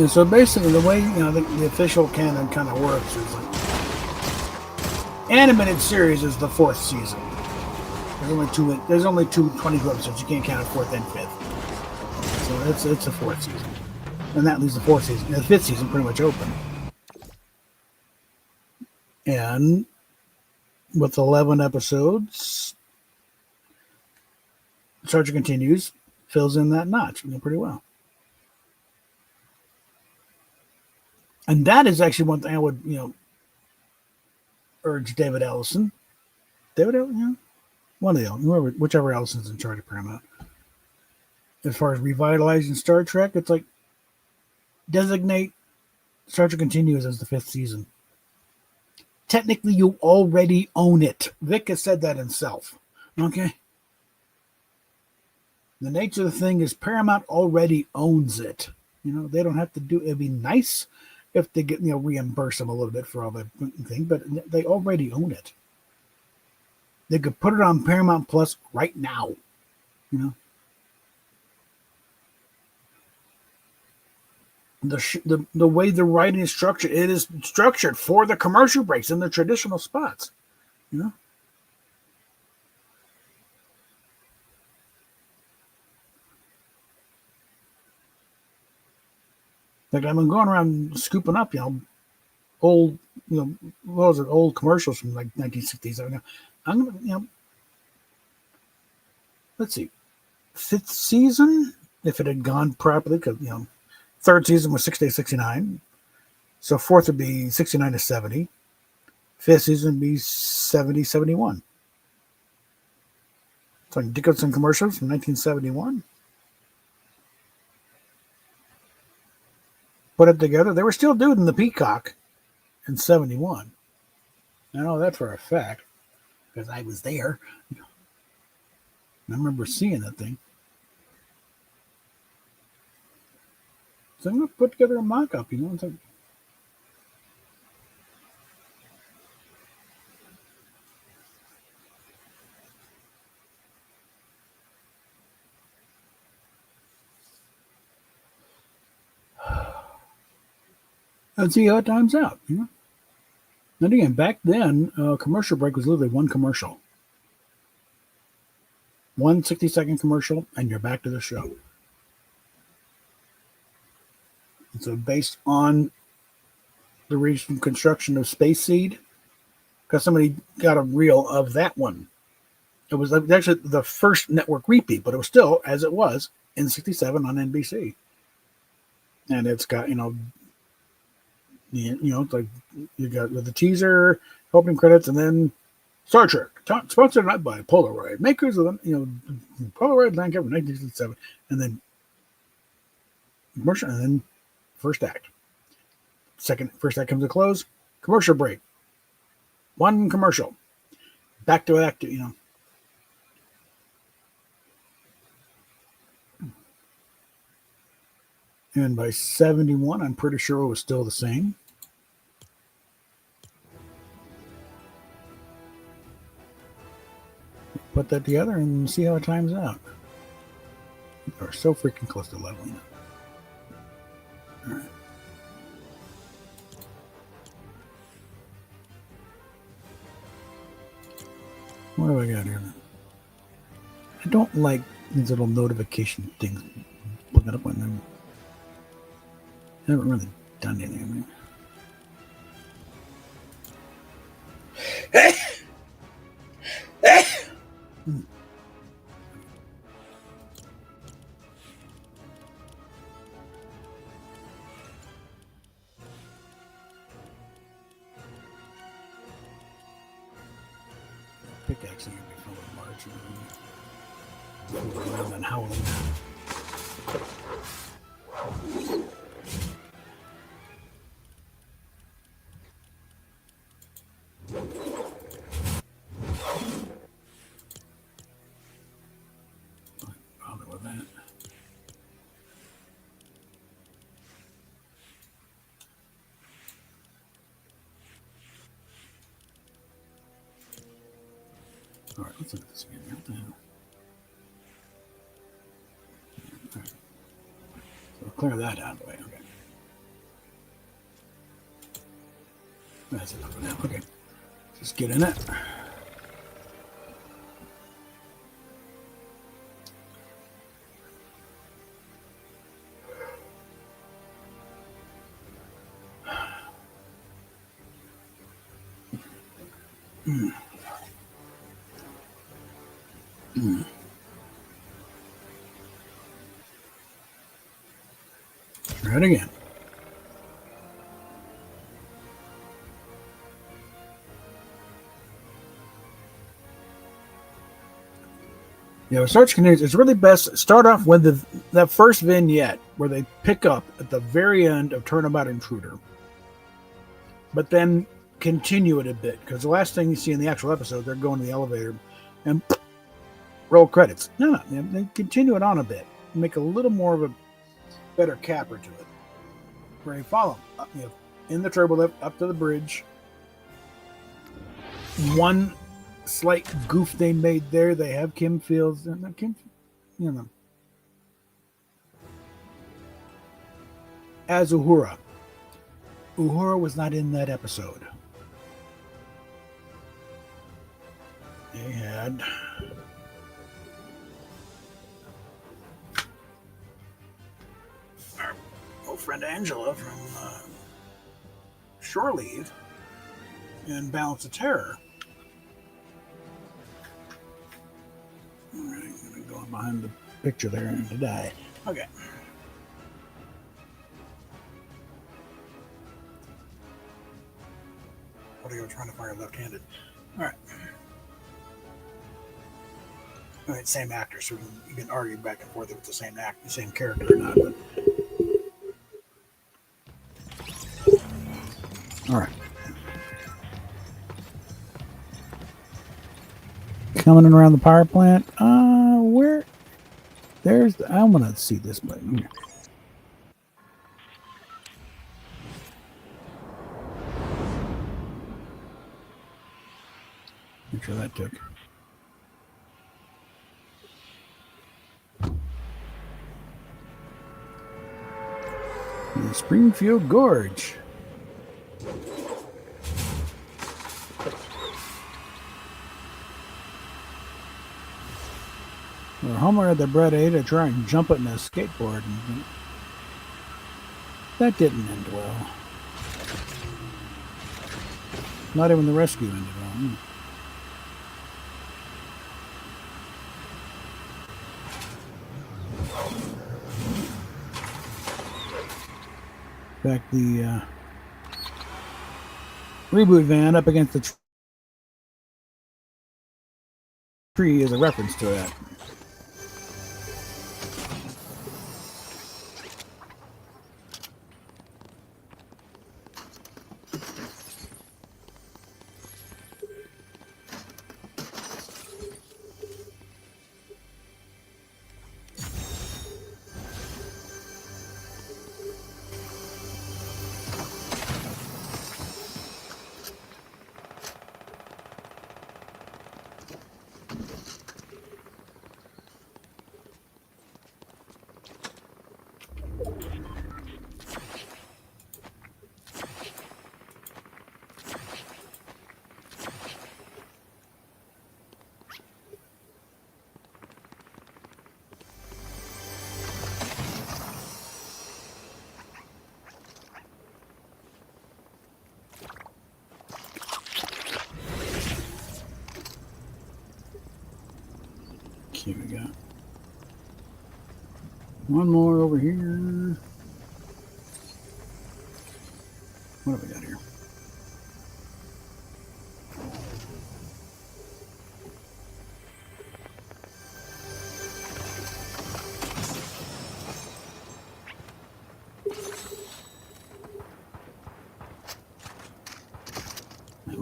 Yeah, so basically, the way the official canon kind of works is like animated series is the 4th season. There's only two 22 episodes. You can't count a 4th and 5th. So it's the 4th season, and that leaves the 4th season. The 5th season pretty much open. And with 11 episodes, Sergeant Continues fills in that notch pretty well. And that is actually one thing I would, urge David Ellison. One of the whichever Ellison's in charge of Paramount. As far as revitalizing Star Trek, it's like designate Star Trek Continues as the 5th season. Technically, you already own it. Vic has said that himself. Okay? The nature of the thing is Paramount already owns it. They don't have to do it. It'd be nice if they get, reimburse them a little bit for all that thing, but they already own it. They could put it on Paramount Plus right now. The way the writing is structured, it is structured for the commercial breaks in the traditional spots. Like I've been going around scooping up, old, what was it, old commercials from like 1960s. I'm gonna, let's see, 5th season, if it had gone properly, because 3rd season was 6 days 69, so 4th would be 69 to 70, 5th season would be 70 71. So I can dig up some commercials from 1971. Put it together. They were still doing the Peacock in 71. I know that for a fact because I was there. I remember seeing that thing. So I'm going to put together a mock-up, It's like, and see how it times out, And again, back then, commercial break was literally one commercial. 1 60-second commercial, and you're back to the show. And so based on the recent construction of Space Seed, because somebody got a reel of that one. It was actually the first network repeat, but it was still, as it was, in 67 on NBC. And it's got, it's like you got with the teaser, opening credits, and then Star Trek, sponsored not by Polaroid, makers of Polaroid line cover 1967, and then commercial, and then first act. First act comes to close, commercial break, one commercial, back to act, And by 71, I'm pretty sure it was still the same. Put that together and see how it times out. We're so freaking close to leveling up. All right. What do I got here? I don't like these little notification things. Looking up on them. I haven't really done anything. pickaxe here before we march. And then howling. Bother with that. All right, let's look at this again. What the hell? All right. So clear that out of the way. Okay. That's enough of that. Okay. Just get in it. Try it again. Yeah, research continues. It's really best to start off with that first vignette where they pick up at the very end of Turnabout Intruder, but then continue it a bit because the last thing you see in the actual episode, they're going to the elevator and roll credits. No, they continue it on a bit, make a little more of a better capper to it. Where you follow them, in the turbo lift up to the bridge. One slight goof they made there. They have Kim Fields, as Uhura. Uhura was not in that episode. They had our old friend Angela from Shore Leave and Balance of Terror. All right, I'm going to go behind the picture there and to die. Okay. What are you trying to fire left-handed? All right. All right, same actor, so you can argue back and forth if it's the same actor, the same character or not. But... All right. Coming in around the power plant. Where? There's. I want to see this button here. Make sure that took. The Springfield Gorge. Well, Homer had the bread ate to try and jump it in a skateboard, and that didn't end well. Not even the rescue ended well. In fact, the reboot van up against the tree is a reference to that. Here we go. One more over here. What have we got here?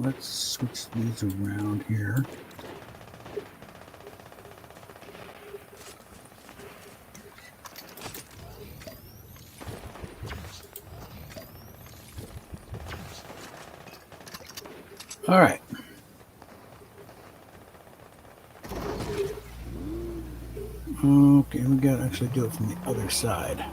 let's switch these around here. All right. Okay, we got to actually do it from the other side.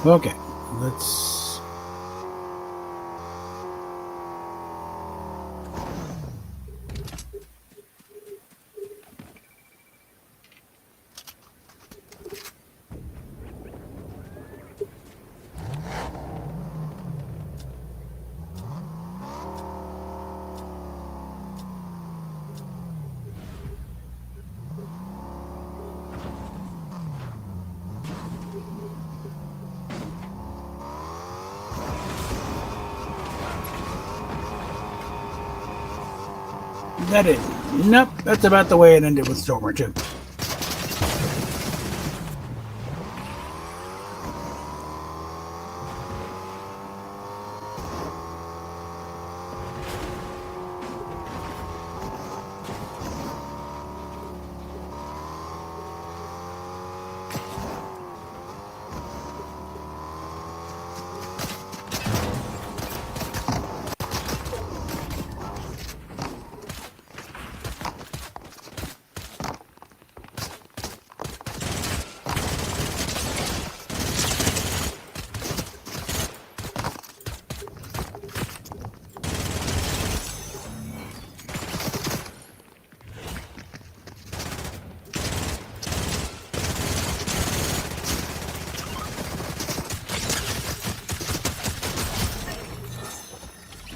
Okay, let's. That it. Nope, that's about the way it ended with Stormer too.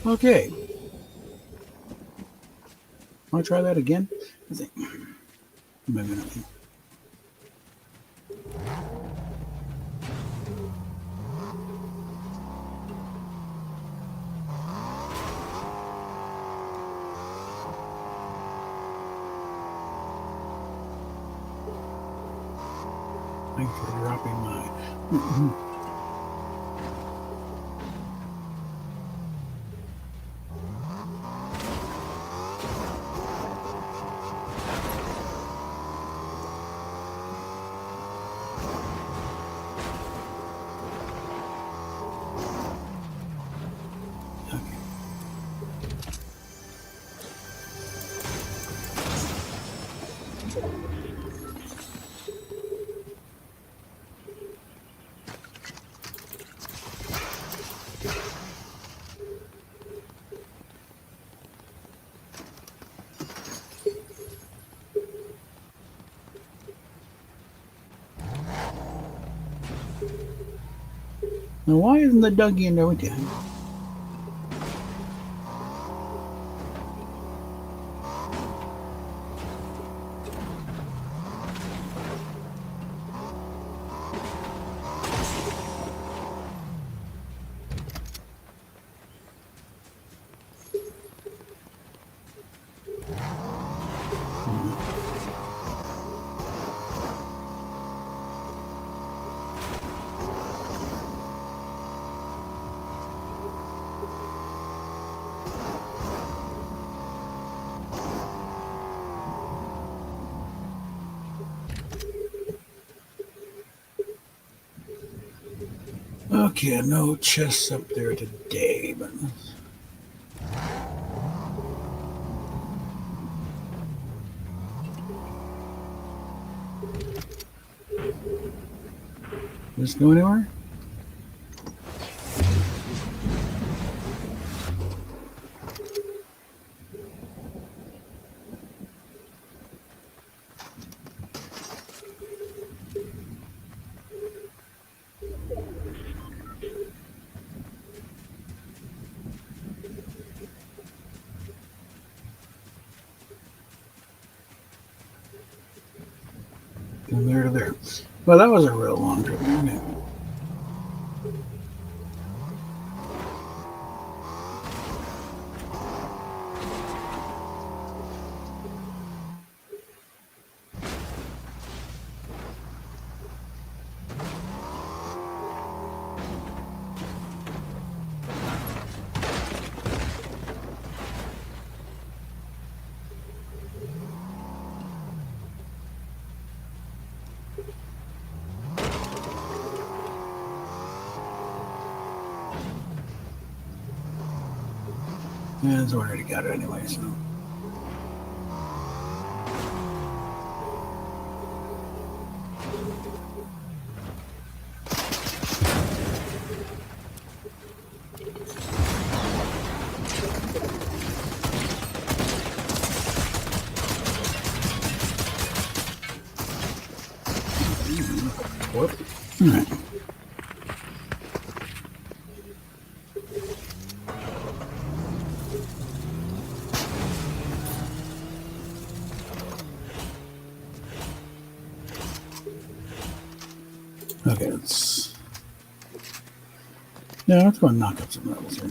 Okay. Want to try that again? Maybe not. Thanks for dropping mine. Now, why isn't the Dougie in there with you? Okay, no chests up there today, but does this go anywhere? From there to there. Well, that was a real long trip, wasn't it? Yeah, it's already got it anyway, so. Whoop. All right. Okay, let's. Yeah, let's go and knock up some levels here.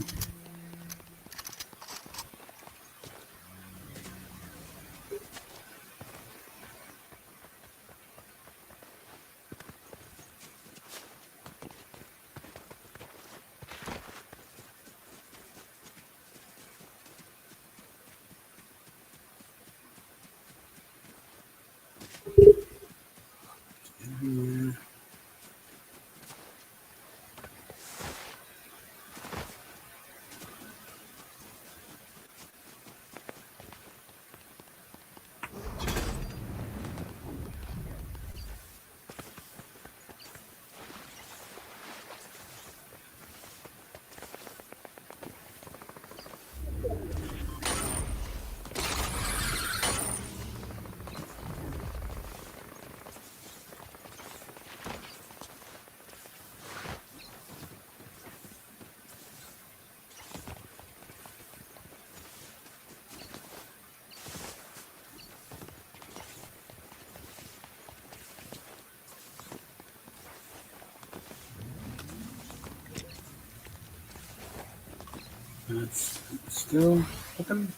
That's still open.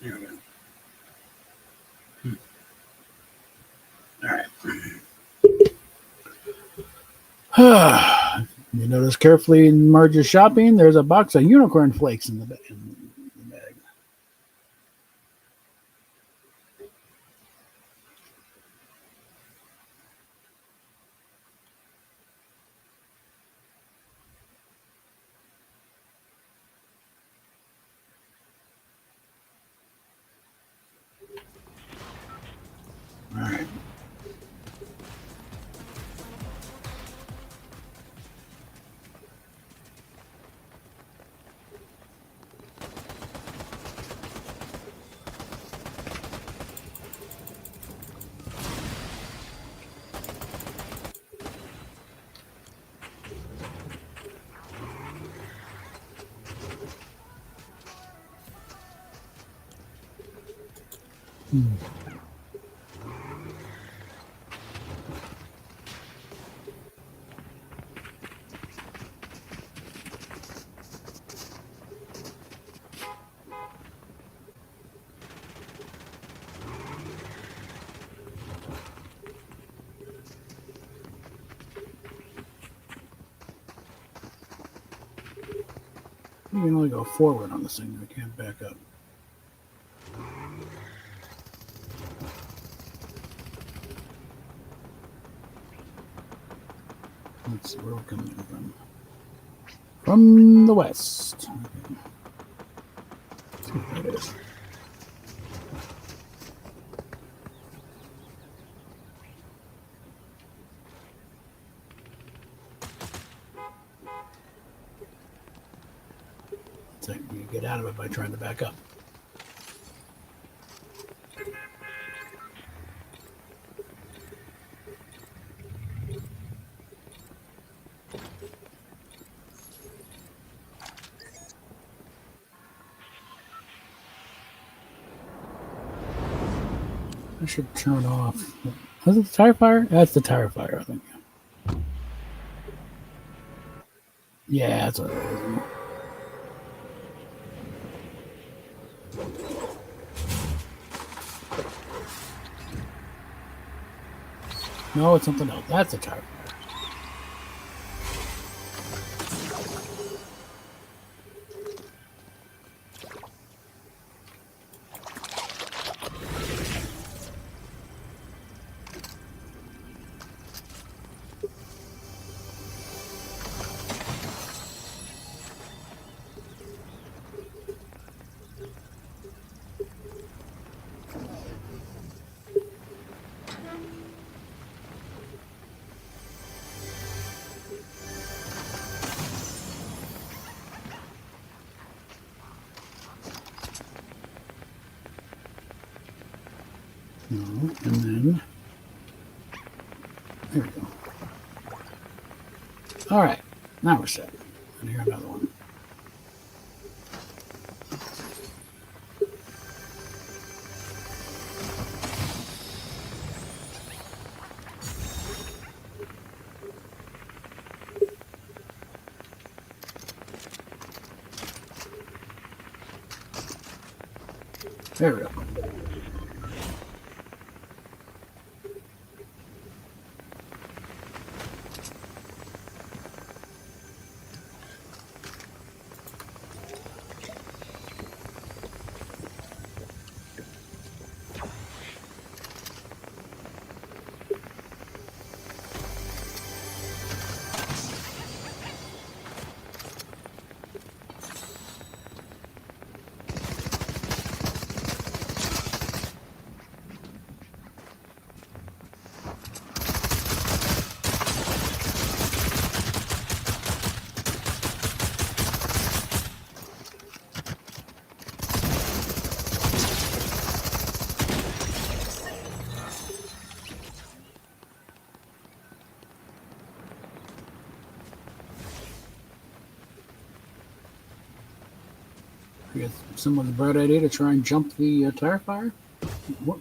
There we go. All right. You notice carefully in Marge's shopping, there's a box of unicorn flakes in the bag. All right. You can only go forward on this thing. I can't back up. Let's see where we're coming in from. From the west. Okay. Let's see what that is. So you get out of it by trying to back up. I should turn off. Is it the tire fire? That's the tire fire, I think. Yeah, that's what it is. No, it's something else. That's a tire fire. No, and then there we go. All right, now we're set. And here's another one. There we go. I guess someone's bright idea to try and jump the tire fire. What?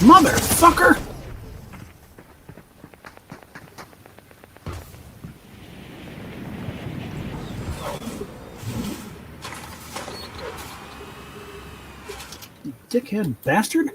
Motherfucker! Dickhead bastard!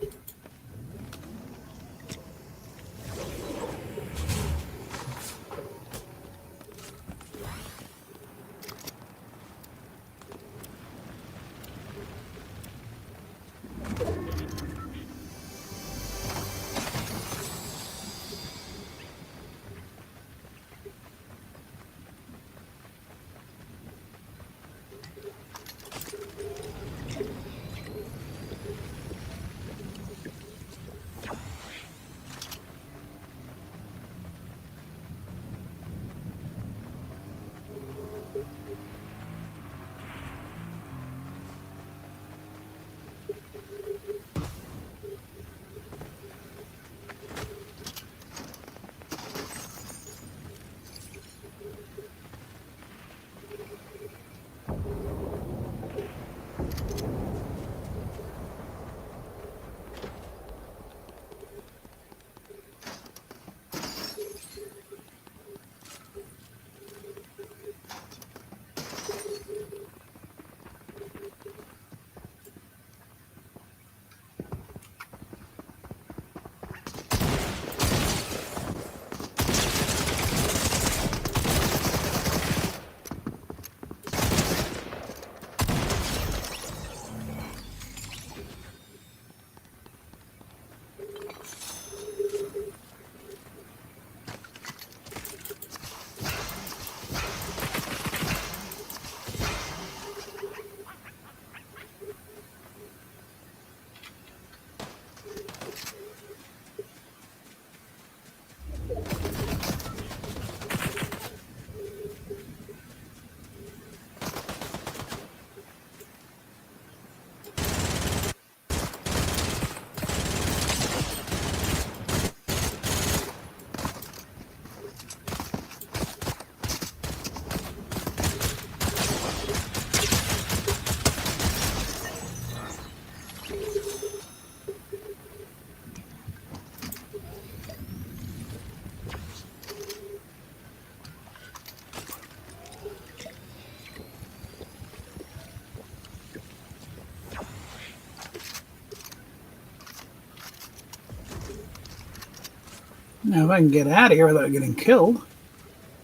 Now, if I can get out of here without getting killed.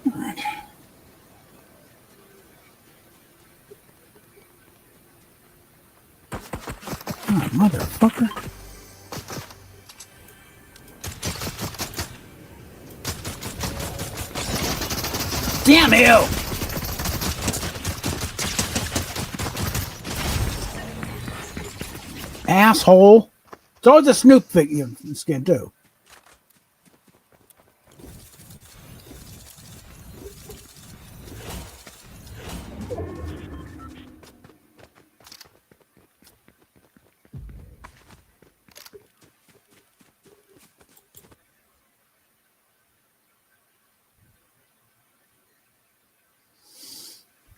All right. Oh, motherfucker. Damn you! Asshole. It's always a Snoop thing, skin, too.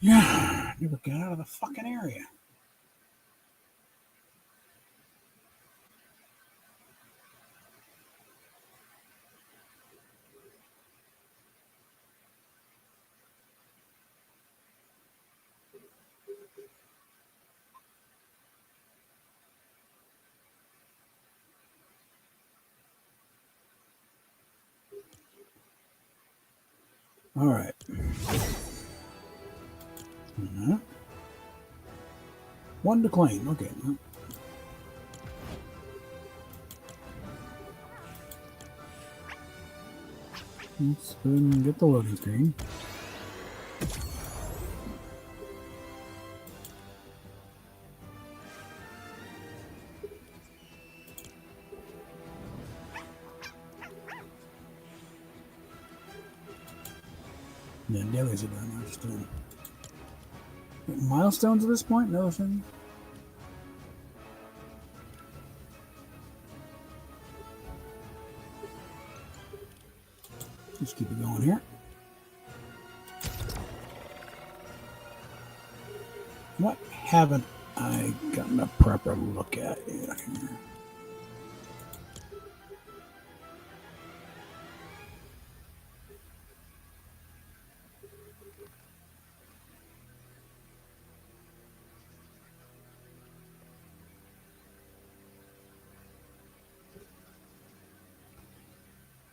Yeah, never get out of the fucking area. All right. One to claim. Okay. Let's go ahead and get the loading screen. Yeah, dailies are done. I'm just doing milestones at this point. No thing. Just keep it going here. What haven't I gotten a proper look at yet here?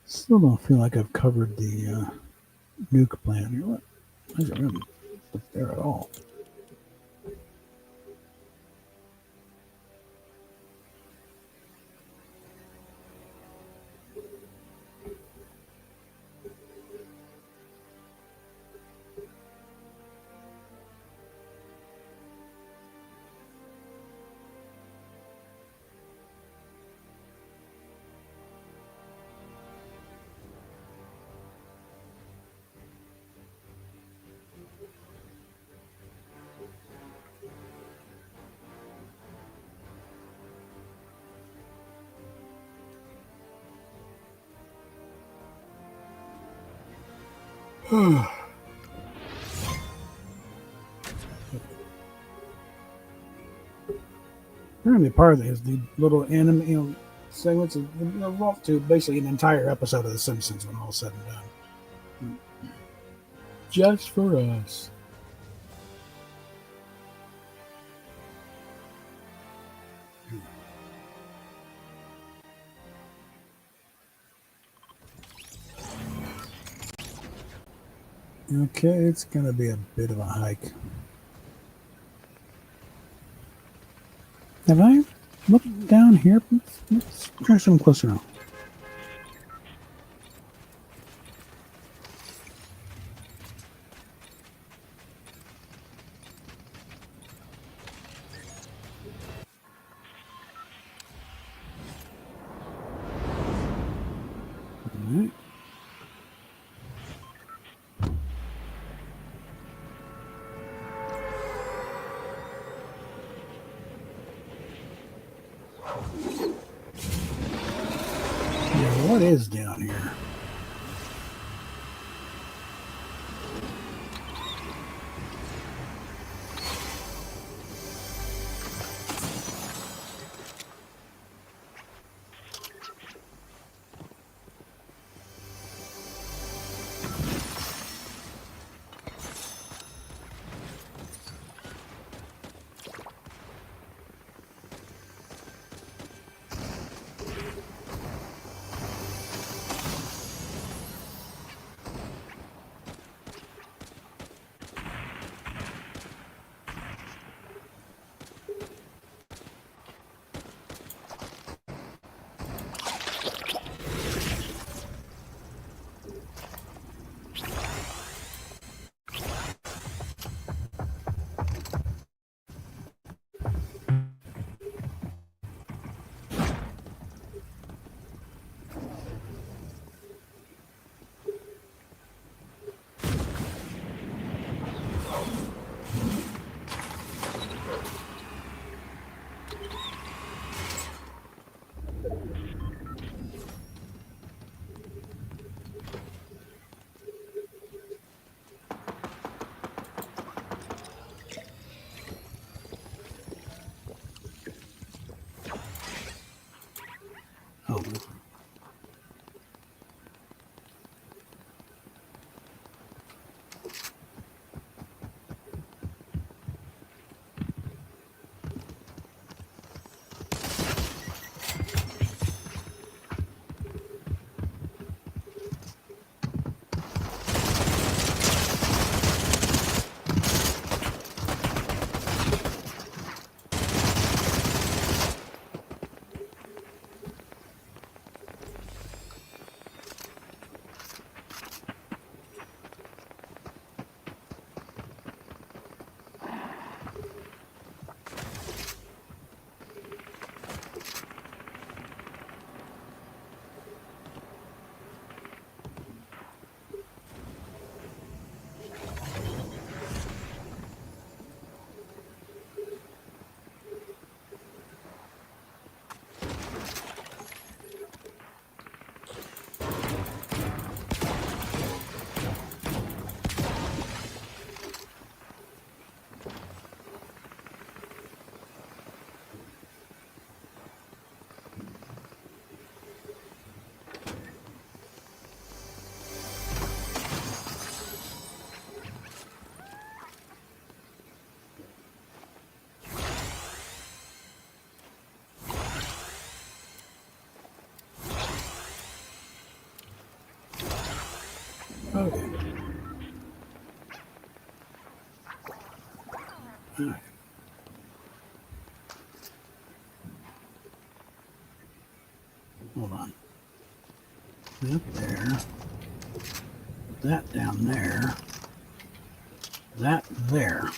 Still don't feel like I've covered the nuke plan here. What? I don't really look there at all. Apparently, part of it is the little anime, segments of evolved to basically an entire episode of The Simpsons when all said and done. Just for us. Okay, it's gonna be a bit of a hike. Have I looked down here? Let's try something closer now. All right. Yeah, what is down here? Oh. Okay. All right. Hold on. That there. That down there. That there.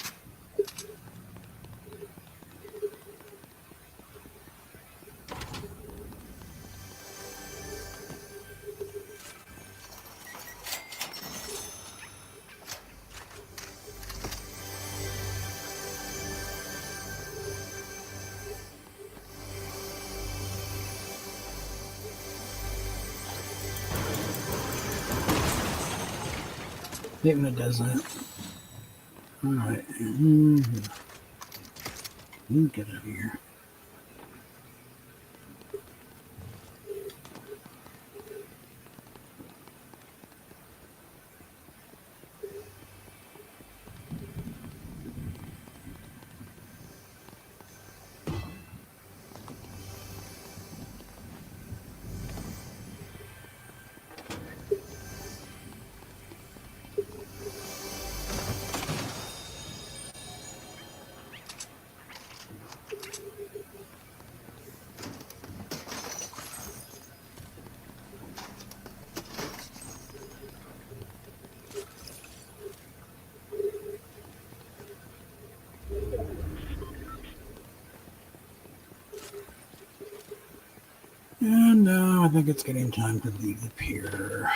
Even it does that. All right. Get out of here. And now I think it's getting time to leave the pier.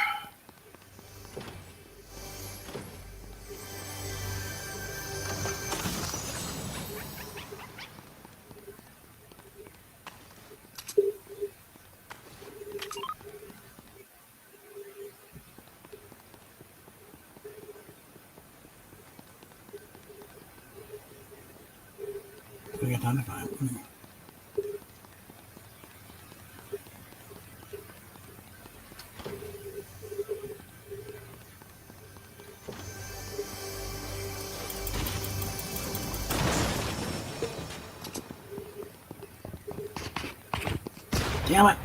We got time to find. Damn it.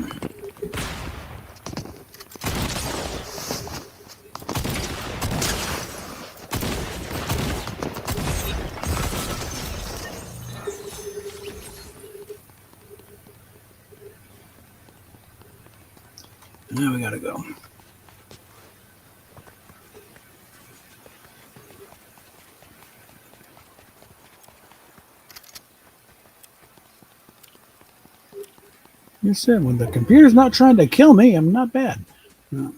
Now we gotta go. You said when the computer's not trying to kill me, I'm not bad. No.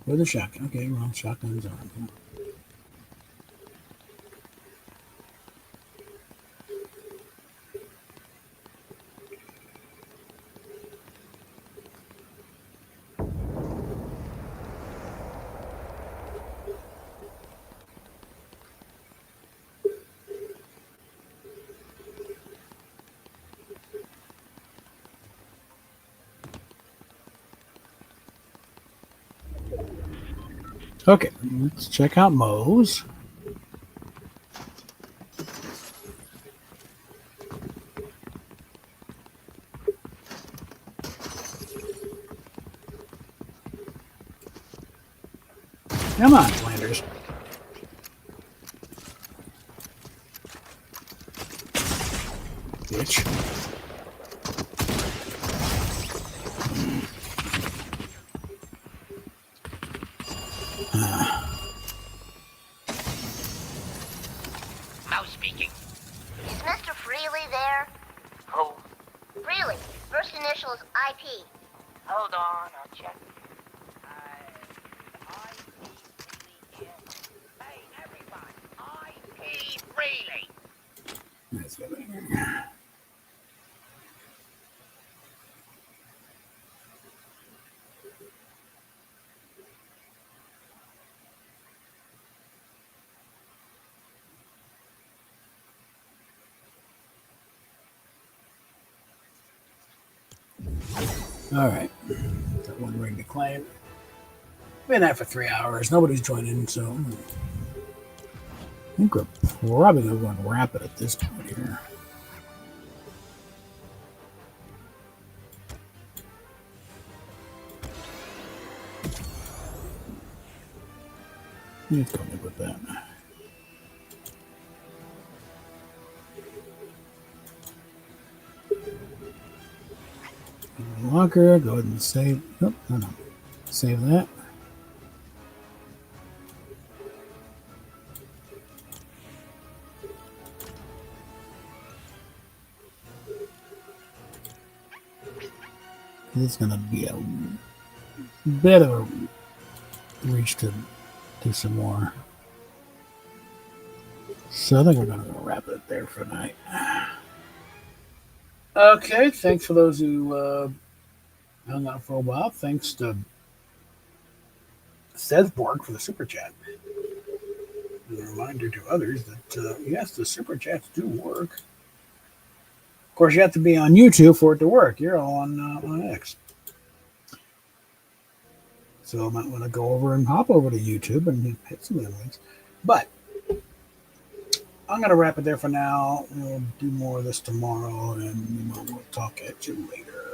With a shotgun. Okay, well, shotguns on. Okay, let's check out Moe's. Come on, Flanders. Bitch. Mouse speaking. Is Mr. Freely there? Who? Freely. First initial is IP. Hold on, I'll check. Hey, everybody! IP Freely! Let's go there. All right. Got one ring to claim. Been at for 3 hours. Nobody's joining, so I think we're probably going to wrap it at this point here. Let's go with that. Locker, go ahead and save. Oh, no. Save that. It's going to be a bit of a reach to do some more. So I think we're going to wrap it there for tonight. Okay, thanks for those who hung out for a while. Thanks to Sethborg for the super chat. And a reminder to others that yes, the super chats do work. Of course, you have to be on YouTube for it to work. You're all on X. So I might want to go over and hop over to YouTube and hit some of the links. But I'm going to wrap it there for now. We'll do more of this tomorrow, and we'll talk at you later.